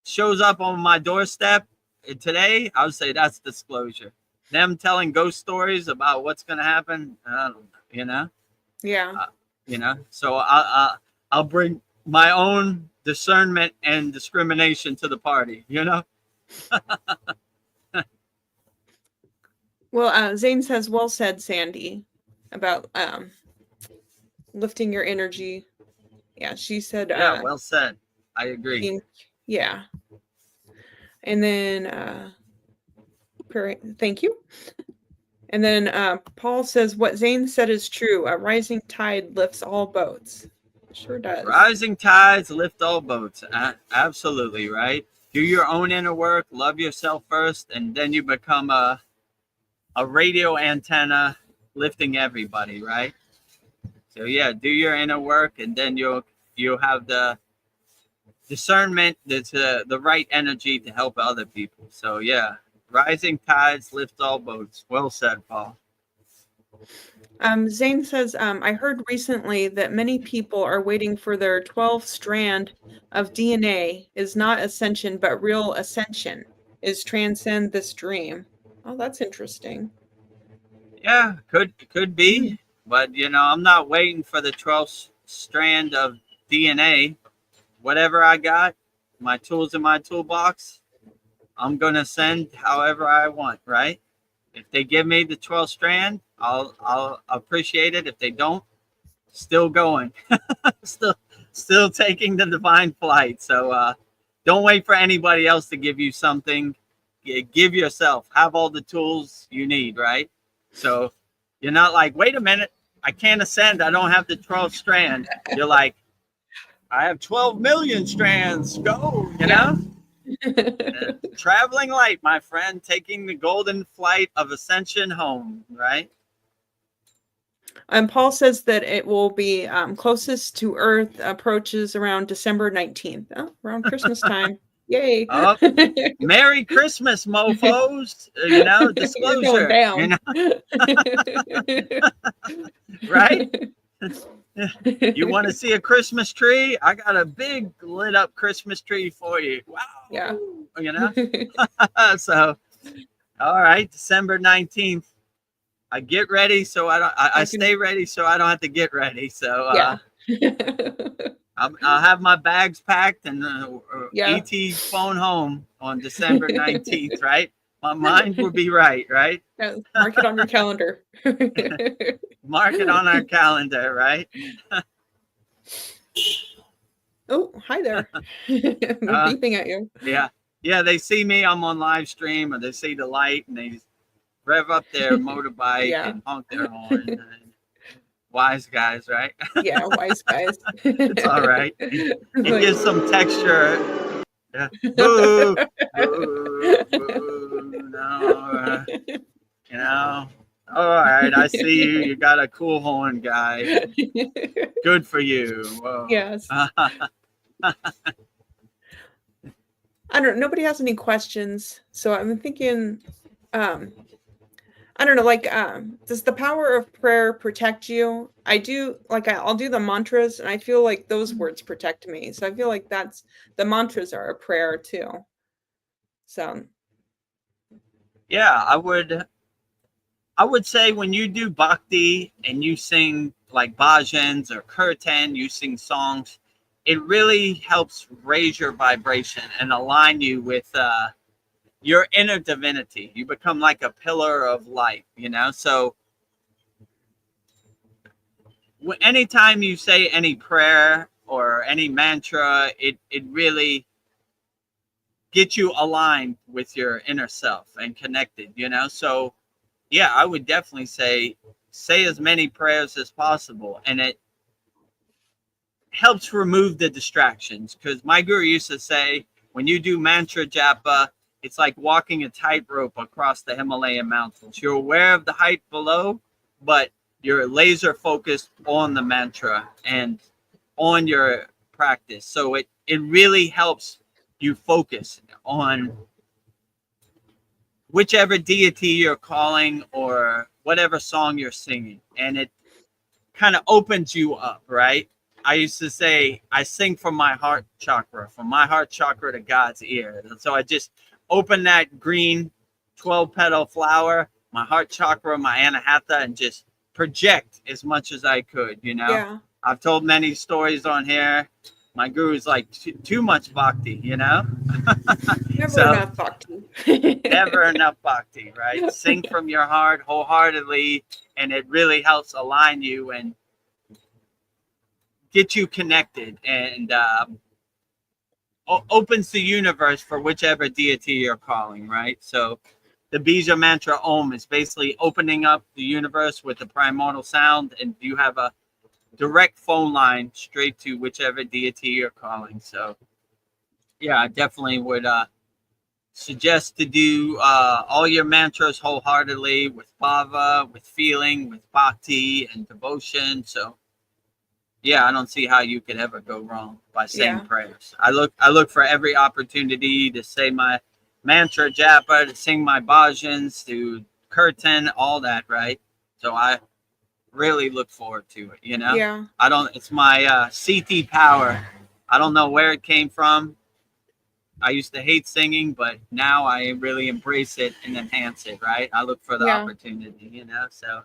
[SPEAKER 1] shows up on my doorstep today, I would say that's disclosure. Them telling ghost stories about what's going to happen, I don't know, you know? You know, so I'll bring my own discernment and discrimination to the party, you know?
[SPEAKER 2] Well, Zane says, well said, Sandy, about lifting your energy. Yeah, she said.
[SPEAKER 1] Yeah, well said. I agree.
[SPEAKER 2] And then, thank you. And then Paul says, what Zane said is true. A rising tide lifts all boats. Sure does.
[SPEAKER 1] Rising tides lift all boats. Absolutely, right? Do your own inner work. Love yourself first. And then you become a radio antenna lifting everybody, right? So, yeah, do your inner work. And then you'll have the discernment, that's the right energy to help other people. So, yeah. Rising tides lift all boats. Well said, Paul.
[SPEAKER 2] Zane says, I heard recently that many people are waiting for their 12th strand of DNA is not ascension, but real ascension is transcend this dream. Oh, that's interesting.
[SPEAKER 1] Yeah, could be. But, you know, I'm not waiting for the 12th strand of DNA. Whatever I got, my tools in my toolbox, I'm going to send however I want, right? If they give me the 12th strand, I'll appreciate it. If they don't, still going. still taking the divine flight. So don't wait for anybody else to give you something. Give yourself. Have all the tools you need, right? So you're not like, wait a minute, I can't ascend. I don't have the 12th strand. You're like, I have 12 million strands. Go, you know? Traveling light, my friend, taking the golden flight of ascension home, right?
[SPEAKER 2] And Paul says that it will be closest to Earth approaches around December 19th, around Christmas time. Yay!
[SPEAKER 1] Oh, Merry Christmas, mofos! You know, disclosure. You know? Right? You want to see a Christmas tree? I got a big lit up Christmas tree for you. Wow.
[SPEAKER 2] Yeah.
[SPEAKER 1] You know? So, all right, December 19th. I get ready so I don't. I stay ready so I don't have to get ready. So
[SPEAKER 2] Yeah.
[SPEAKER 1] I'll have my bags packed and
[SPEAKER 2] Yeah.
[SPEAKER 1] ET phone home on December 19th, right? My mind will be right?
[SPEAKER 2] Yeah, mark it on your calendar.
[SPEAKER 1] Mark it on our calendar, right?
[SPEAKER 2] Oh, hi there. They're beeping at you.
[SPEAKER 1] Yeah, they see me, I'm on live stream, or they see the light and they rev up their motorbike
[SPEAKER 2] Yeah.
[SPEAKER 1] and honk their horn. And wise guys, right?
[SPEAKER 2] Yeah, wise guys.
[SPEAKER 1] It's all right. It gives some texture. Yeah. Boo, boo, boo. No, you know. All right, I see you. You got a cool horn, guy. Good for you. Whoa.
[SPEAKER 2] Yes. I don't know. Nobody has any questions, so I'm thinking, I don't know, like, does the power of prayer protect you? I do, like, I'll do the mantras, and I feel like those words protect me. So I feel like the mantras are a prayer too. So.
[SPEAKER 1] Yeah, I would say when you do bhakti and you sing like bhajans or kirtan, you sing songs, it really helps raise your vibration and align you with your inner divinity. You become like a pillar of light, So anytime you say any prayer or any mantra, it really gets you aligned with your inner self and connected, So yeah, I would definitely say as many prayers as possible, and it helps remove the distractions, because my guru used to say when you do mantra japa, it's like walking a tightrope across the Himalayan mountains. You're aware of the height below, but you're laser focused on the mantra and on your practice. So it really helps you focus on whichever deity you're calling or whatever song you're singing, and it kind of opens you up, right? I used to say I sing from my heart chakra to God's ear. And so I just open that green 12-petal flower, my heart chakra, my anahata, and just project as much as I could,
[SPEAKER 2] Yeah.
[SPEAKER 1] I've told many stories on here. My guru's like too much bhakti,
[SPEAKER 2] Never enough bhakti.
[SPEAKER 1] Never enough bhakti, right? Sing from your heart wholeheartedly, and it really helps align you and get you connected, and opens the universe for whichever deity you're calling, right? So the Bija mantra Om is basically opening up the universe with the primordial sound, and you have a direct phone line straight to whichever deity you're calling. So yeah, I definitely would suggest to do all your mantras wholeheartedly, with bhava, with feeling, with bhakti and devotion. So yeah, I don't see how you could ever go wrong by saying prayers. I look for every opportunity to say my mantra japa, to sing my bhajans, to kirtan, all that, right? So I really look forward to it,
[SPEAKER 2] Yeah.
[SPEAKER 1] It's my CT power. I don't know where it came from. I used to hate singing, but now I really embrace it and enhance it, right? I look for the opportunity, so.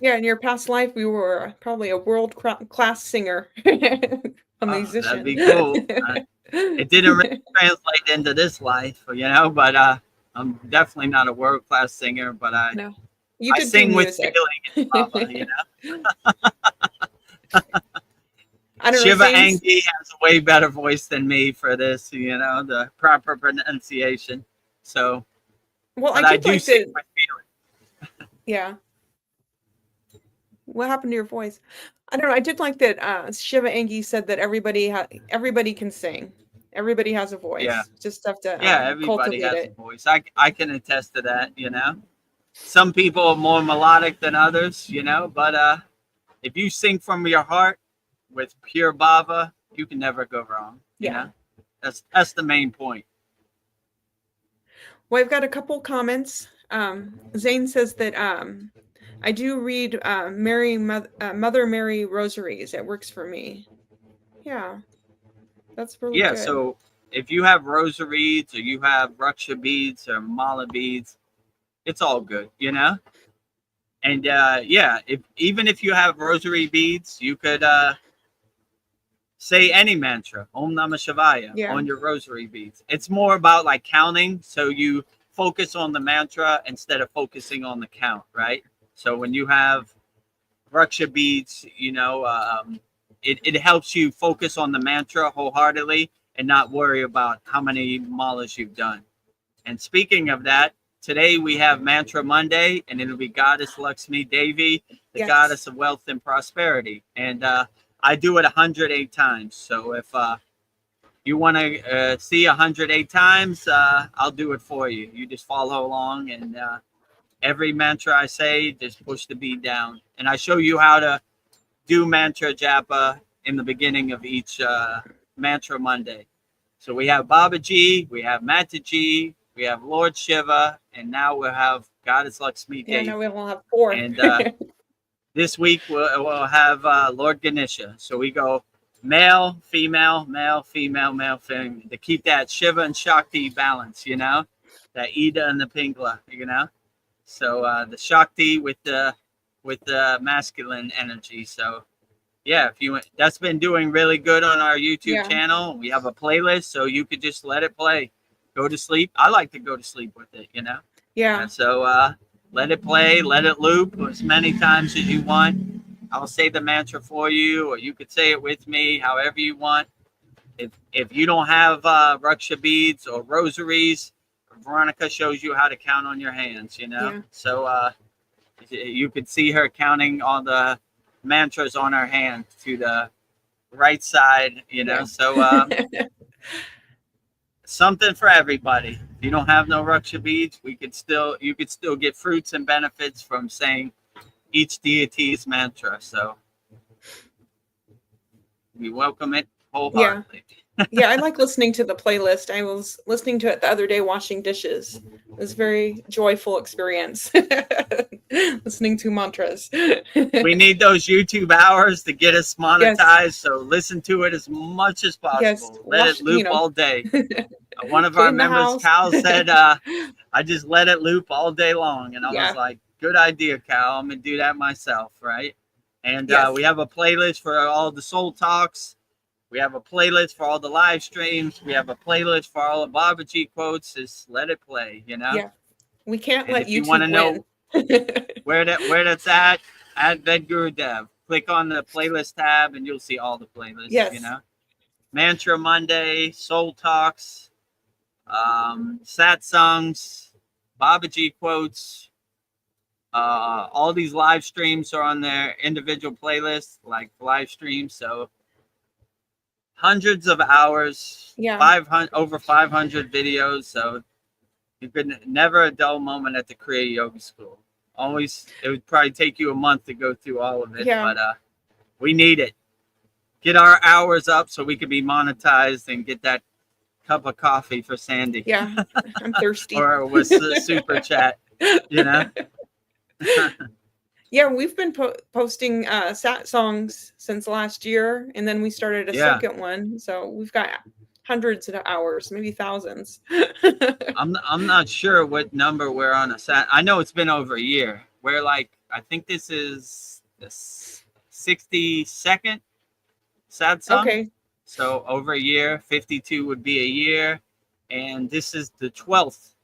[SPEAKER 2] Yeah, in your past life, we were probably a world-class singer, a musician.
[SPEAKER 1] That'd be cool. It didn't really translate into this life, but I'm definitely not a world-class singer, but I sing with feeling and bhava,
[SPEAKER 2] I don't know,
[SPEAKER 1] Shiva Angi has a way better voice than me for this, the proper pronunciation. So,
[SPEAKER 2] well,
[SPEAKER 1] but I do sing with feeling.
[SPEAKER 2] Yeah. What happened to your voice? I don't know. I did like that Shiva Angi said that everybody can sing. Everybody has a voice.
[SPEAKER 1] Yeah.
[SPEAKER 2] Just have to
[SPEAKER 1] everybody has a voice. I can attest to that, Some people are more melodic than others, but if you sing from your heart with pure bhava, you can never go wrong. That's the main point.
[SPEAKER 2] Well, I've got a couple comments. Zane says that I do read Mother Mary rosaries. It works for me. Yeah, that's really good.
[SPEAKER 1] So if you have rosaries or you have raksha beads or mala beads, it's all good, And yeah, even if you have rosary beads, you could say any mantra, Om Namah Shivaya,
[SPEAKER 2] Yeah.
[SPEAKER 1] on your rosary beads. It's more about like counting, so you focus on the mantra instead of focusing on the count, right? So when you have Raksha beads, it helps you focus on the mantra wholeheartedly and not worry about how many malas you've done. And speaking of that, today we have Mantra Monday, and it'll be Goddess Lakshmi Devi, the
[SPEAKER 2] Yes.
[SPEAKER 1] goddess of wealth and prosperity. And I do it 108 times. So if you want to see 108 times, I'll do it for you. You just follow along, and every mantra I say, just push the bead down. And I show you how to do mantra japa in the beginning of each Mantra Monday. So we have Babaji, we have Mataji, we have Lord Shiva, and now we'll have Goddess Lakshmi Devi.
[SPEAKER 2] Yeah, no, we will have 4.
[SPEAKER 1] And this week we'll have Lord Ganesha. So we go male, female, male, female, male, female, to keep that Shiva and Shakti balance, that Ida and the Pingla, So the Shakti with the masculine energy. So yeah, that's been doing really good on our YouTube channel. We have a playlist, so you could just let it play. Go to sleep. I like to go to sleep with it,
[SPEAKER 2] Yeah.
[SPEAKER 1] And so let it play, let it loop as many times as you want. I'll say the mantra for you, or you could say it with me, however you want. If you don't have Raksha beads or rosaries, Veronica shows you how to count on your hands,
[SPEAKER 2] Yeah.
[SPEAKER 1] So you could see her counting all the mantras on her hand to the right side,
[SPEAKER 2] Yeah.
[SPEAKER 1] So something for everybody. If you don't have no Raksha beads, you could still get fruits and benefits from saying each deity's mantra. So we welcome it wholeheartedly.
[SPEAKER 2] Yeah, I like listening to the playlist. I was listening to it the other day washing dishes. It was a very joyful experience listening to mantras.
[SPEAKER 1] We need those YouTube hours to get us monetized.
[SPEAKER 2] Yes.
[SPEAKER 1] So listen to it as much as possible.
[SPEAKER 2] Yes.
[SPEAKER 1] Let it loop all day. One of our
[SPEAKER 2] Clean the
[SPEAKER 1] members,
[SPEAKER 2] house.
[SPEAKER 1] Cal, said, I just let it loop all day long. And I
[SPEAKER 2] Yeah.
[SPEAKER 1] was like, good idea, Cal. I'm going to do that myself, right? And
[SPEAKER 2] Yes.
[SPEAKER 1] we have a playlist for all the soul talks. We have a playlist for all the live streams. We have a playlist for all the Babaji quotes. Just let it play,
[SPEAKER 2] Yeah. We can't
[SPEAKER 1] And
[SPEAKER 2] let
[SPEAKER 1] if you
[SPEAKER 2] YouTube
[SPEAKER 1] want to know
[SPEAKER 2] win.
[SPEAKER 1] where that's at Vedagurudev. Click on the playlist tab and you'll see all the playlists.
[SPEAKER 2] Yes.
[SPEAKER 1] Mantra Monday, Soul Talks, Satsangs, Babaji quotes. All these live streams are on their individual playlists, like live streams. So hundreds of hours,
[SPEAKER 2] Yeah.
[SPEAKER 1] over 500 videos. So you could never a dull moment at the Kriya Yoga School. Always, it would probably take you a month to go through all of it,
[SPEAKER 2] Yeah.
[SPEAKER 1] but we need it. Get our hours up so we can be monetized and get that cup of coffee for Sandy.
[SPEAKER 2] Yeah. I'm thirsty.
[SPEAKER 1] Or with super chat,
[SPEAKER 2] Yeah, we've been posting sat songs since last year, and then we started a second one. So we've got hundreds of hours, maybe thousands.
[SPEAKER 1] I'm not sure what number we're on a sat. I know it's been over a year. We're I think this is the 62nd sat song.
[SPEAKER 2] Okay.
[SPEAKER 1] So over a year, 52 would be a year, and this is the 12th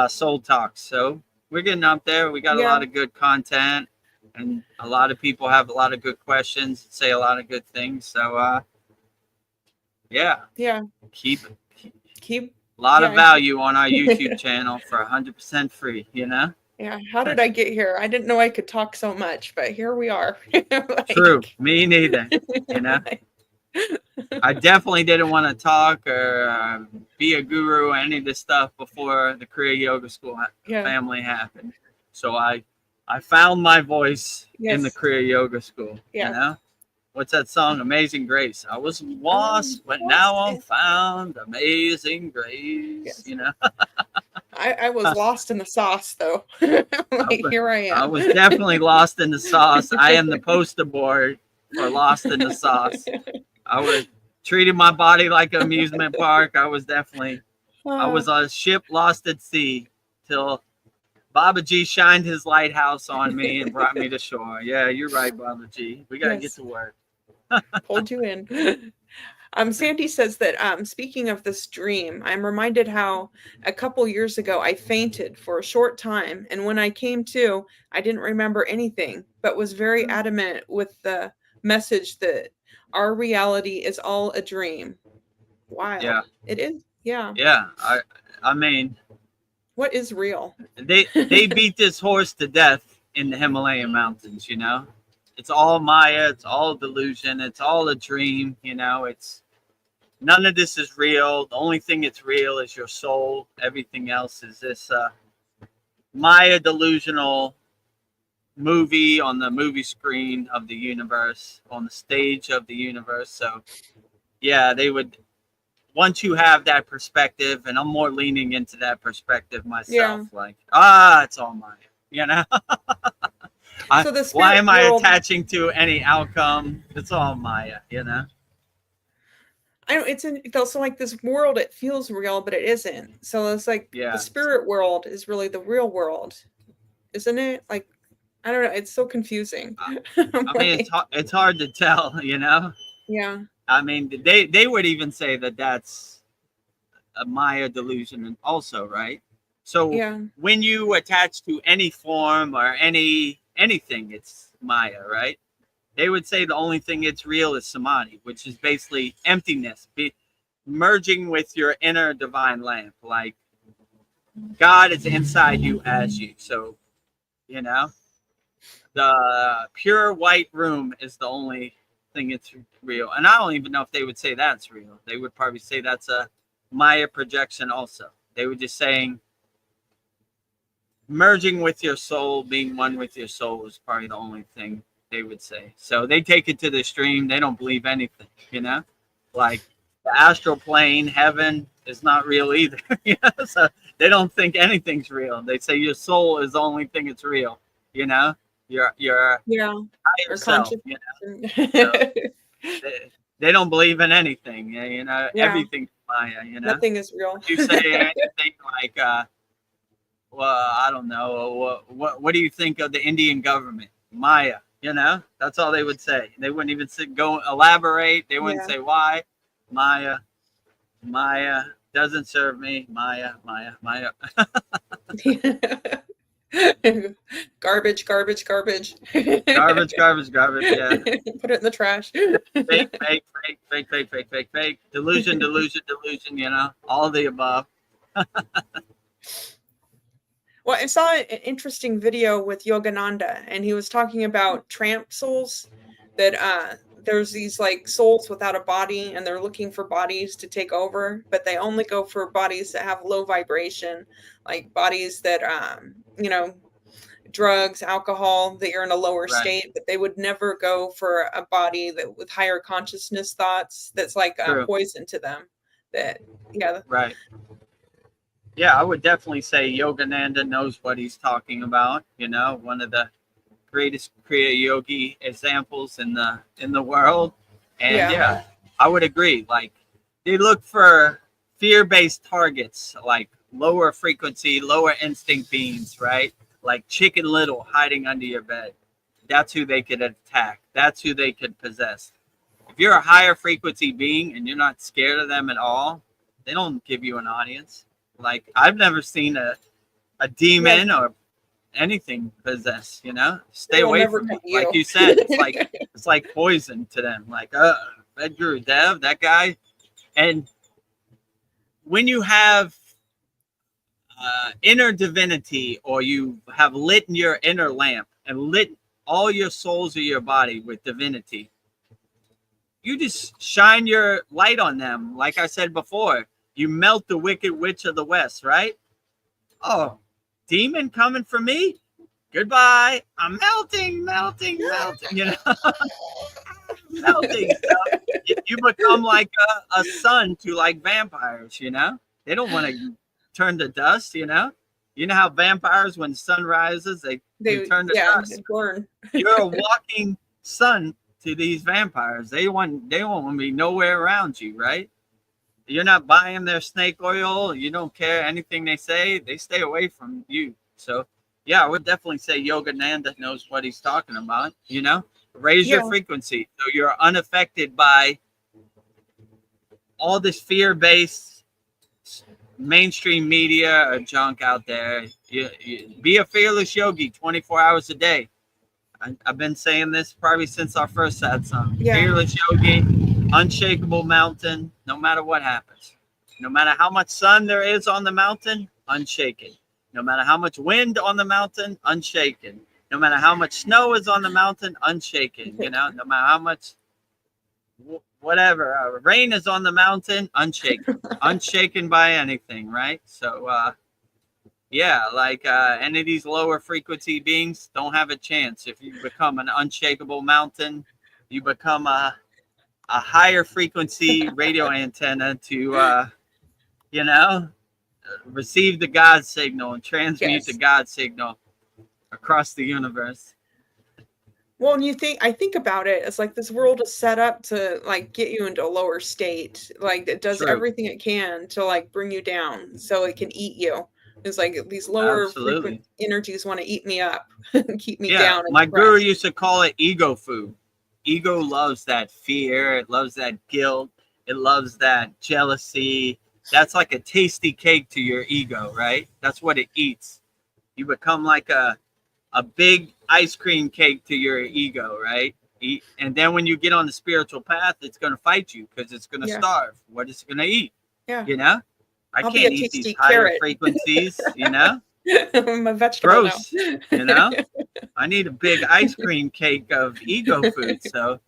[SPEAKER 1] Soul Talk. So we're getting up there. We got a lot of good content, and a lot of people have a lot of good questions, say a lot of good things. So yeah, keep a lot of value on our YouTube channel for 100% free.
[SPEAKER 2] Yeah. How did I get here? I didn't know I could talk so much, but here we are.
[SPEAKER 1] True. Me neither. I definitely didn't want to talk or be a guru or any of this stuff before the Kriya Yoga School family happened. So I found my voice in the Kriya Yoga School. What's that song? Amazing Grace. I was lost, but now I'm found. Amazing Grace.
[SPEAKER 2] I was lost in the sauce, though. Here I am.
[SPEAKER 1] I was definitely lost in the sauce. I am the poster board for Lost in the Sauce. I was treating my body like an amusement park. I was a ship lost at sea till Babaji shined his lighthouse on me and brought me to shore. Yeah, you're right, Babaji. We gotta get
[SPEAKER 2] Yes.
[SPEAKER 1] to work.
[SPEAKER 2] Pulled you in. Sandy says that speaking of this dream, I'm reminded how a couple years ago I fainted for a short time, and when I came to, I didn't remember anything, but was very adamant with the message that our reality is all a dream. Wild.
[SPEAKER 1] Yeah.
[SPEAKER 2] It is. Yeah.
[SPEAKER 1] Yeah. I mean,
[SPEAKER 2] What is real?
[SPEAKER 1] they beat this horse to death in the Himalayan mountains, you know? It's all Maya, it's all delusion, it's all a dream, you know, it's none of this is real. The only thing that's real is your soul. Everything else is this Maya delusional movie on the movie screen of the universe, on the stage of the universe. So yeah, they would, once you have that perspective, and I'm more leaning into that perspective myself, like, it's all Maya, you know?
[SPEAKER 2] So the
[SPEAKER 1] why am I
[SPEAKER 2] world,
[SPEAKER 1] attaching to any outcome? It's all Maya, you know?
[SPEAKER 2] I don't, it's also like this world, it feels real, but it isn't. So it's like the spirit world is really the real world, isn't it? Like, I don't know. It's so confusing.
[SPEAKER 1] I mean, it's hard to tell, you know?
[SPEAKER 2] Yeah.
[SPEAKER 1] I mean, they would even say that that's a Maya delusion also, right? So
[SPEAKER 2] yeah,
[SPEAKER 1] when you attach to any form or anything, it's Maya, right? They would say the only thing it's real is samadhi, which is basically emptiness, merging with your inner divine lamp. Like God is inside you as you. So, you know, the pure white room is the only thing it's real. And I don't even know if they would say that's real. They would probably say that's a Maya projection also. They were just saying merging with your soul, being one with your soul is probably the only thing they would say. So they take it to the extreme. They don't believe anything, you know? Like the astral plane, heaven is not real either. You know? So they don't think anything's real. They say your soul is the only thing that's real, you know? Your higher self, you know? So they don't believe in anything, you know? Everything's Maya, you know?
[SPEAKER 2] Nothing is real.
[SPEAKER 1] You say anything like well, I don't know. What do you think of the Indian government? Maya, you know, that's all they would say. They wouldn't even go elaborate. They wouldn't say why. Maya doesn't serve me. Maya.
[SPEAKER 2] Garbage.
[SPEAKER 1] Garbage. Yeah.
[SPEAKER 2] Put it in the trash.
[SPEAKER 1] Fake. Delusion. You know, all of the above.
[SPEAKER 2] Well, I saw an interesting video with Yogananda, and he was talking about tramp souls, that there's these like souls without a body, and they're looking for bodies to take over, but they only go for bodies that have low vibration, like bodies that, you know, drugs, alcohol, that you're in a lower state, but they would never go for a body that with higher consciousness thoughts that's like poison to them. That,
[SPEAKER 1] right. Yeah, I would definitely say Yogananda knows what he's talking about. You know, one of the greatest Kriya Yogi examples in the world. And yeah, I would agree. Like they look for fear-based targets, like lower frequency, lower instinct beings, right? Like Chicken Little hiding under your bed. That's who they could attack. That's who they could possess. If you're a higher frequency being and you're not scared of them at all, they don't give you an audience. Like I've never seen a demon or anything possessed, you know. Stay away from me. Like you said, it's like poison to them. Like Vedagurudev, that guy. And when you have inner divinity, or you have lit your inner lamp and lit all your souls of your body with divinity, you just shine your light on them. Like I said before, you melt the wicked witch of the West, right? Oh, demon coming for me? Goodbye. I'm melting, you know? Melting. You become like a sun to like vampires, you know? They don't want to turn to dust, you know? You know how vampires, when the sun rises, they turn to dust.
[SPEAKER 2] Burn.
[SPEAKER 1] You're a walking sun to these vampires. They won't want to be nowhere around you, right? You're not buying their snake oil. You don't care anything they say. They stay away from you. So yeah, I would definitely say Yogananda knows what he's talking about. You know, raise your
[SPEAKER 2] Yeah.
[SPEAKER 1] frequency so you're unaffected by all this fear-based mainstream media or junk out there. Be a fearless yogi 24 hours a day. I've been saying this probably since our first satsang.
[SPEAKER 2] Yeah.
[SPEAKER 1] Fearless yogi, unshakable mountain, no matter what happens. No matter how much sun there is on the mountain, unshaken. No matter how much wind on the mountain, unshaken. No matter how much snow is on the mountain, unshaken. You know, no matter how much whatever rain is on the mountain, unshaken. Unshaken by anything, right? So yeah, like any of these lower frequency beings don't have a chance. If you become an unshakable mountain, you become a higher frequency radio antenna to you know, receive the God signal and transmute the
[SPEAKER 2] Yes.
[SPEAKER 1] God signal across the universe.
[SPEAKER 2] Well, and I think about it, it's like this world is set up to like get you into a lower state. Like it does
[SPEAKER 1] True.
[SPEAKER 2] everything it can to like bring you down so it can eat you. It's like these lower
[SPEAKER 1] Absolutely.
[SPEAKER 2] frequent energies want to eat me up, keep me
[SPEAKER 1] Yeah,
[SPEAKER 2] down. And
[SPEAKER 1] my guru
[SPEAKER 2] depressed.
[SPEAKER 1] used to call it ego food. Ego loves that fear. It loves that guilt. It loves that jealousy. That's like a tasty cake to your ego, right? That's what it eats. You become like a big ice cream cake to your ego, right? And then when you get on the spiritual path, it's going to fight you because it's going to
[SPEAKER 2] Yeah.
[SPEAKER 1] starve. What is it going to eat?
[SPEAKER 2] Yeah.
[SPEAKER 1] You know? I
[SPEAKER 2] I'll be
[SPEAKER 1] can't
[SPEAKER 2] a
[SPEAKER 1] eat these
[SPEAKER 2] tasty
[SPEAKER 1] higher
[SPEAKER 2] carrot.
[SPEAKER 1] frequencies, you know?
[SPEAKER 2] I'm a vegetable
[SPEAKER 1] Gross,
[SPEAKER 2] now.
[SPEAKER 1] you know? I need a big ice cream cake of ego food. So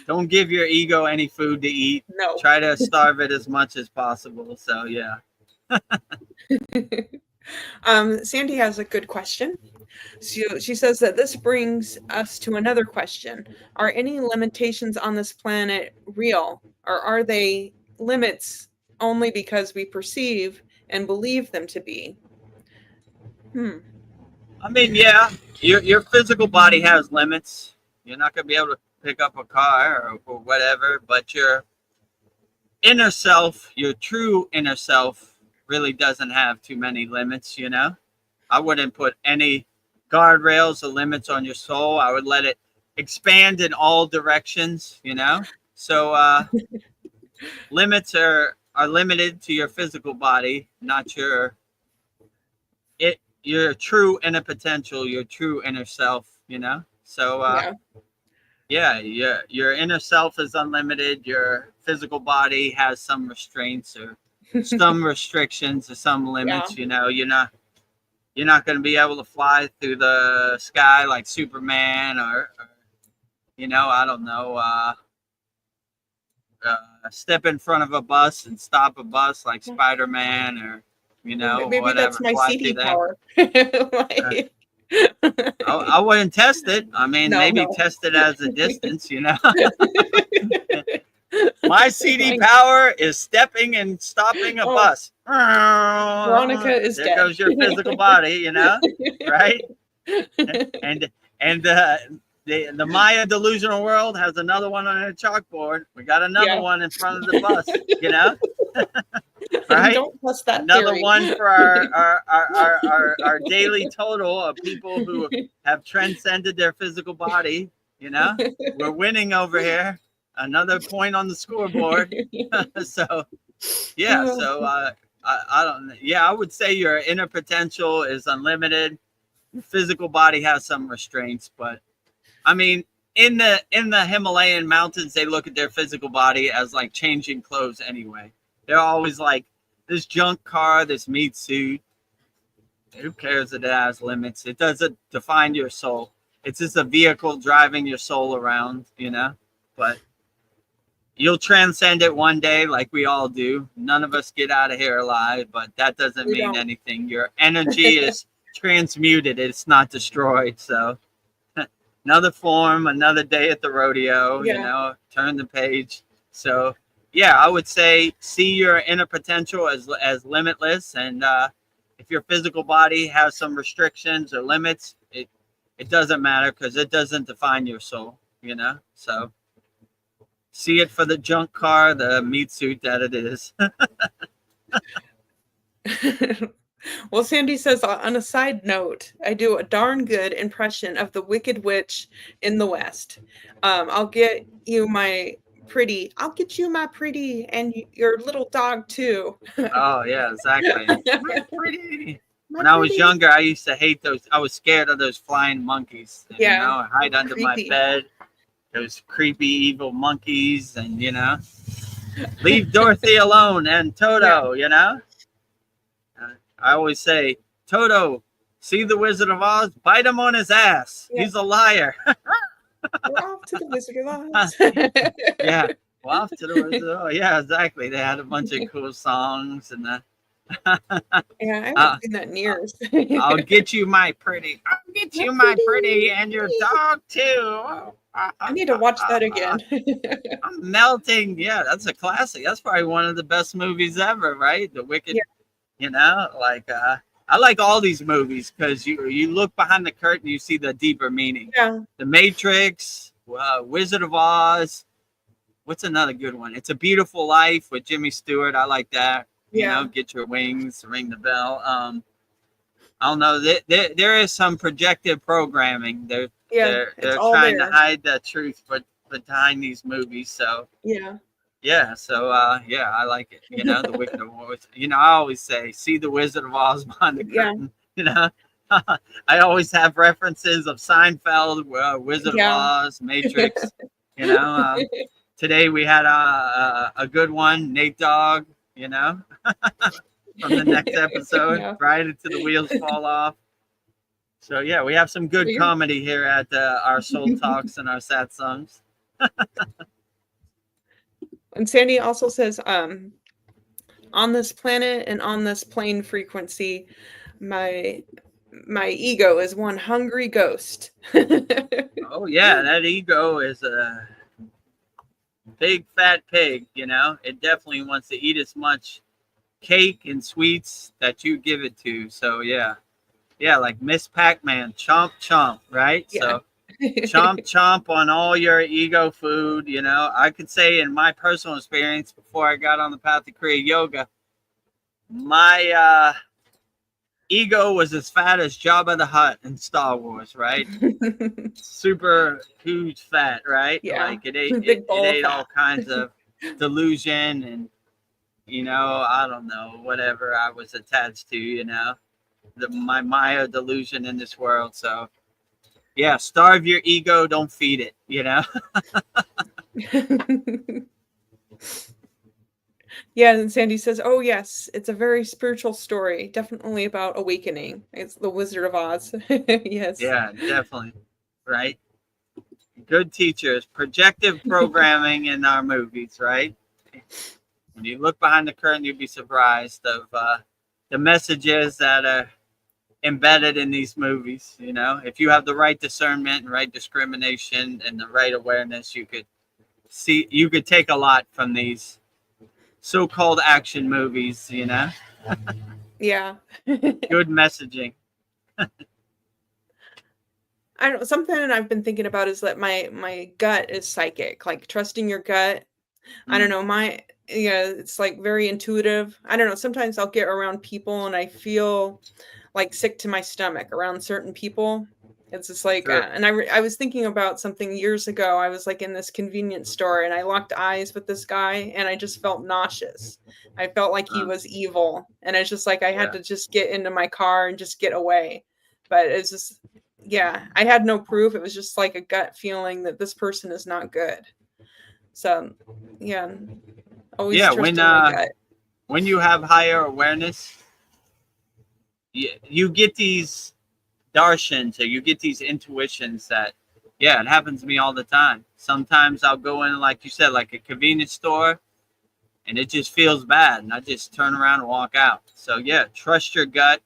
[SPEAKER 1] don't give your ego any food to eat.
[SPEAKER 2] No.
[SPEAKER 1] Try to starve it as much as possible. So yeah.
[SPEAKER 2] Sandy has a good question. She says that this brings us to another question. Are any limitations on this planet real, or are they limits only because we perceive and believe them to be?
[SPEAKER 1] I mean, yeah, your physical body has limits. You're not going to be able to pick up a car or whatever, but your inner self, your true inner self, really doesn't have too many limits, you know? I wouldn't put any guardrails or limits on your soul. I would let it expand in all directions, you know? So limits are limited to your physical body, not your true inner potential, your true inner self, you know? So yeah, your inner self is unlimited. Your physical body has some restraints or some restrictions or some limits.
[SPEAKER 2] Yeah.
[SPEAKER 1] You know, you're not going to be able to fly through the sky like Superman or you know, I don't know, step in front of a bus and stop a bus like Spider-Man or you know,
[SPEAKER 2] Maybe
[SPEAKER 1] whatever.
[SPEAKER 2] that's my
[SPEAKER 1] Fly
[SPEAKER 2] CD
[SPEAKER 1] through that.
[SPEAKER 2] power. Like-
[SPEAKER 1] I wouldn't test it. I mean,
[SPEAKER 2] No,
[SPEAKER 1] maybe
[SPEAKER 2] no.
[SPEAKER 1] test it as a distance, you know. My CD
[SPEAKER 2] Like,
[SPEAKER 1] power is stepping and stopping a
[SPEAKER 2] oh,
[SPEAKER 1] bus.
[SPEAKER 2] Veronica is
[SPEAKER 1] There
[SPEAKER 2] dead.
[SPEAKER 1] goes your physical body, you know, right? And the Maya delusional world has another one on a chalkboard. We got another
[SPEAKER 2] Yeah.
[SPEAKER 1] one in front of the bus, you know, right?
[SPEAKER 2] Don't test that
[SPEAKER 1] Another
[SPEAKER 2] theory.
[SPEAKER 1] one for our daily total of people who have transcended their physical body. You know, we're winning over here. Another point on the scoreboard. So yeah, so I don't. Yeah, I would say your inner potential is unlimited. Your physical body has some restraints, but I mean, in the Himalayan mountains, they look at their physical body as like changing clothes anyway. They're always like, this junk car, this meat suit. Who cares that it has limits? It doesn't define your soul. It's just a vehicle driving your soul around, you know. But you'll transcend it one day, like we all do. None of us get out of here alive, but that doesn't
[SPEAKER 2] We
[SPEAKER 1] mean
[SPEAKER 2] don't.
[SPEAKER 1] anything. Your energy is transmuted; it's not destroyed. So, another form, another day at the rodeo.
[SPEAKER 2] Yeah.
[SPEAKER 1] You know, turn the page. So, yeah, I would say see your inner potential as limitless, and if your physical body has some restrictions or limits, it doesn't matter because it doesn't define your soul. You know, so. See it for the junk car, the meat suit that it is.
[SPEAKER 2] Well, Sandy says, on a side note, I do a darn good impression of the Wicked Witch in the West. I'll get you my pretty, and your little dog too.
[SPEAKER 1] Oh yeah, exactly. My pretty.
[SPEAKER 2] My
[SPEAKER 1] When I was
[SPEAKER 2] pretty.
[SPEAKER 1] younger, I used to hate those. I was scared of those flying monkeys. You
[SPEAKER 2] Yeah,
[SPEAKER 1] know, I hide under my
[SPEAKER 2] creepy.
[SPEAKER 1] bed. Those creepy, evil monkeys, and leave Dorothy alone and Toto. I always say, Toto, see the Wizard of Oz? Bite him on his ass.
[SPEAKER 2] Yeah.
[SPEAKER 1] He's a liar.
[SPEAKER 2] We're off to the Wizard of Oz.
[SPEAKER 1] Yeah. Well, off to the Wizard of Oz. Yeah, exactly. They had a bunch of cool songs and
[SPEAKER 2] Yeah, I haven't seen that in years.
[SPEAKER 1] I'll get you my pretty. I'll get you my pretty and your dog too.
[SPEAKER 2] I need to watch that again.
[SPEAKER 1] I'm melting. Yeah, that's a classic. That's probably one of the best movies ever, right? The Wicked.
[SPEAKER 2] Yeah.
[SPEAKER 1] I like all these movies because you look behind the curtain, you see the deeper meaning.
[SPEAKER 2] Yeah.
[SPEAKER 1] The Matrix, Wizard of Oz. What's another good one? It's a Beautiful Life with Jimmy Stewart. I like that.
[SPEAKER 2] Yeah.
[SPEAKER 1] Get your wings, ring the bell. I don't know. There is some projected programming. They're trying to hide the truth, but behind these movies. So I like it. The Wicked of Oz. I always say, see the Wizard of Oz behind the curtain. I always have references of Seinfeld, Wizard of Oz, Matrix. Today we had a good one, Nate Dogg. From the next episode, right until the wheels fall off. So yeah, we have some good comedy here at our Soul Talks and our Sad Songs.
[SPEAKER 2] And Sandy also says, on this planet and on this plane frequency, my ego is one hungry ghost.
[SPEAKER 1] Oh yeah, that ego is a big fat pig. It definitely wants to eat as much cake and sweets that you give it to. So yeah, like Miss Pac-Man, chomp chomp, right? Yeah. So chomp chomp on all your ego food. I could say in my personal experience before I got on the path to Kriya Yoga, my ego was as fat as Jabba the Hutt in Star Wars, right? Super huge fat, right?
[SPEAKER 2] Yeah.
[SPEAKER 1] Like it ate all kinds of delusion and I don't know, whatever I was attached to, my Maya delusion in this world. So yeah, starve your ego, don't feed it,
[SPEAKER 2] Yeah, and Sandy says, oh yes, it's a very spiritual story, definitely about awakening. It's the Wizard of Oz. Yes.
[SPEAKER 1] Yeah, definitely. Right. Good teachers, projective programming in our movies, right? When you look behind the curtain, you'd be surprised of the messages that are embedded in these movies. If you have the right discernment and right discrimination and the right awareness, you could take a lot from these so-called action movies. Yeah. Good messaging.
[SPEAKER 2] I don't know, something I've been thinking about is that my gut is psychic, like trusting your gut. I don't know, it's like very intuitive. I don't know, sometimes I'll get around people and I feel like sick to my stomach around certain people. It's just like,
[SPEAKER 1] Sure.
[SPEAKER 2] And I was thinking about something years ago. I was like in this convenience store and I locked eyes with this guy and I just felt nauseous. I felt like he was evil. And it's just like, I had to just get into my car and just get away. But it's just, I had no proof. It was just like a gut feeling that this person is not good. So, always trusting my gut.
[SPEAKER 1] When you have higher awareness, you get these darshans, or you get these intuitions that, it happens to me all the time. Sometimes I'll go in, like you said, like a convenience store, and it just feels bad, and I just turn around and walk out. So trust your gut,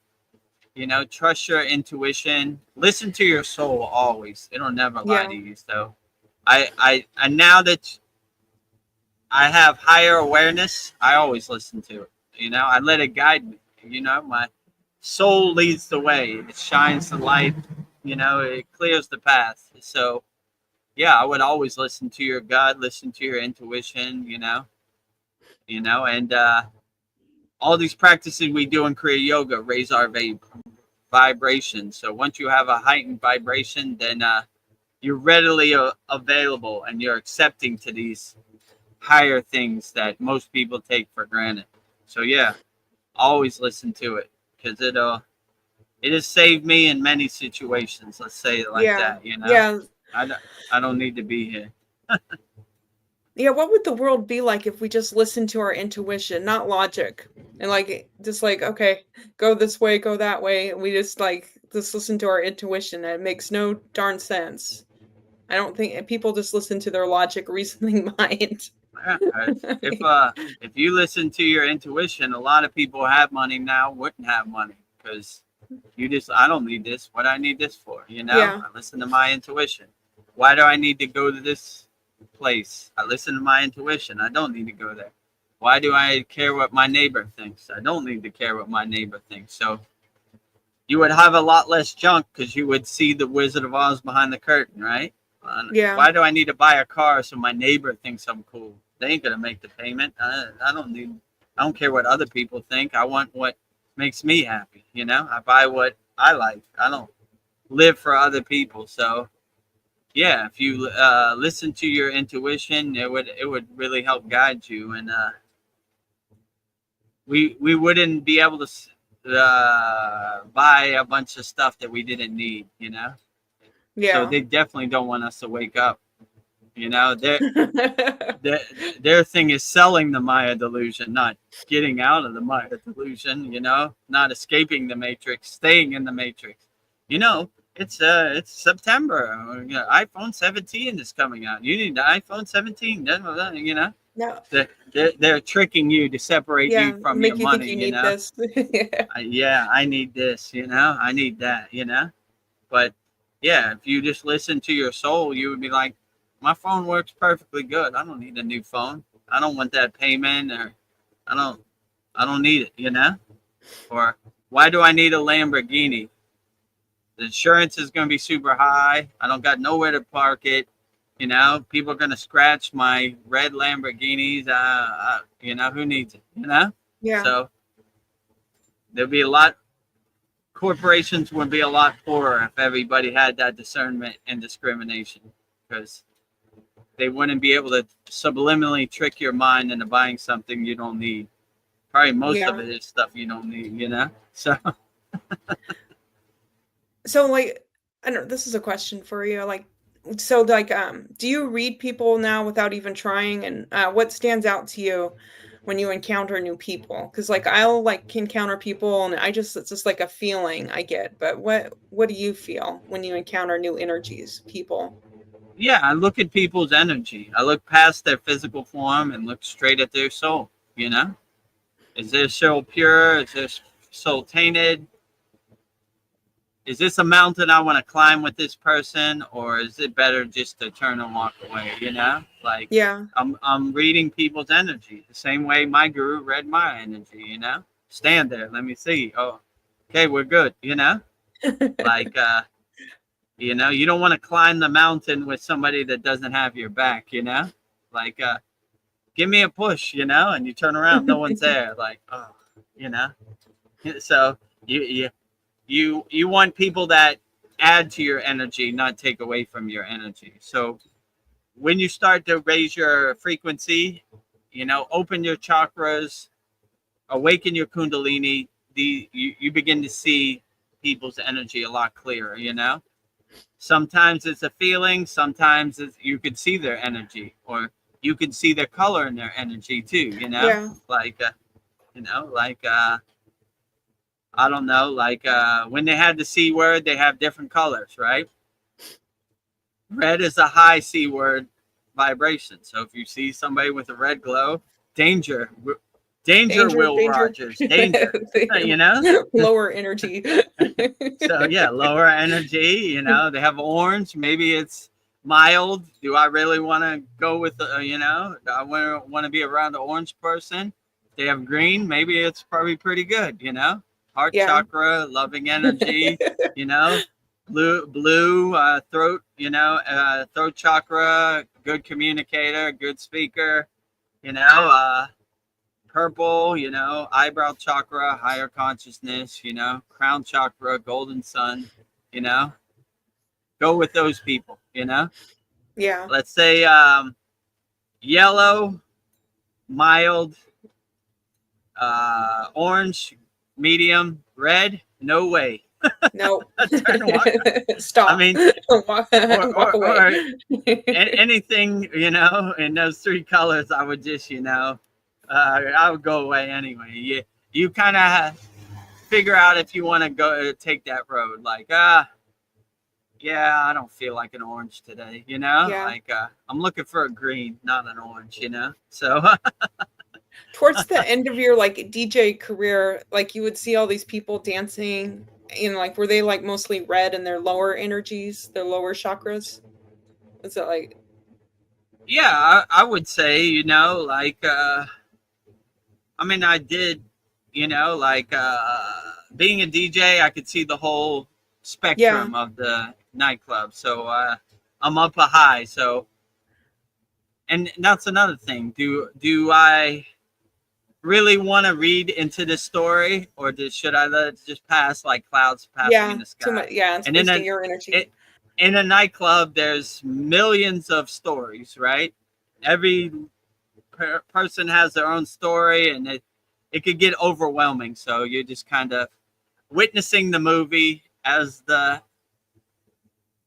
[SPEAKER 1] trust your intuition, listen to your soul always. It'll never lie to you. So I now that I have higher awareness, I always listen to it. I let it guide me. My soul leads the way. It shines the light. It clears the path. So I would always listen to your gut, listen to your intuition, and all these practices we do in Kriya Yoga raise our vibration. So once you have a heightened vibration, then you're readily available and you're accepting to these higher things that most people take for granted. So yeah, always listen to it, because it has saved me in many situations. Let's say it like that.
[SPEAKER 2] Yeah.
[SPEAKER 1] I don't need to be here.
[SPEAKER 2] Yeah, what would the world be like if we just listened to our intuition, not logic? And like just like, okay, go this way, go that way. And we just listen to our intuition, and it makes no darn sense. I don't think people just listen to their logic reasoning mind.
[SPEAKER 1] Yeah, if you listen to your intuition, a lot of people who have money now wouldn't have money, because I don't need this. What do I need this for?
[SPEAKER 2] Yeah.
[SPEAKER 1] I listen to my intuition. Why do I need to go to this place? I listen to my intuition. I don't need to go there. Why do I care what my neighbor thinks? I don't need to care what my neighbor thinks. So you would have a lot less junk, because you would see the Wizard of Oz behind the curtain, right?
[SPEAKER 2] Yeah.
[SPEAKER 1] Why do I need to buy a car so my neighbor thinks I'm cool? They ain't gonna make the payment. I don't care what other people think. I want what makes me happy. I buy what I like. I don't live for other people. So yeah, if you listen to your intuition, it would really help guide you, and we wouldn't be able to buy a bunch of stuff that we didn't need.
[SPEAKER 2] Yeah.
[SPEAKER 1] So they definitely don't want us to wake up. Their thing is selling the Maya delusion, not getting out of the Maya delusion. Not escaping the matrix, staying in the matrix. It's September. iPhone 17 is coming out. You need the iPhone 17.
[SPEAKER 2] No.
[SPEAKER 1] They're tricking you to separate you from
[SPEAKER 2] make
[SPEAKER 1] your
[SPEAKER 2] you
[SPEAKER 1] money.
[SPEAKER 2] think you need this.
[SPEAKER 1] I need this. I need that. But yeah, if you just listen to your soul, you would be like, my phone works perfectly good. I don't need a new phone. I don't want that payment, or I don't need it. Or why do I need a Lamborghini? The insurance is going to be super high. I don't got nowhere to park it. People are going to scratch my red Lamborghinis. Who needs it?
[SPEAKER 2] Yeah.
[SPEAKER 1] So there'll be corporations would be a lot poorer if everybody had that discernment and discrimination, because they wouldn't be able to subliminally trick your mind into buying something you don't need. Probably most of it is stuff you don't need, So
[SPEAKER 2] So I don't know, this is a question for you. Do you read people now without even trying? And what stands out to you when you encounter new people? Because I'll encounter people, and it's just like a feeling I get. But what do you feel when you encounter new energies, people?
[SPEAKER 1] Yeah, I look at people's energy. I look past their physical form and look straight at their soul. Is their soul pure? Is their soul tainted? Is this a mountain I want to climb with this person, or is it better just to turn and walk away?
[SPEAKER 2] Yeah.
[SPEAKER 1] I'm reading people's energy the same way my guru read my energy. Stand there, let me see. Oh, okay, we're good. You don't want to climb the mountain with somebody that doesn't have your back. Give me a push. And you turn around, no one's there. So you want people that add to your energy, not take away from your energy. So when you start to raise your frequency, open your chakras, awaken your kundalini, you begin to see people's energy a lot clearer. Sometimes it's a feeling, sometimes you could see their energy, or you could see their color in their energy too.
[SPEAKER 2] Yeah.
[SPEAKER 1] I don't know, when they had the C word, they have different colors, right? Red is a high C word vibration. So if you see somebody with a red glow, danger, Will Rogers, danger,
[SPEAKER 2] Lower energy.
[SPEAKER 1] So yeah, lower energy, they have orange. Maybe it's mild. Do I really want to go with, do I want to be around an orange person? If they have green, maybe it's probably pretty good, Heart chakra, loving energy, blue throat, throat chakra, good communicator, good speaker, purple, eyebrow chakra, higher consciousness, crown chakra, golden sun, go with those people,
[SPEAKER 2] Yeah.
[SPEAKER 1] Let's say yellow, mild, orange, medium, red, no way.
[SPEAKER 2] No.
[SPEAKER 1] Turn and walk.
[SPEAKER 2] Stop.
[SPEAKER 1] I mean,
[SPEAKER 2] walk
[SPEAKER 1] or
[SPEAKER 2] away.
[SPEAKER 1] anything, in those three colors, I would just, I would go away anyway. You kind of figure out if you want to go take that road. Like, yeah, I don't feel like an orange today,
[SPEAKER 2] Yeah.
[SPEAKER 1] Like, I'm looking for a green, not an orange, So
[SPEAKER 2] Towards the end of your like DJ career, like you would see all these people dancing, like were they like mostly red in their lower energies, their lower chakras? Is it like
[SPEAKER 1] yeah, I would say, like I mean, I did, like being a DJ, I could see the whole spectrum of the nightclub. So I'm up a high. So, and that's another thing. Do I really want to read into this story, or should I let it just pass like clouds passing in the sky?
[SPEAKER 2] Too much, it's
[SPEAKER 1] and
[SPEAKER 2] wasting your energy.
[SPEAKER 1] In a nightclub, there's millions of stories, right? Every person has their own story, and it could get overwhelming. So you're just kind of witnessing the movie as the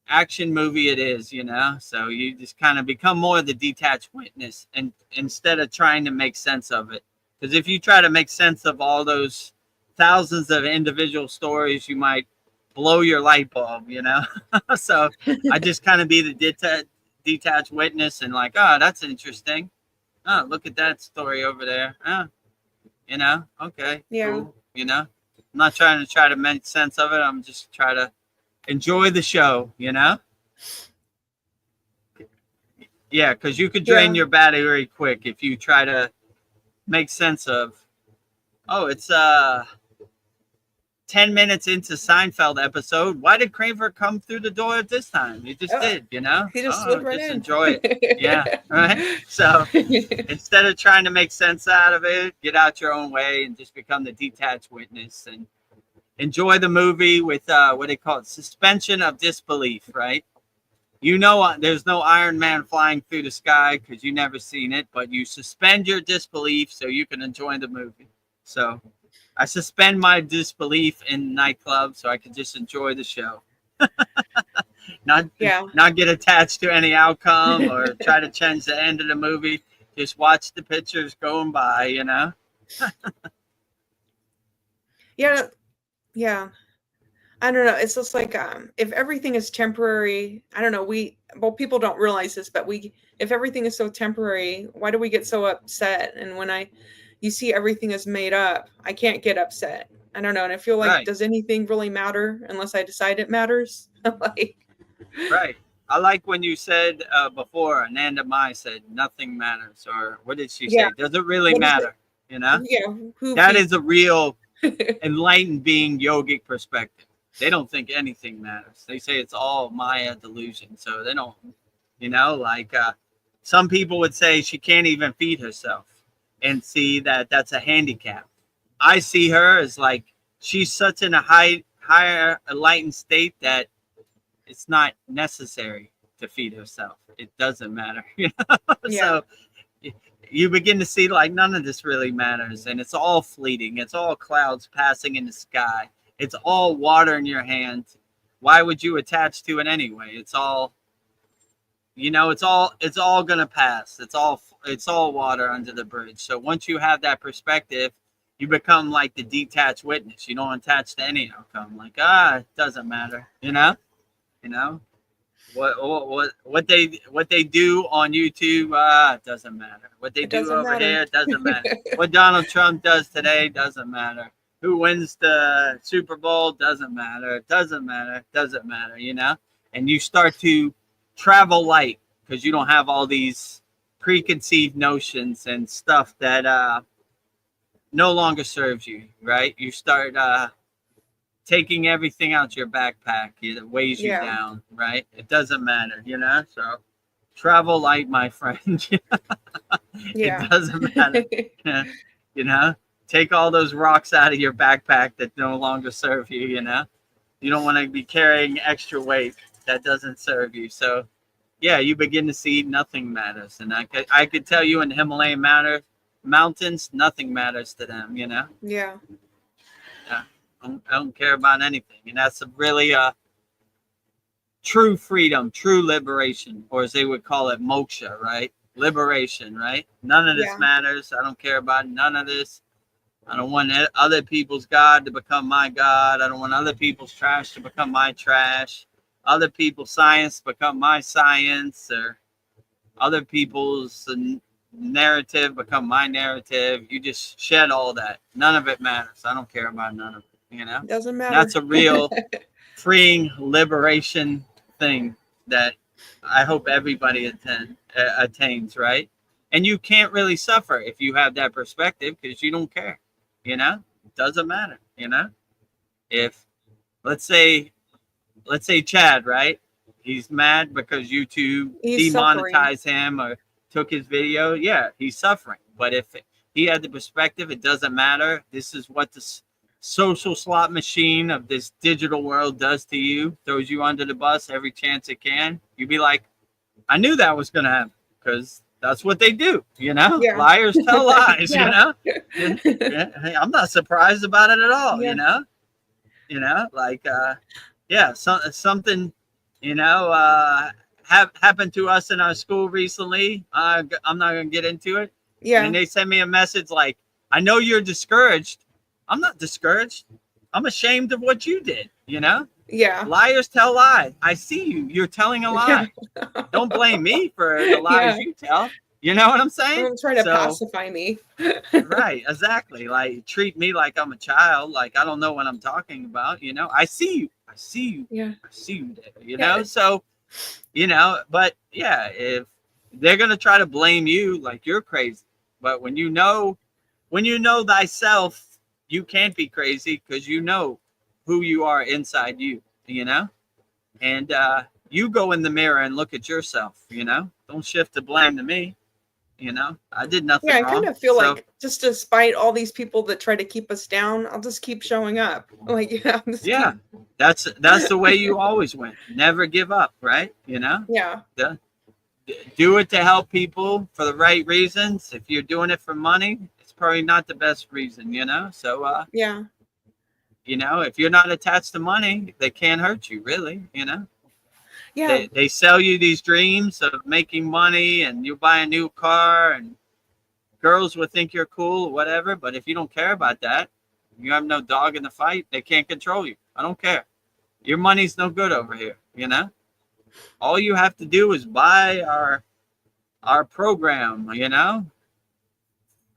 [SPEAKER 1] action movie it is, So you just kind of become more the detached witness, and instead of trying to make sense of it. Because if you try to make sense of all those thousands of individual stories, you might blow your light bulb, So I just kind of be the detached witness and like, oh, that's interesting. Oh, look at that story over there. Oh, okay, cool. I'm not trying to make sense of it. I'm just trying to enjoy the show, Yeah, because you could drain your battery quick if you try to make sense of, oh, it's 10 minutes into Seinfeld episode. Why did Kramer come through the door at this time? He just did,
[SPEAKER 2] He just slid right in.
[SPEAKER 1] Enjoy it. Yeah, right. So instead of trying to make sense out of it, get out your own way and just become the detached witness and enjoy the movie with what they call it, suspension of disbelief, right? There's no Iron Man flying through the sky because you've never seen it, but you suspend your disbelief so you can enjoy the movie. So I suspend my disbelief in nightclubs so I can just enjoy the show. Not get attached to any outcome or try to change the end of the movie. Just watch the pictures going by,
[SPEAKER 2] Yeah. I don't know. It's just like if everything is temporary, I don't know. People don't realize this, but if everything is so temporary, why do we get so upset? And when you see everything is made up, I can't get upset. I don't know. And I feel like, does anything really matter unless I decide it matters?
[SPEAKER 1] Right. I like when you said before, Ananda Mai said, nothing matters. Or what did she say? Does it really matter?
[SPEAKER 2] Yeah.
[SPEAKER 1] That is a real enlightened being yogic perspective. They don't think anything matters. They say it's all Maya delusion. So they don't, like some people would say she can't even feed herself and see that that's a handicap. I see her as like, she's such in a higher enlightened state that it's not necessary to feed herself. It doesn't matter. So you begin to see like none of this really matters, and it's all fleeting. It's all clouds passing in the sky. It's all water in your hand. Why would you attach to it anyway? It's all, it's all gonna pass. It's all water under the bridge. So once you have that perspective, you become like the detached witness. You don't attach to any outcome. Like, it doesn't matter. What they do on YouTube doesn't matter. What they do over here doesn't matter. What Donald Trump does today doesn't matter. Who wins the Super Bowl doesn't matter. It doesn't matter. Doesn't matter. And you start to travel light because you don't have all these preconceived notions and stuff that no longer serves you. Right? You start taking everything out your backpack that weighs you down, right? It doesn't matter, So travel light, my friend. It doesn't matter. You know, take all those rocks out of your backpack that no longer serve you. You know, you don't want to be carrying extra weight that doesn't serve you. So, yeah, you begin to see nothing matters. And I could tell you in the Himalayan mountains, nothing matters to them. You know,
[SPEAKER 2] Yeah.
[SPEAKER 1] I don't care about anything. And that's a really true freedom, true liberation, or as they would call it, moksha, right? Liberation, right? None of this
[SPEAKER 2] Yeah.
[SPEAKER 1] matters. I don't care about none of this. I don't want other people's God to become my God. I don't want other people's trash to become my trash. Other people's science to become my science, or other people's narrative become my narrative. You just shed all that. None of it matters. I don't care about none of it, you know?
[SPEAKER 2] Doesn't matter.
[SPEAKER 1] That's a real freeing liberation thing that I hope everybody attains, right? And you can't really suffer if you have that perspective because you don't care, you know? It doesn't matter, you know? If let's say Chad, right? He's mad because YouTube
[SPEAKER 2] He's
[SPEAKER 1] demonetized him or took his video. Yeah, he's suffering. But if he had the perspective, it doesn't matter. This is what the social slot machine of this digital world does to you, throws you under the bus every chance it can. You'd be like, I knew that was going to happen because that's what they do, you know?
[SPEAKER 2] Yeah.
[SPEAKER 1] Liars tell lies,
[SPEAKER 2] Yeah.
[SPEAKER 1] you know? I'm not surprised about it at all,
[SPEAKER 2] Yeah.
[SPEAKER 1] you know? You know, like, something, you know, happened to us in our school recently. I'm not going to get into it.
[SPEAKER 2] Yeah.
[SPEAKER 1] And they sent me a message like, I know you're discouraged. I'm not discouraged. I'm ashamed of what you did, you know?
[SPEAKER 2] Yeah.
[SPEAKER 1] Liars tell lies. I see you. You're telling a lie. Don't blame me for the lies you tell. You know what I'm saying?
[SPEAKER 2] Don't try to pacify me.
[SPEAKER 1] Right, exactly. Like, treat me like I'm a child. Like, I don't know what I'm talking about. You know, I see you. I see you.
[SPEAKER 2] Yeah.
[SPEAKER 1] I see you there. You know, so, you know, but yeah, if they're going to try to blame you like you're crazy, but when you know thyself, you can't be crazy because you know who you are inside you, you know, and you go in the mirror and look at yourself, you know, don't shift the blame to me. You know, I did nothing wrong.
[SPEAKER 2] I kind of feel like just despite all these people that try to keep us down, I'll just keep showing up. Like,
[SPEAKER 1] that's the way you always went. Never give up, right? You know?
[SPEAKER 2] Yeah.
[SPEAKER 1] Do it to help people for the right reasons. If you're doing it for money, it's probably not the best reason, you know? So,
[SPEAKER 2] yeah.
[SPEAKER 1] You know, if you're not attached to money, they can't hurt you, really, you know?
[SPEAKER 2] Yeah.
[SPEAKER 1] They sell you these dreams of making money and you buy a new car and girls will think you're cool or whatever. But if you don't care about that, you have no dog in the fight, they can't control you. I don't care. Your money's no good over here, you know? All you have to do is buy our program, you know?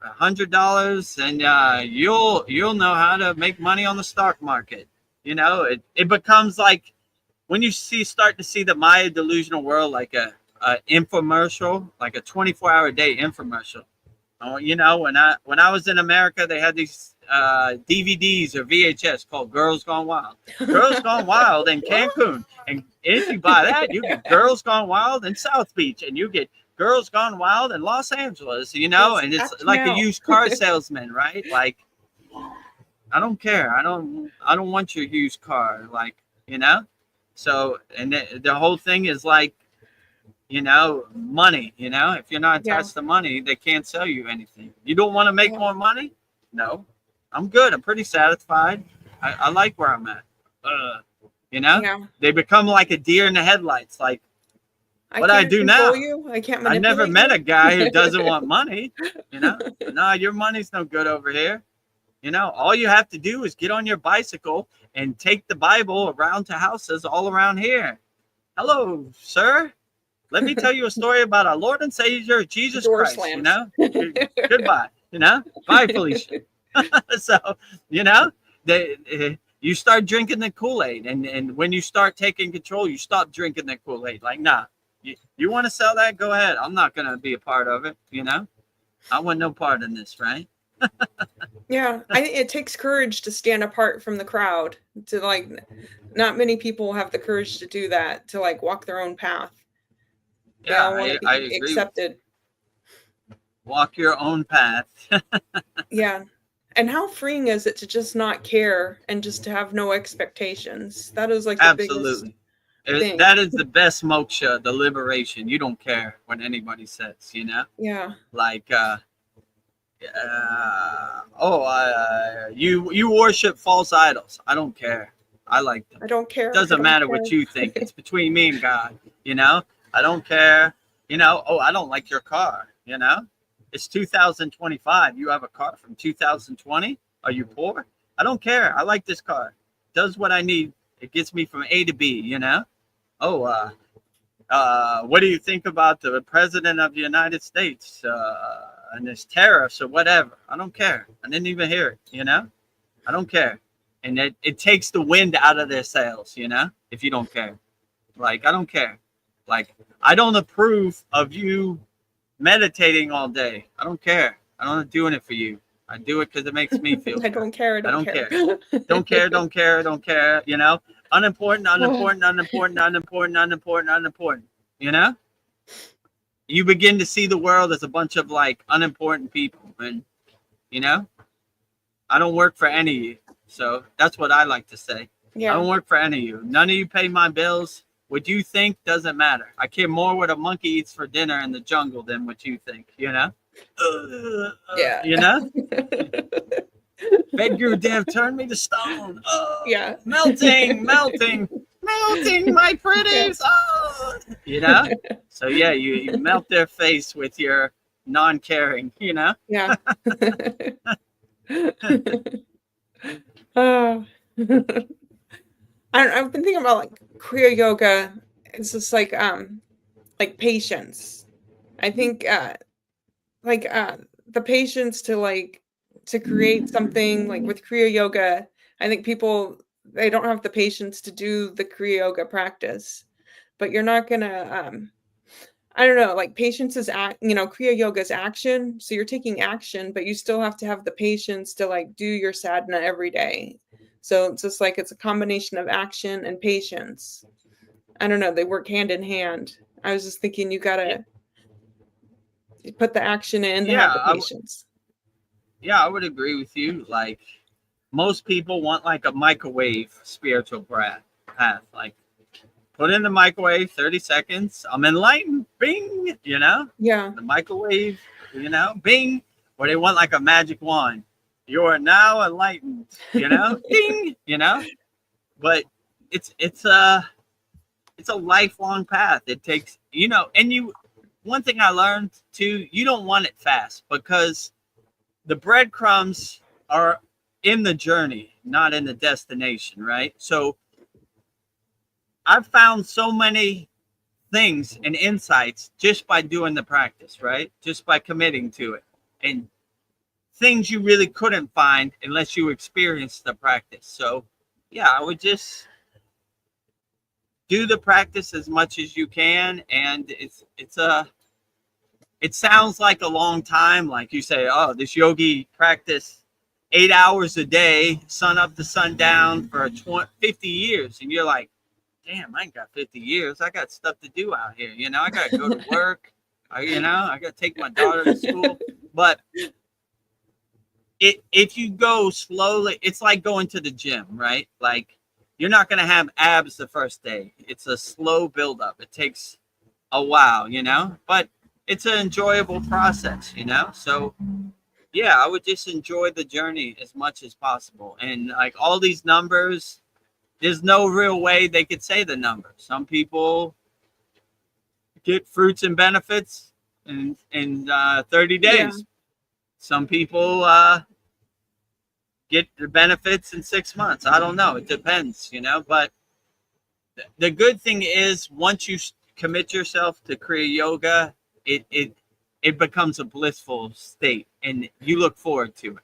[SPEAKER 1] $100 and you'll know how to make money on the stock market. You know, it becomes like when you start to see the Maya delusional world like a infomercial, like a 24-hour day infomercial. You know, when I was in America, they had these DVDs or VHS called Girls Gone Wild. Girls Gone Wild in Cancun. And if you buy that, you get Girls Gone Wild in South Beach. And you get Girls Gone Wild in Los Angeles, you know? And it's like a used car salesman, right? Like, I don't care. I don't want your used car. Like, you know? So, and the whole thing is like, you know, money, you know, if you're not attached to money, they can't sell you anything. You don't want to make more money? No, I'm good. I'm pretty satisfied. I like where I'm at. You know, they become like a deer in the headlights. Like, what I do now,
[SPEAKER 2] I can't.
[SPEAKER 1] I never met a guy who doesn't want money. You know, no, your money's no good over here. You know, all you have to do is get on your bicycle and take the Bible around to houses all around here. Hello, sir. Let me tell you a story about our Lord and Savior, Jesus Christ, you know? Goodbye, you know? Bye, Felicia. So, you know, you start drinking the Kool-Aid. And when you start taking control, you stop drinking the Kool-Aid. Like, nah, you want to sell that? Go ahead. I'm not going to be a part of it, you know? I want no part in this, right?
[SPEAKER 2] Yeah, it takes courage to stand apart from the crowd. To like, not many people have the courage to do that, to like walk their own path.
[SPEAKER 1] Yeah,
[SPEAKER 2] I agree. Accepted.
[SPEAKER 1] Walk your own path.
[SPEAKER 2] Yeah. And how freeing is it to just not care and just to have no expectations? That is like the biggest
[SPEAKER 1] Absolutely.
[SPEAKER 2] thing.
[SPEAKER 1] That is the best moksha, the liberation. You don't care what anybody says, you know?
[SPEAKER 2] Yeah.
[SPEAKER 1] Like, you worship false idols. I don't care. I like them.
[SPEAKER 2] I don't care.
[SPEAKER 1] Doesn't matter what you think. It's between me and God, you know? I don't care. You know, oh, I don't like your car, you know? It's 2025. You have a car from 2020? Are you poor? I don't care. I like this car. Does what I need. It gets me from A to B, you know? Oh, what do you think about the president of the United States and his tariffs or whatever? I don't care. I didn't even hear it, you know? I don't care. And it takes the wind out of their sails, you know, if you don't care. Like, I don't care. Like, I don't approve of you meditating all day. I don't care. I'm not doing it for you. I do it because it makes me feel
[SPEAKER 2] I don't care. I don't care.
[SPEAKER 1] Don't care, don't care, don't care, you know? Unimportant, unimportant, unimportant, unimportant, unimportant, unimportant, you know? You begin to see the world as a bunch of, like, unimportant people. And, you know, I don't work for any of you. So that's what I like to say.
[SPEAKER 2] Yeah.
[SPEAKER 1] I don't work for any of you. None of you pay my bills. What you think doesn't matter. I care more what a monkey eats for dinner in the jungle than what you think, you know?
[SPEAKER 2] Yeah.
[SPEAKER 1] You know? Vedagurudev turned me to stone. Oh,
[SPEAKER 2] Yeah.
[SPEAKER 1] melting, melting, melting, my pretties.
[SPEAKER 2] Yeah.
[SPEAKER 1] Oh, you know? So, yeah, you melt their face with your non-caring, you know?
[SPEAKER 2] Yeah. Oh. I've been thinking about like Kriya yoga. It's just like patience. I think the patience to create something like with Kriya yoga. I think people they don't have the patience to do the Kriya yoga practice, but you're not gonna I don't know, like patience is Kriya yoga is action. So you're taking action, but you still have to have the patience to like do your sadhana every day. So it's just like it's a combination of action and patience. I don't know, they work hand in hand. I was just thinking you gotta put the action in to have the patience.
[SPEAKER 1] I would agree with you. Like most people want like a microwave spiritual path. Like put in the microwave 30 seconds. I'm enlightened. Bing, you know?
[SPEAKER 2] Yeah.
[SPEAKER 1] The microwave, you know, bing. Or they want like a magic wand. You are now enlightened, you know? Ding, you know? But it's a lifelong path. It takes, you know, and one thing I learned too, you don't want it fast because the breadcrumbs are in the journey, not in the destination, right? So I've found so many things and insights just by doing the practice, right? Just by committing to it. And things you really couldn't find unless you experienced the practice. So, yeah, I would just do the practice as much as you can. And it sounds like a long time. Like you say, oh, this yogi practice 8 hours a day, sun up to sundown for 50 years. And you're like, damn, I ain't got 50 years. I got stuff to do out here. You know, I got to go to work. I got to take my daughter to school. But if you go slowly, it's like going to the gym, right? Like you're not going to have abs the first day. It's a slow buildup. It takes a while, you know, but it's an enjoyable process, you know? So yeah, I would just enjoy the journey as much as possible. And like all these numbers, there's no real way they could say the number. Some people get fruits and benefits in 30 days. Yeah. Some people get the benefits in 6 months. I don't know. It depends, you know. But the good thing is once you commit yourself to Kriya Yoga, it becomes a blissful state, and you look forward to it.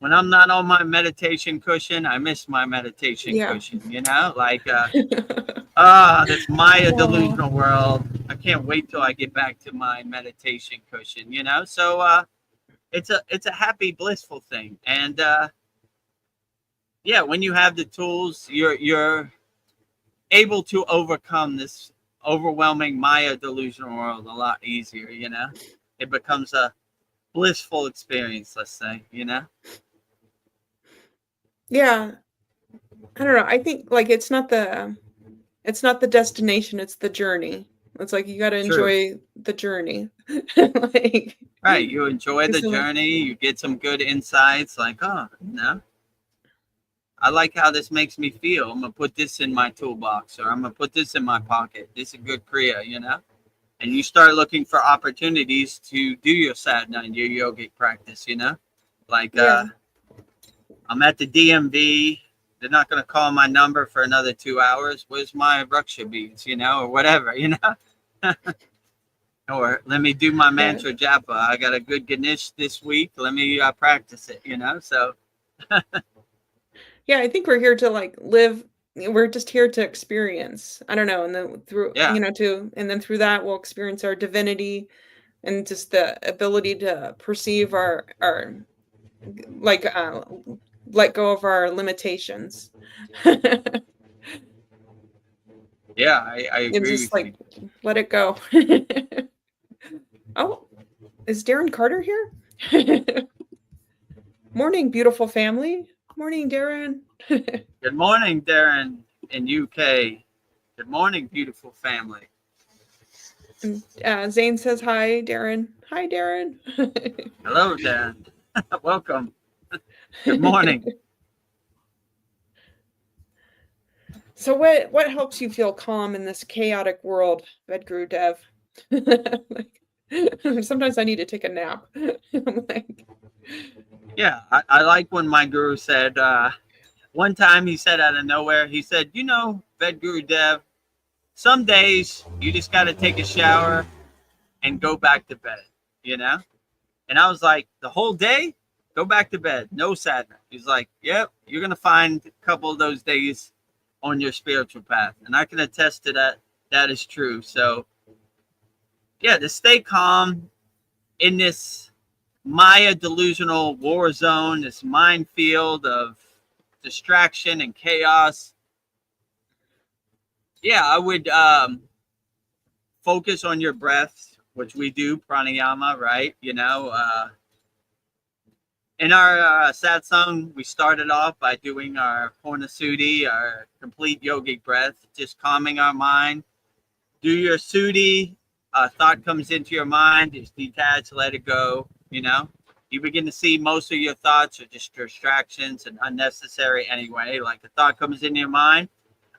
[SPEAKER 1] When I'm not on my meditation cushion, I miss my meditation cushion, you know, like, this Maya delusional world. I can't wait till I get back to my meditation cushion, you know? So, it's a happy, blissful thing. And, yeah, when you have the tools, you're able to overcome this overwhelming Maya delusional world a lot easier, you know? It becomes a blissful experience, let's say,
[SPEAKER 2] Yeah. I don't know. I think like it's not the destination, it's the journey. It's like you got to
[SPEAKER 1] True.
[SPEAKER 2] enjoy the journey. Like
[SPEAKER 1] Right. You enjoy the
[SPEAKER 2] so,
[SPEAKER 1] journey, you get some good insights, like, oh, I like how this makes me feel. I'm gonna put this in my toolbox, or I'm gonna put this in my pocket. This is a good kriya, And you start looking for opportunities to do your sadhana and your yogic practice, Like
[SPEAKER 2] yeah.
[SPEAKER 1] I'm at the DMV. They're not gonna call my number for another 2 hours. Where's my Raksha beads, or whatever, Or let me do my mantra japa. I got a good Ganesh this week. Let me practice it, So
[SPEAKER 2] Yeah, I think we're here to like live. We're just here to experience. I don't know, and then through
[SPEAKER 1] yeah.
[SPEAKER 2] and then through that we'll experience our divinity and just the ability to perceive our like let go of our limitations.
[SPEAKER 1] Yeah, I agree
[SPEAKER 2] And just
[SPEAKER 1] with
[SPEAKER 2] like
[SPEAKER 1] you.
[SPEAKER 2] let it go. Oh, is Darren Carter here? Morning, beautiful family. Morning, Darren.
[SPEAKER 1] Good morning, Darren in UK. Good morning, beautiful family.
[SPEAKER 2] And Zane says hi, Darren. Hi, Darren.
[SPEAKER 1] Hello, Darren. Welcome. Good morning.
[SPEAKER 2] So what helps you feel calm in this chaotic world, Vedagurudev? Like, sometimes I need to take a nap. Like,
[SPEAKER 1] Yeah, I like when my guru said, one time he said out of nowhere, he said, Vedagurudev, some days you just got to take a shower and go back to bed, And I was like, the whole day, go back to bed, no sadness. He's like, yep, you're going to find a couple of those days on your spiritual path. And I can attest to that. That is true. So, yeah, to stay calm in this Maya delusional war zone, this minefield of distraction and chaos. Yeah, I would focus on your breath, which we do, pranayama, right? In our satsang, we started off by doing our Purnasuti, our complete yogic breath, just calming our mind. Do your Sudi, thought comes into your mind, just detach, let it go, You begin to see most of your thoughts are just distractions and unnecessary anyway. Like a thought comes into your mind,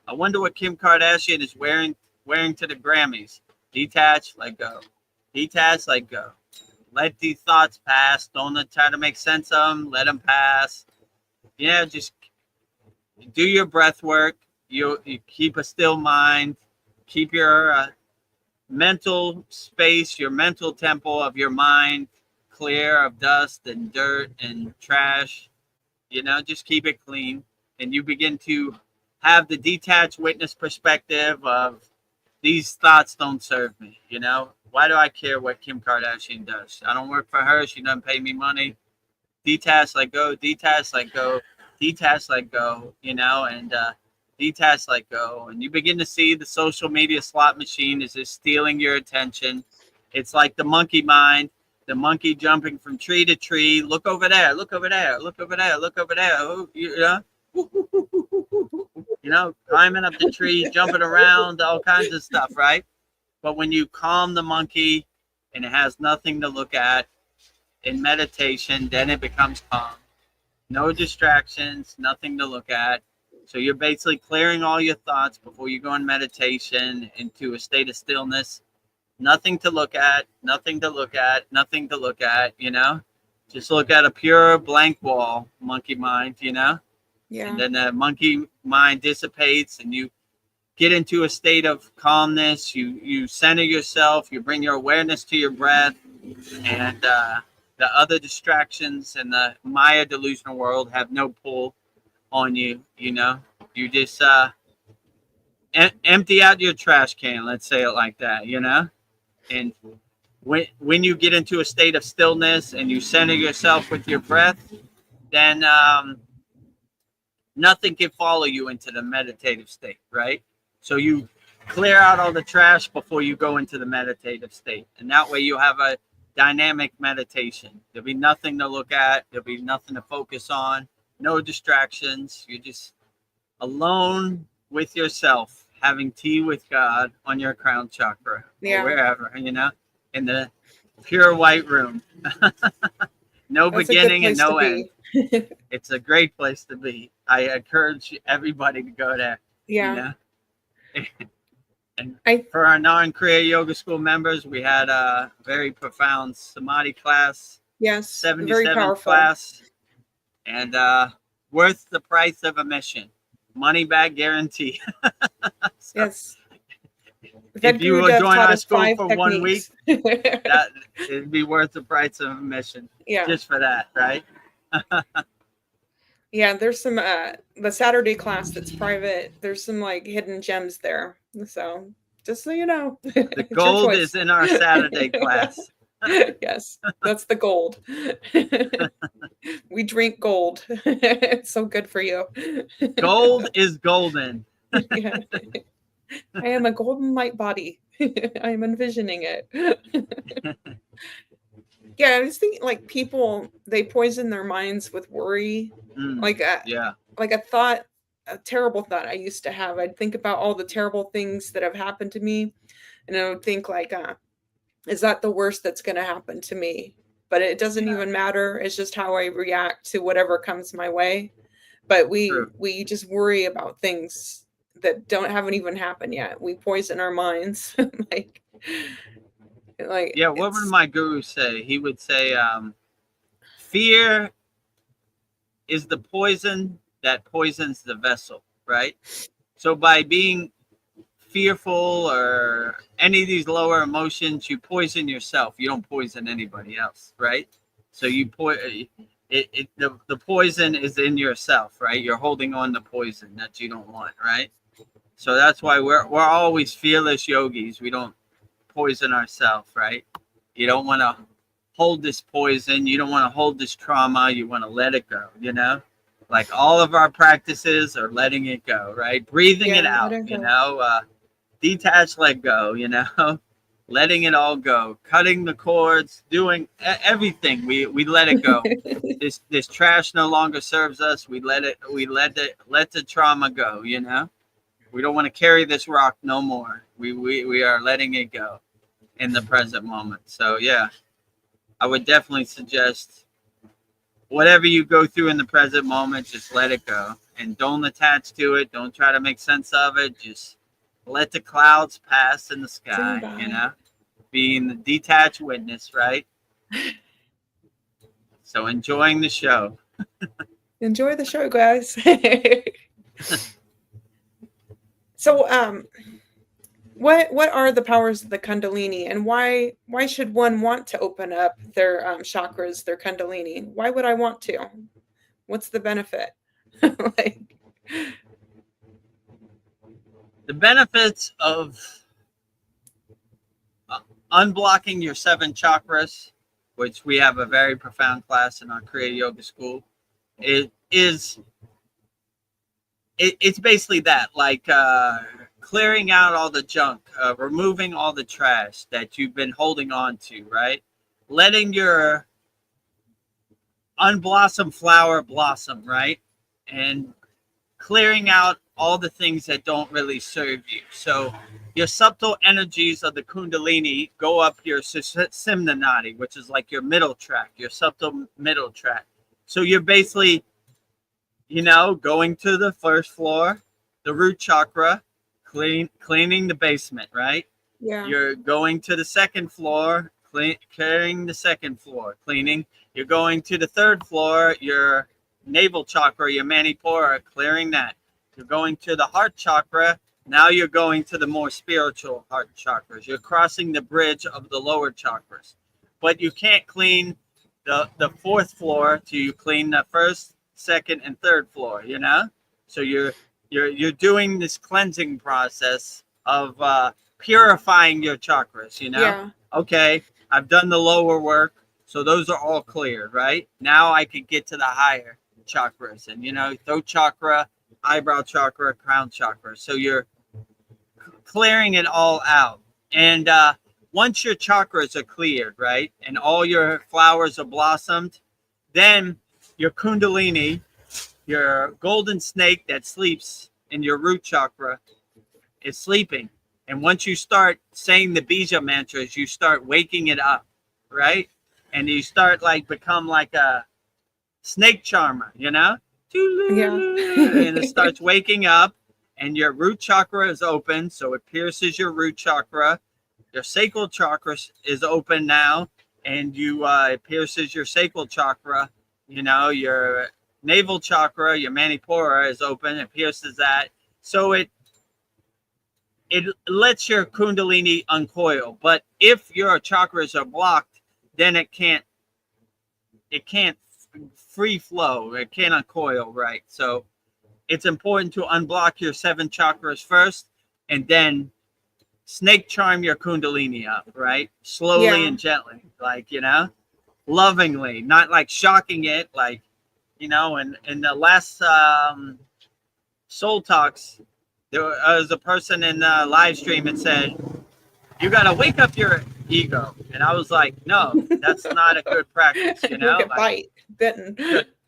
[SPEAKER 1] I wonder what Kim Kardashian is wearing to the Grammys. Detach, let go. Detach, let go. Let these thoughts pass. Don't try to make sense of them. Let them pass. Just do your breath work. You keep a still mind. Keep your mental space, your mental temple of your mind clear of dust and dirt and trash. Just keep it clean. And you begin to have the detached witness perspective of these thoughts don't serve me. Why do I care what Kim Kardashian does? I don't work for her. She doesn't pay me money. Detach, let go. Detach, let go. Detach, let go. And detach, let go. And you begin to see the social media slot machine is just stealing your attention. It's like the monkey mind, the monkey jumping from tree to tree. Look over there. Look over there. Look over there. Look over there. Climbing up the tree, jumping around, all kinds of stuff, right? But when you calm the monkey and it has nothing to look at in meditation, then it becomes calm. No distractions, nothing to look at. So you're basically clearing all your thoughts before you go in meditation into a state of stillness. Nothing to look at, nothing to look at, nothing to look at, Just look at a pure blank wall, monkey mind,
[SPEAKER 2] Yeah.
[SPEAKER 1] And then the monkey mind dissipates and you get into a state of calmness. You center yourself. You bring your awareness to your breath, and the other distractions in the Maya delusional world have no pull on you. You just empty out your trash can. Let's say it like that. And when you get into a state of stillness and you center yourself with your breath, then nothing can follow you into the meditative state, right? So you clear out all the trash before you go into the meditative state. And that way you have a dynamic meditation. There'll be nothing to look at. There'll be nothing to focus on. No distractions. You're just alone with yourself, having tea with God on your crown chakra or wherever, in the pure white room. No
[SPEAKER 2] That's
[SPEAKER 1] beginning and no
[SPEAKER 2] to
[SPEAKER 1] end. It's a great place to be. I encourage everybody to go there.
[SPEAKER 2] Yeah.
[SPEAKER 1] And for our non-Kriya Yoga School members, we had a very profound Samadhi class.
[SPEAKER 2] Yes,
[SPEAKER 1] 77th
[SPEAKER 2] very powerful
[SPEAKER 1] class. And worth the price of admission. Money back guarantee. So,
[SPEAKER 2] yes.
[SPEAKER 1] If you will join our school for 1 week, that it'd be worth the price of admission.
[SPEAKER 2] Yeah.
[SPEAKER 1] Just for that, right?
[SPEAKER 2] Yeah, there's some the Saturday class that's private. There's some like hidden gems there. So just so you know.
[SPEAKER 1] The gold is in our Saturday class.
[SPEAKER 2] Yes, that's the gold. We drink gold. It's so good for you.
[SPEAKER 1] Gold is golden.
[SPEAKER 2] Yeah. I am a golden light body. I am envisioning it. Yeah, I was thinking like people, they poison their minds with worry. Like a terrible thought I used to have. I'd think about all the terrible things that have happened to me. And I would think like, is that the worst that's going to happen to me? But it doesn't even matter. It's just how I react to whatever comes my way. But we just worry about things that haven't even happened yet. We poison our minds. like
[SPEAKER 1] what would my guru say? He would say, fear is the poison that poisons the vessel, right? So by being fearful or any of these lower emotions, you poison yourself. You don't poison anybody else, right? So the poison is in yourself, right? You're holding on to poison that you don't want, right? So that's why we're always fearless yogis. We don't poison ourselves, right? You don't want to hold this poison. You don't want to hold this trauma. You want to let it go, Like all of our practices are letting it go, right? Breathing it out, detach, let go, letting it all go, cutting the cords, doing everything. We let it go. This trash no longer serves us. We let the trauma go, We don't want to carry this rock no more. We are letting it go in the present moment. So I would definitely suggest whatever you go through in the present moment, just let it go and don't attach to it. Don't try to make sense of it. Just let the clouds pass in the sky, being the detached witness, right? So enjoying the show.
[SPEAKER 2] Enjoy the show, guys. So, what are the powers of the Kundalini, and why should one want to open up their chakras, their Kundalini? Why would I want to? What's the benefit? The
[SPEAKER 1] benefits of unblocking your 7 chakras, which we have a very profound class in our Kriya Yoga School, it's basically that, like clearing out all the junk, removing all the trash that you've been holding on to, right? Letting your unblossomed flower blossom, right? And clearing out all the things that don't really serve you. So your subtle energies of the Kundalini go up your Simna Nadi, which is like your middle track, your subtle middle track. So you're basically, going to the first floor, the root chakra, cleaning the basement, right?
[SPEAKER 2] Yeah.
[SPEAKER 1] You're going to the second floor, clearing the second floor, cleaning. You're going to the third floor, your navel chakra, your Manipura, clearing that. You're going to the heart chakra. Now you're going to the more spiritual heart chakras. You're crossing the bridge of the lower chakras. But you can't clean the fourth floor till you clean the first, second, and third floor, So you're doing this cleansing process of purifying your chakras,
[SPEAKER 2] Yeah.
[SPEAKER 1] Okay, I've done the lower work, so those are all cleared, right? Now I could get to the higher chakras, and throat chakra, eyebrow chakra, crown chakra. So you're clearing it all out. And once your chakras are cleared, right, and all your flowers are blossomed, then your kundalini, your golden snake that sleeps in your root chakra, is sleeping. And once you start saying the bija mantras, you start waking it up, right? And you start like become like a snake charmer, you know?
[SPEAKER 2] Yeah.
[SPEAKER 1] And it starts waking up, and your root chakra is open, so it pierces your root chakra. Your sacral chakra is open now, and it pierces your sacral chakra. You know, your navel chakra, your manipura is open, it pierces that. So it lets your kundalini uncoil. But if your chakras are blocked, then it can't free flow. It can't uncoil, right? So it's important to unblock your 7 chakras first, and then snake charm your kundalini up, right? Slowly and gently, like, you know, lovingly, not like shocking it, like, you know. And in the last Soul Talks, there was a person in the live stream that said, you got to wake up your ego. And I was like, no, that's not a good practice, you know?
[SPEAKER 2] Like, bitten.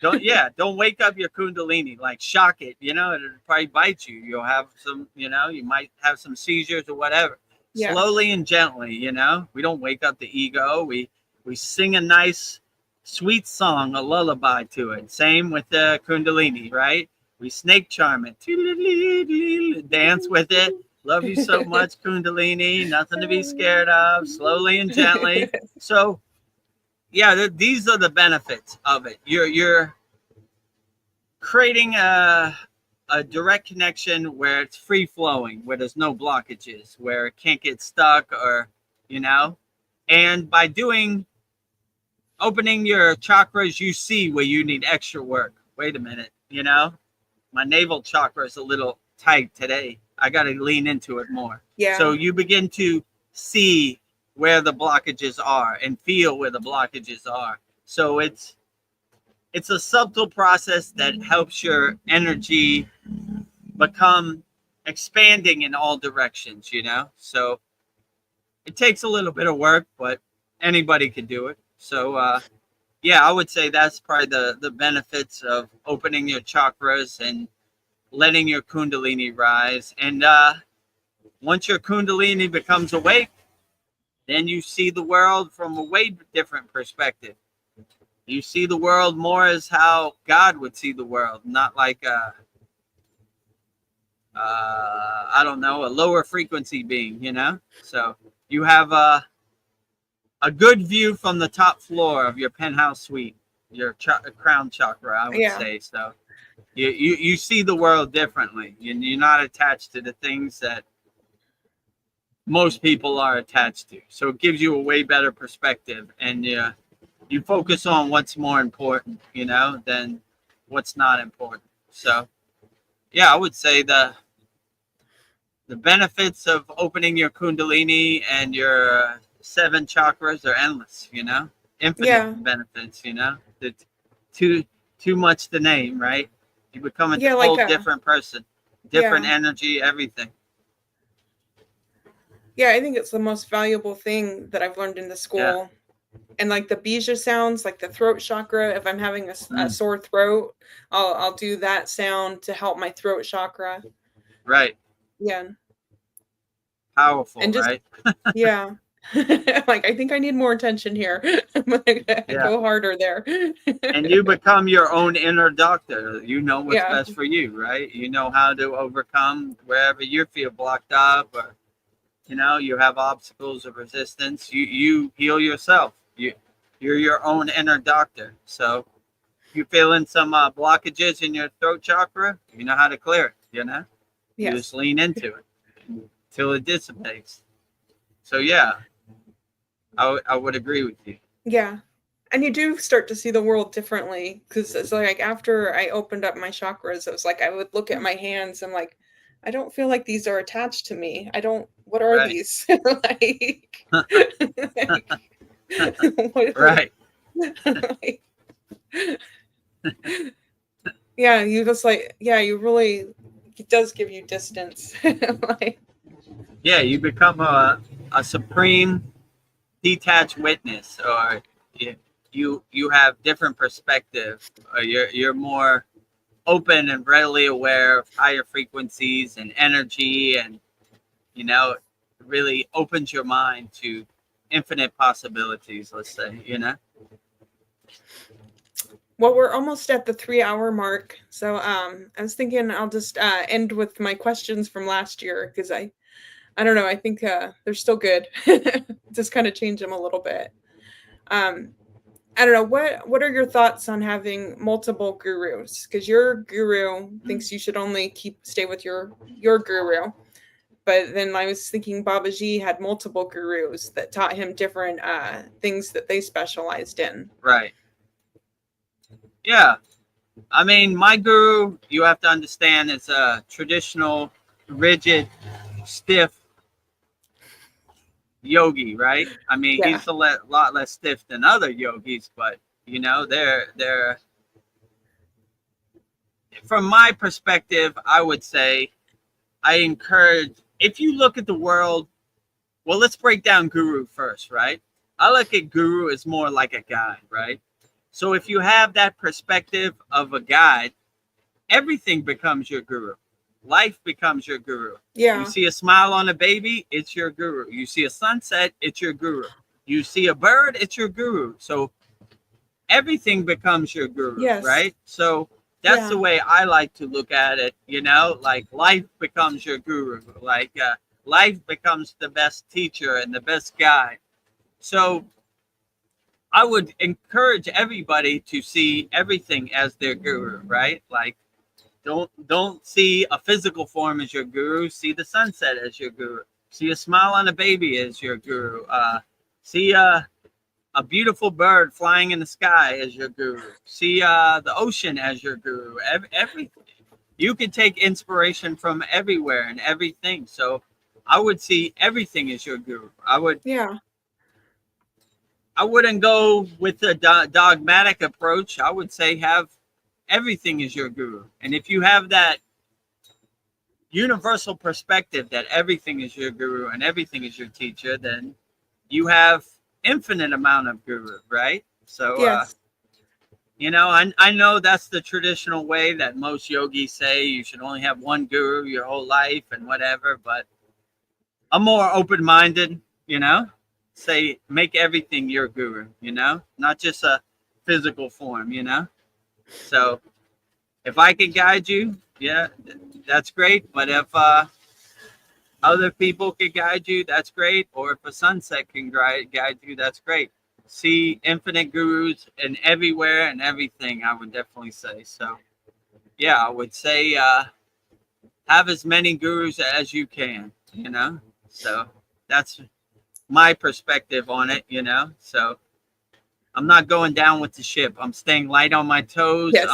[SPEAKER 1] Don't wake up your kundalini, like shock it, you know, it'll probably bite you. You'll have some, you know, you might have some seizures or whatever.
[SPEAKER 2] Yeah.
[SPEAKER 1] Slowly and gently, you know, we don't wake up the ego. We sing a nice, sweet song, a lullaby to it. Same with the kundalini, right? We snake charm it, dance with it. Love you so much, kundalini. Nothing to be scared of. Slowly and gently. So, yeah, these are the benefits of it. You're creating a direct connection where it's free flowing, where there's no blockages, where it can't get stuck, or, you know. And by opening your chakras, you see where you need extra work. Wait a minute, you know, my navel chakra is a little tight today. I got to lean into it more.
[SPEAKER 2] Yeah.
[SPEAKER 1] So you begin to see where the blockages are and feel where the blockages are. So it's a subtle process that helps your energy become expanding in all directions, you know. So it takes a little bit of work, but anybody can do it. So yeah, I would say that's probably the benefits of opening your chakras and letting your kundalini rise. And once your kundalini becomes awake, then you see the world from a way different perspective. You see the world more as how God would see the world, not like I don't know, a lower frequency being, you know. So you have a good view from the top floor of your penthouse suite, your crown chakra, I would say. So you see the world differently. You're not attached to the things that most people are attached to. So it gives you a way better perspective, and you focus on what's more important, you know, than what's not important. So yeah, I would say the benefits of opening your kundalini and your 7 chakras are endless, you know, infinite benefits, you know. It's too much to name, right? You become a whole different person, different energy, everything.
[SPEAKER 2] Yeah, I think it's the most valuable thing that I've learned in the school. Yeah. And like the bija sounds, like the throat chakra, if I'm having a sore throat, I'll do that sound to help my throat chakra.
[SPEAKER 1] Right.
[SPEAKER 2] Yeah.
[SPEAKER 1] Powerful, and just, right?
[SPEAKER 2] Yeah. Like, I think I need more attention here. Go harder there.
[SPEAKER 1] And you become your own inner doctor. You know what's best for you, right? You know how to overcome wherever you feel blocked up, or, you know, you have obstacles of resistance. You heal yourself. You're your own inner doctor. So if you're feeling some blockages in your throat chakra, you know how to clear it, you know? You just lean into it until it dissipates. So yeah, I would agree with you.
[SPEAKER 2] Yeah. And you do start to see the world differently, because it's like after I opened up my chakras, it was like I would look at my hands and like, I don't feel like these are attached to me. What are these? Like,
[SPEAKER 1] right.
[SPEAKER 2] Like, yeah, you just like, you really, it does give you distance. Like,
[SPEAKER 1] yeah, you become a supreme detached witness, or you have different perspective, or you're more open and readily aware of higher frequencies and energy, and you know, really opens your mind to infinite possibilities, let's say, you know.
[SPEAKER 2] Well, we're almost at the 3-hour mark, so I was thinking I'll just end with my questions from last year, because I don't know, I think they're still good. Just kind of change them a little bit. I don't know, what are your thoughts on having multiple gurus? Because your guru thinks you should only stay with your guru. But then I was thinking Babaji had multiple gurus that taught him different things that they specialized in.
[SPEAKER 1] Right. Yeah. I mean, my guru, you have to understand, is a traditional, rigid, stiff yogi, right? I mean,
[SPEAKER 2] Yeah.
[SPEAKER 1] he's a lot less stiff than other yogis, but you know, they're from my perspective, I would say I encourage, if you look at the world, well, let's break down guru first, right? I look at guru as more like a guide, right? So if you have that perspective of a guide, everything becomes your guru. Life becomes your guru.
[SPEAKER 2] Yeah.
[SPEAKER 1] You see a smile on a baby, it's your guru. You see a sunset, it's your guru. You see a bird, it's your guru. So everything becomes your guru,
[SPEAKER 2] Yes.
[SPEAKER 1] right? So that's
[SPEAKER 2] Yeah.
[SPEAKER 1] the way I like to look at it, you know, like life becomes your guru. Like life becomes the best teacher and the best guide. So I would encourage everybody to see everything as their guru, right? Like don't see a physical form as your guru. See the sunset as your guru. See a smile on a baby as your guru. See a beautiful bird flying in the sky as your guru. See the ocean as your guru. Everything. You can take inspiration from everywhere and everything. So I would see everything as your guru.
[SPEAKER 2] Yeah.
[SPEAKER 1] I wouldn't go with the dogmatic approach. I would say have everything as your guru. And if you have that universal perspective that everything is your guru and everything is your teacher, then you have infinite amount of guru, right? So,
[SPEAKER 2] Yes.
[SPEAKER 1] you know, I know that's the traditional way that most yogis say you should only have one guru your whole life and whatever, but I'm more open-minded, you know, say make everything your guru, you know, not just a physical form, you know. So if I can guide you, yeah, that's great. But if other people can guide you, that's great. Or if a sunset can guide you, that's great. See infinite gurus and everywhere and everything, I would definitely say. So yeah, I would say have as many gurus as you can, you know. So that's my perspective on it, you know. So I'm not going down with the ship. I'm staying light on my toes.
[SPEAKER 2] Yes.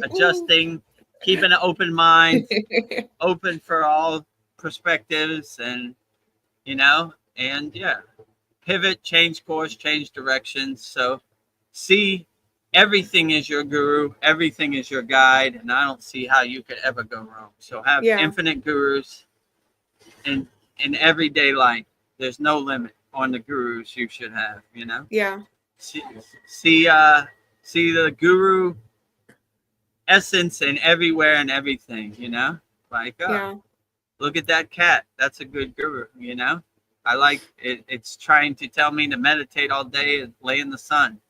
[SPEAKER 1] Adjusting, keeping an open mind, open for all perspectives, and you know, and yeah, pivot, change course, change directions. So see everything is your guru, everything is your guide, and I don't see how you could ever go wrong. So have
[SPEAKER 2] Yeah.
[SPEAKER 1] infinite gurus in everyday life. There's no limit on the gurus you should have, you know.
[SPEAKER 2] Yeah.
[SPEAKER 1] See the guru essence in everywhere and everything, you know. Like
[SPEAKER 2] Yeah.
[SPEAKER 1] look at that cat, that's a good guru, you know. I like it. It's trying to tell me to meditate all day and lay in the sun.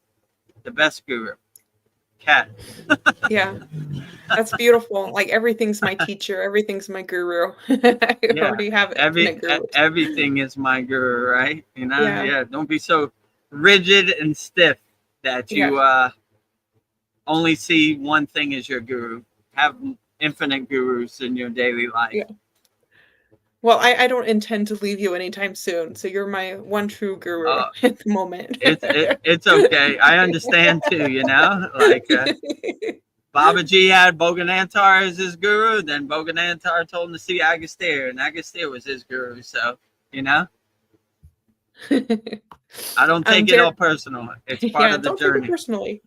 [SPEAKER 1] The best guru, cat.
[SPEAKER 2] Yeah. That's beautiful. Like everything's my teacher, everything's my guru. I
[SPEAKER 1] Yeah.
[SPEAKER 2] already have infinite gurus.
[SPEAKER 1] Everything is my guru, right? You know.
[SPEAKER 2] Yeah.
[SPEAKER 1] Yeah, don't be so rigid and stiff that you only see one thing as your guru. Have infinite gurus in your daily life.
[SPEAKER 2] Yeah. Well, I don't intend to leave you anytime soon, so you're my one true guru at the moment.
[SPEAKER 1] It's okay. I understand too, you know. Like Babaji had Boganantar as his guru, then Boganantar told him to see Agastya, and Agastya was his guru. So, you know, I don't take it all personal. It's part of the
[SPEAKER 2] don't
[SPEAKER 1] journey.
[SPEAKER 2] Take it personally.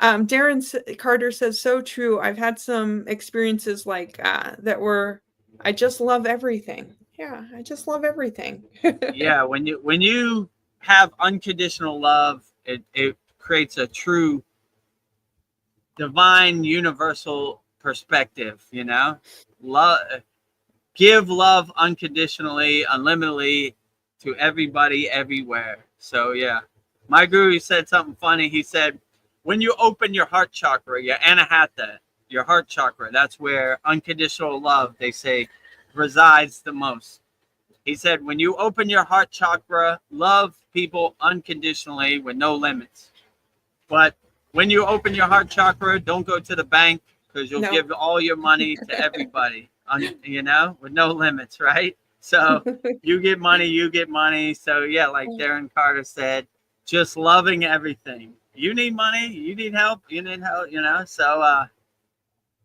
[SPEAKER 2] Darren Carter says, so true. I've had some experiences like that where I just love everything. Yeah, I just love everything.
[SPEAKER 1] Yeah, when you have unconditional love, it creates a true divine universal perspective, you know. Love, give love unconditionally, unlimitedly to everybody everywhere. So yeah, my guru said something funny. He said, when you open your heart chakra, your anahata, your heart chakra, that's where unconditional love, they say, resides the most. He said, when you open your heart chakra, love people unconditionally with no limits. But when you open your heart chakra, don't go to the bank, because you'll
[SPEAKER 2] No.
[SPEAKER 1] give all your money to everybody, you know, with no limits, right? So you get money, you get money. So yeah, like Darren Carter said, just loving everything. You need money, you need help, you know. So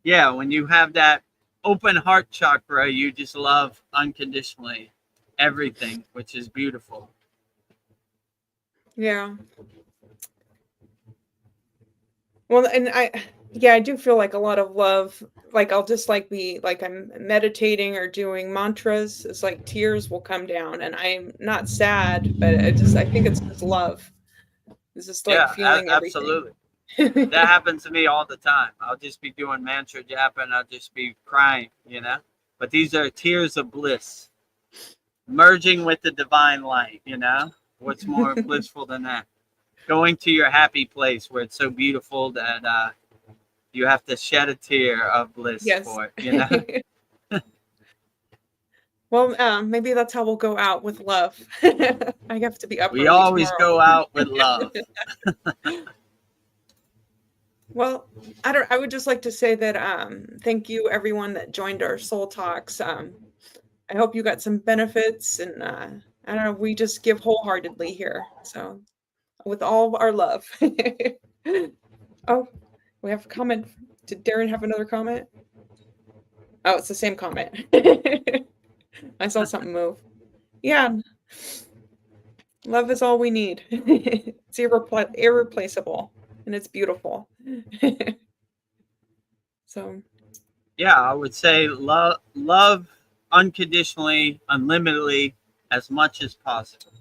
[SPEAKER 1] yeah, when you have that open heart chakra, you just love unconditionally everything, which is beautiful.
[SPEAKER 2] Yeah. Well, and I do feel like a lot of love, like I'll just like be like I'm meditating or doing mantras. It's like tears will come down and I'm not sad, but I think it's just love. It's just like
[SPEAKER 1] Yeah,
[SPEAKER 2] feeling everything.
[SPEAKER 1] absolutely. That happens to me all the time. I'll just be doing mantra japa and I'll just be crying, you know. But these are tears of bliss, merging with the divine light, you know. What's more blissful than that? Going to your happy place where it's so beautiful that you have to shed a tear of bliss
[SPEAKER 2] Yes.
[SPEAKER 1] for it, you know.
[SPEAKER 2] Well, maybe that's how we'll go out with love. I have to be up
[SPEAKER 1] We
[SPEAKER 2] early
[SPEAKER 1] always
[SPEAKER 2] tomorrow.
[SPEAKER 1] go out with love.
[SPEAKER 2] Well, I would just like to say that thank you everyone that joined our Soul Talks. I hope you got some benefits and I don't know, we just give wholeheartedly here. So with all our love. Oh, we have a comment. Did Darren have another comment? Oh, it's the same comment. I saw something move. Yeah. Love is all we need. It's irreplaceable and it's beautiful. So
[SPEAKER 1] Yeah, I would say love unconditionally, unlimitedly, as much as possible.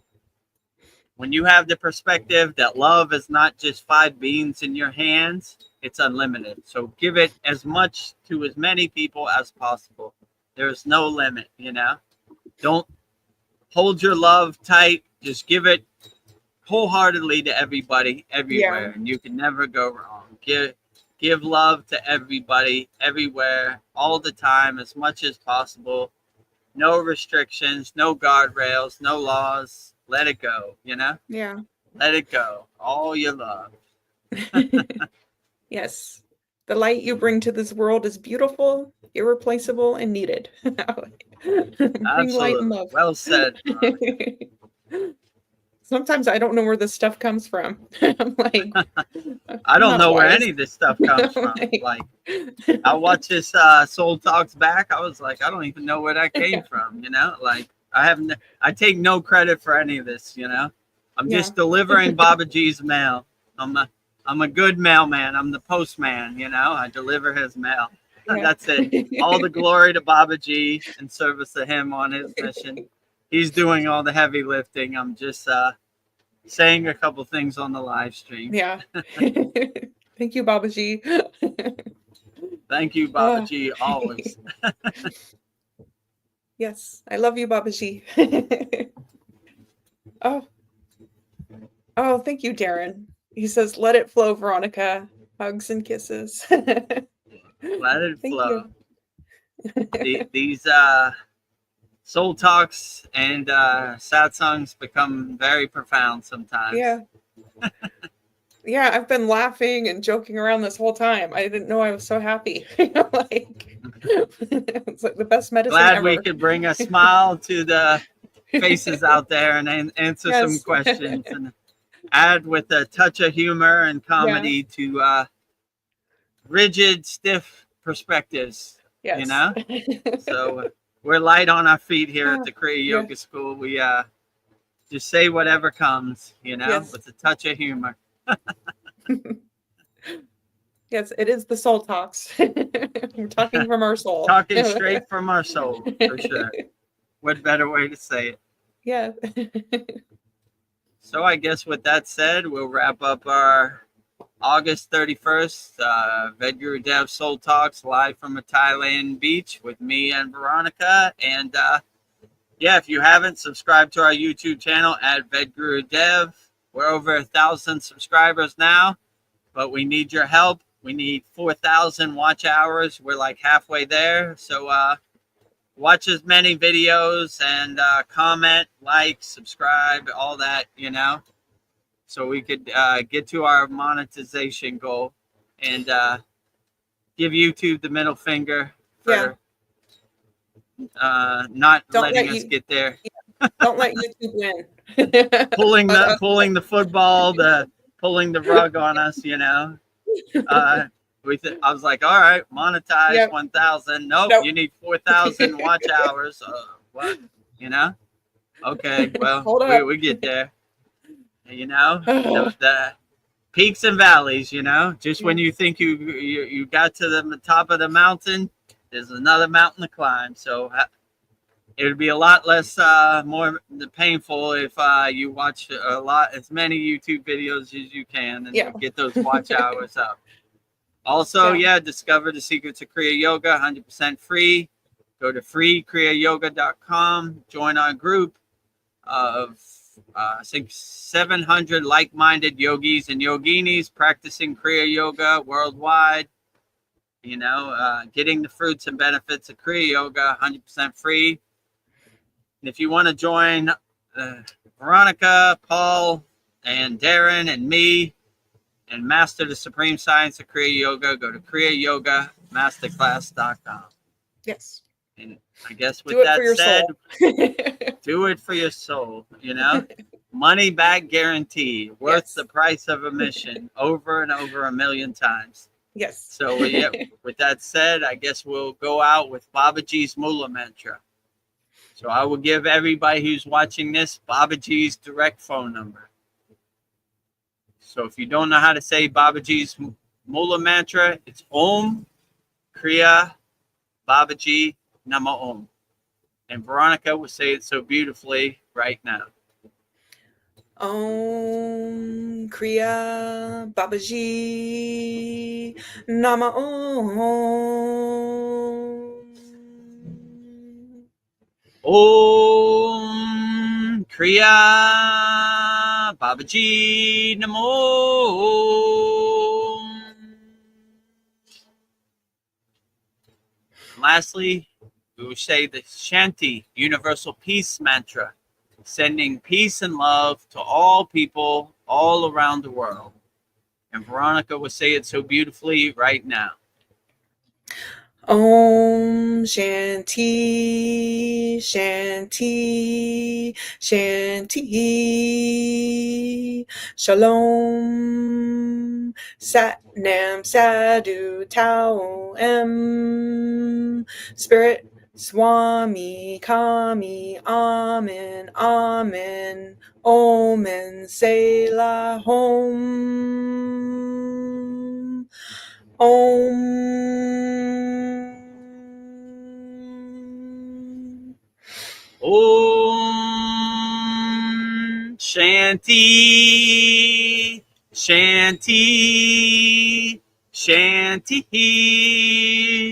[SPEAKER 1] When you have the perspective that love is not just 5 beans in your hands, it's unlimited. So give it as much to as many people as possible. There's no limit, you know. Don't hold your love tight. Just give it wholeheartedly to everybody, everywhere, and you can never go wrong. Give love to everybody, everywhere, all the time, as much as possible. No restrictions, no guardrails, no laws. Let it go, you know?
[SPEAKER 2] yeah.
[SPEAKER 1] Let it go. All your love.
[SPEAKER 2] Yes. The light you bring to this world is beautiful, irreplaceable, and needed. Bring light and
[SPEAKER 1] Absolutely.
[SPEAKER 2] love.
[SPEAKER 1] Well said, Veronica.
[SPEAKER 2] Sometimes I don't know where this stuff comes from. I'm like,
[SPEAKER 1] I don't
[SPEAKER 2] not
[SPEAKER 1] know where
[SPEAKER 2] wise.
[SPEAKER 1] any of this stuff comes from. Like, I watched this Soul Talks back. I was like, I don't even know where that came from, you know? Like, I take no credit for any of this, you know? I'm just delivering Baba G's mail. I'm a good mailman. I'm the postman, you know? I deliver his mail. That's it. All the glory to Baba G in service of him on his mission. He's doing all the heavy lifting. I'm just saying a couple things on the live stream.
[SPEAKER 2] Yeah. Thank you, Babaji.
[SPEAKER 1] Thank you, Babaji, always.
[SPEAKER 2] Yes, I love you, Babaji. Oh, thank you, Darren. He says, "Let it flow, Veronica. Hugs and kisses."
[SPEAKER 1] Let it flow. These soul talks and sad songs become very profound sometimes.
[SPEAKER 2] Yeah. Yeah, I've been laughing and joking around this whole time. I didn't know I was so happy. Like, it's like the best medicine
[SPEAKER 1] Glad
[SPEAKER 2] ever.
[SPEAKER 1] we could bring a smile to the faces out there and answer some questions and add with a touch of humor and comedy to rigid, stiff perspectives.
[SPEAKER 2] Yes.
[SPEAKER 1] You know? So we're light on our feet here at the Kriya Yoga School. We just say whatever comes, you know, with a touch of humor.
[SPEAKER 2] Yes, it is the soul talks. We're talking from our soul.
[SPEAKER 1] Talking straight from our soul, for sure. What better way to say it?
[SPEAKER 2] Yeah.
[SPEAKER 1] So I guess with that said, we'll wrap up our August 31st Vedagurudev Soul Talks live from a Thailand beach with me and Veronica. And yeah, if you haven't, subscribe to our YouTube channel at Vedagurudev. We're over 1,000 subscribers now, but we need your help. We need 4,000 watch hours. We're like halfway there. So watch as many videos and comment, like, subscribe, all that, you know, so we could get to our monetization goal and give YouTube the middle finger for not letting us get there.
[SPEAKER 2] Don't let YouTube win.
[SPEAKER 1] pulling the football, pulling the rug on us, you know. I was like, all right, monetize 1,000. Nope, you need 4,000 watch hours. What? You know? Okay, well, we get there. You know, the peaks and valleys. You know, just when you think you got to the top of the mountain, there's another mountain to climb. So it would be a lot less more painful if you watch as many YouTube videos as you can and get those watch hours up. Also, discover the secrets of Kriya Yoga, 100% free. Go to freekriyayoga.com. Join our group of 700 like-minded yogis and yoginis practicing Kriya Yoga worldwide. You know, getting the fruits and benefits of Kriya Yoga, 100% free. And if you want to join Veronica, Paul, and Darren, and me, and master the supreme science of Kriya Yoga, go to KriyaYogaMasterclass.com.
[SPEAKER 2] Yes.
[SPEAKER 1] And I guess with that said, do it for your soul. You know, money back guarantee, worth the price of admission, over and over 1,000,000 times.
[SPEAKER 2] Yes.
[SPEAKER 1] So with that said, I guess we'll go out with Babaji's Mula Mantra. So I will give everybody who's watching this Babaji's direct phone number. So if you don't know how to say Babaji's Mula Mantra, it's Om Kriya Babaji Nama Om. And Veronica will say it so beautifully right now.
[SPEAKER 2] Om Kriya Babaji Nama Om.
[SPEAKER 1] Om Kriya Babaji Namo. Lastly, we will say the Shanti Universal Peace Mantra, sending peace and love to all people all around the world. And Veronica will say it so beautifully right now.
[SPEAKER 2] Om Shanti, Shanti, Shanti. Shalom. Sat Nam Sadhu Tao Em. Spirit Swami Kami Amen Amen. Omen Selah Hom.
[SPEAKER 1] Om Shanti, Shanti, Shanti,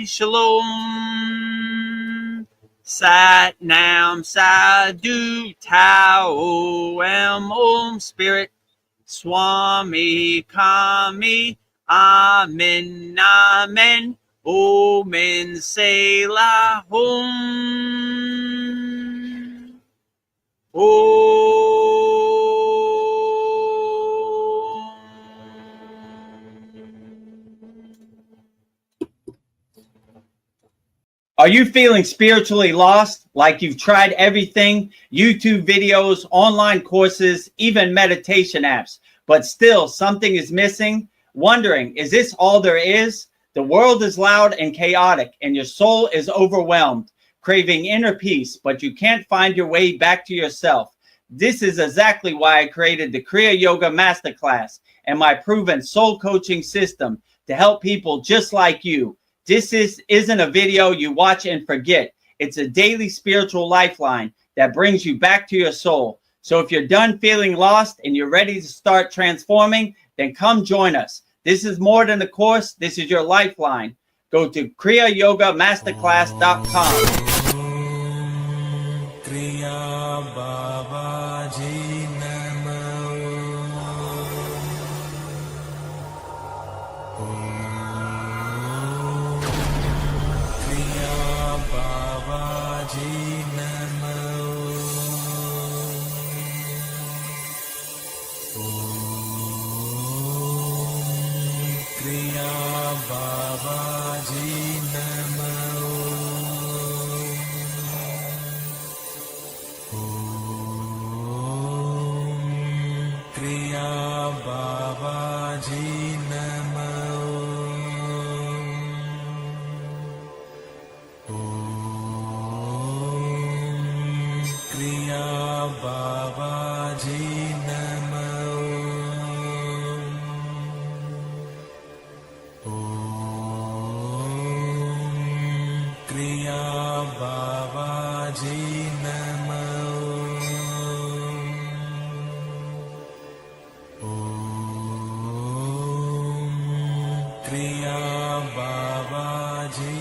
[SPEAKER 1] Shalom. Sat Nam Sadhu Tao Em Om. Spirit Swami Kami Amen, Amen, Omen Selah Hum. Are you feeling spiritually lost, like you've tried everything, YouTube videos, online courses, even meditation apps, but still something is missing? Wondering, is this all there is? The world is loud and chaotic, and your soul is overwhelmed, craving inner peace, but you can't find your way back to yourself. This is exactly why I created the Kriya Yoga Masterclass and my proven soul coaching system to help people just like you. This isn't a video you watch and forget. It's a daily spiritual lifeline that brings you back to your soul. So if you're done feeling lost and you're ready to start transforming, then come join us. This is more than a course. This is your lifeline. Go to KriyaYogaMasterclass.com.
[SPEAKER 4] Kriya Babaji Namo. Kriya Babaji Namo. Kriya Babaji Namo. Kriya Babaji Namo. Kriya Babaji Namo. Kriya Babaji Namo. Kriya Babaji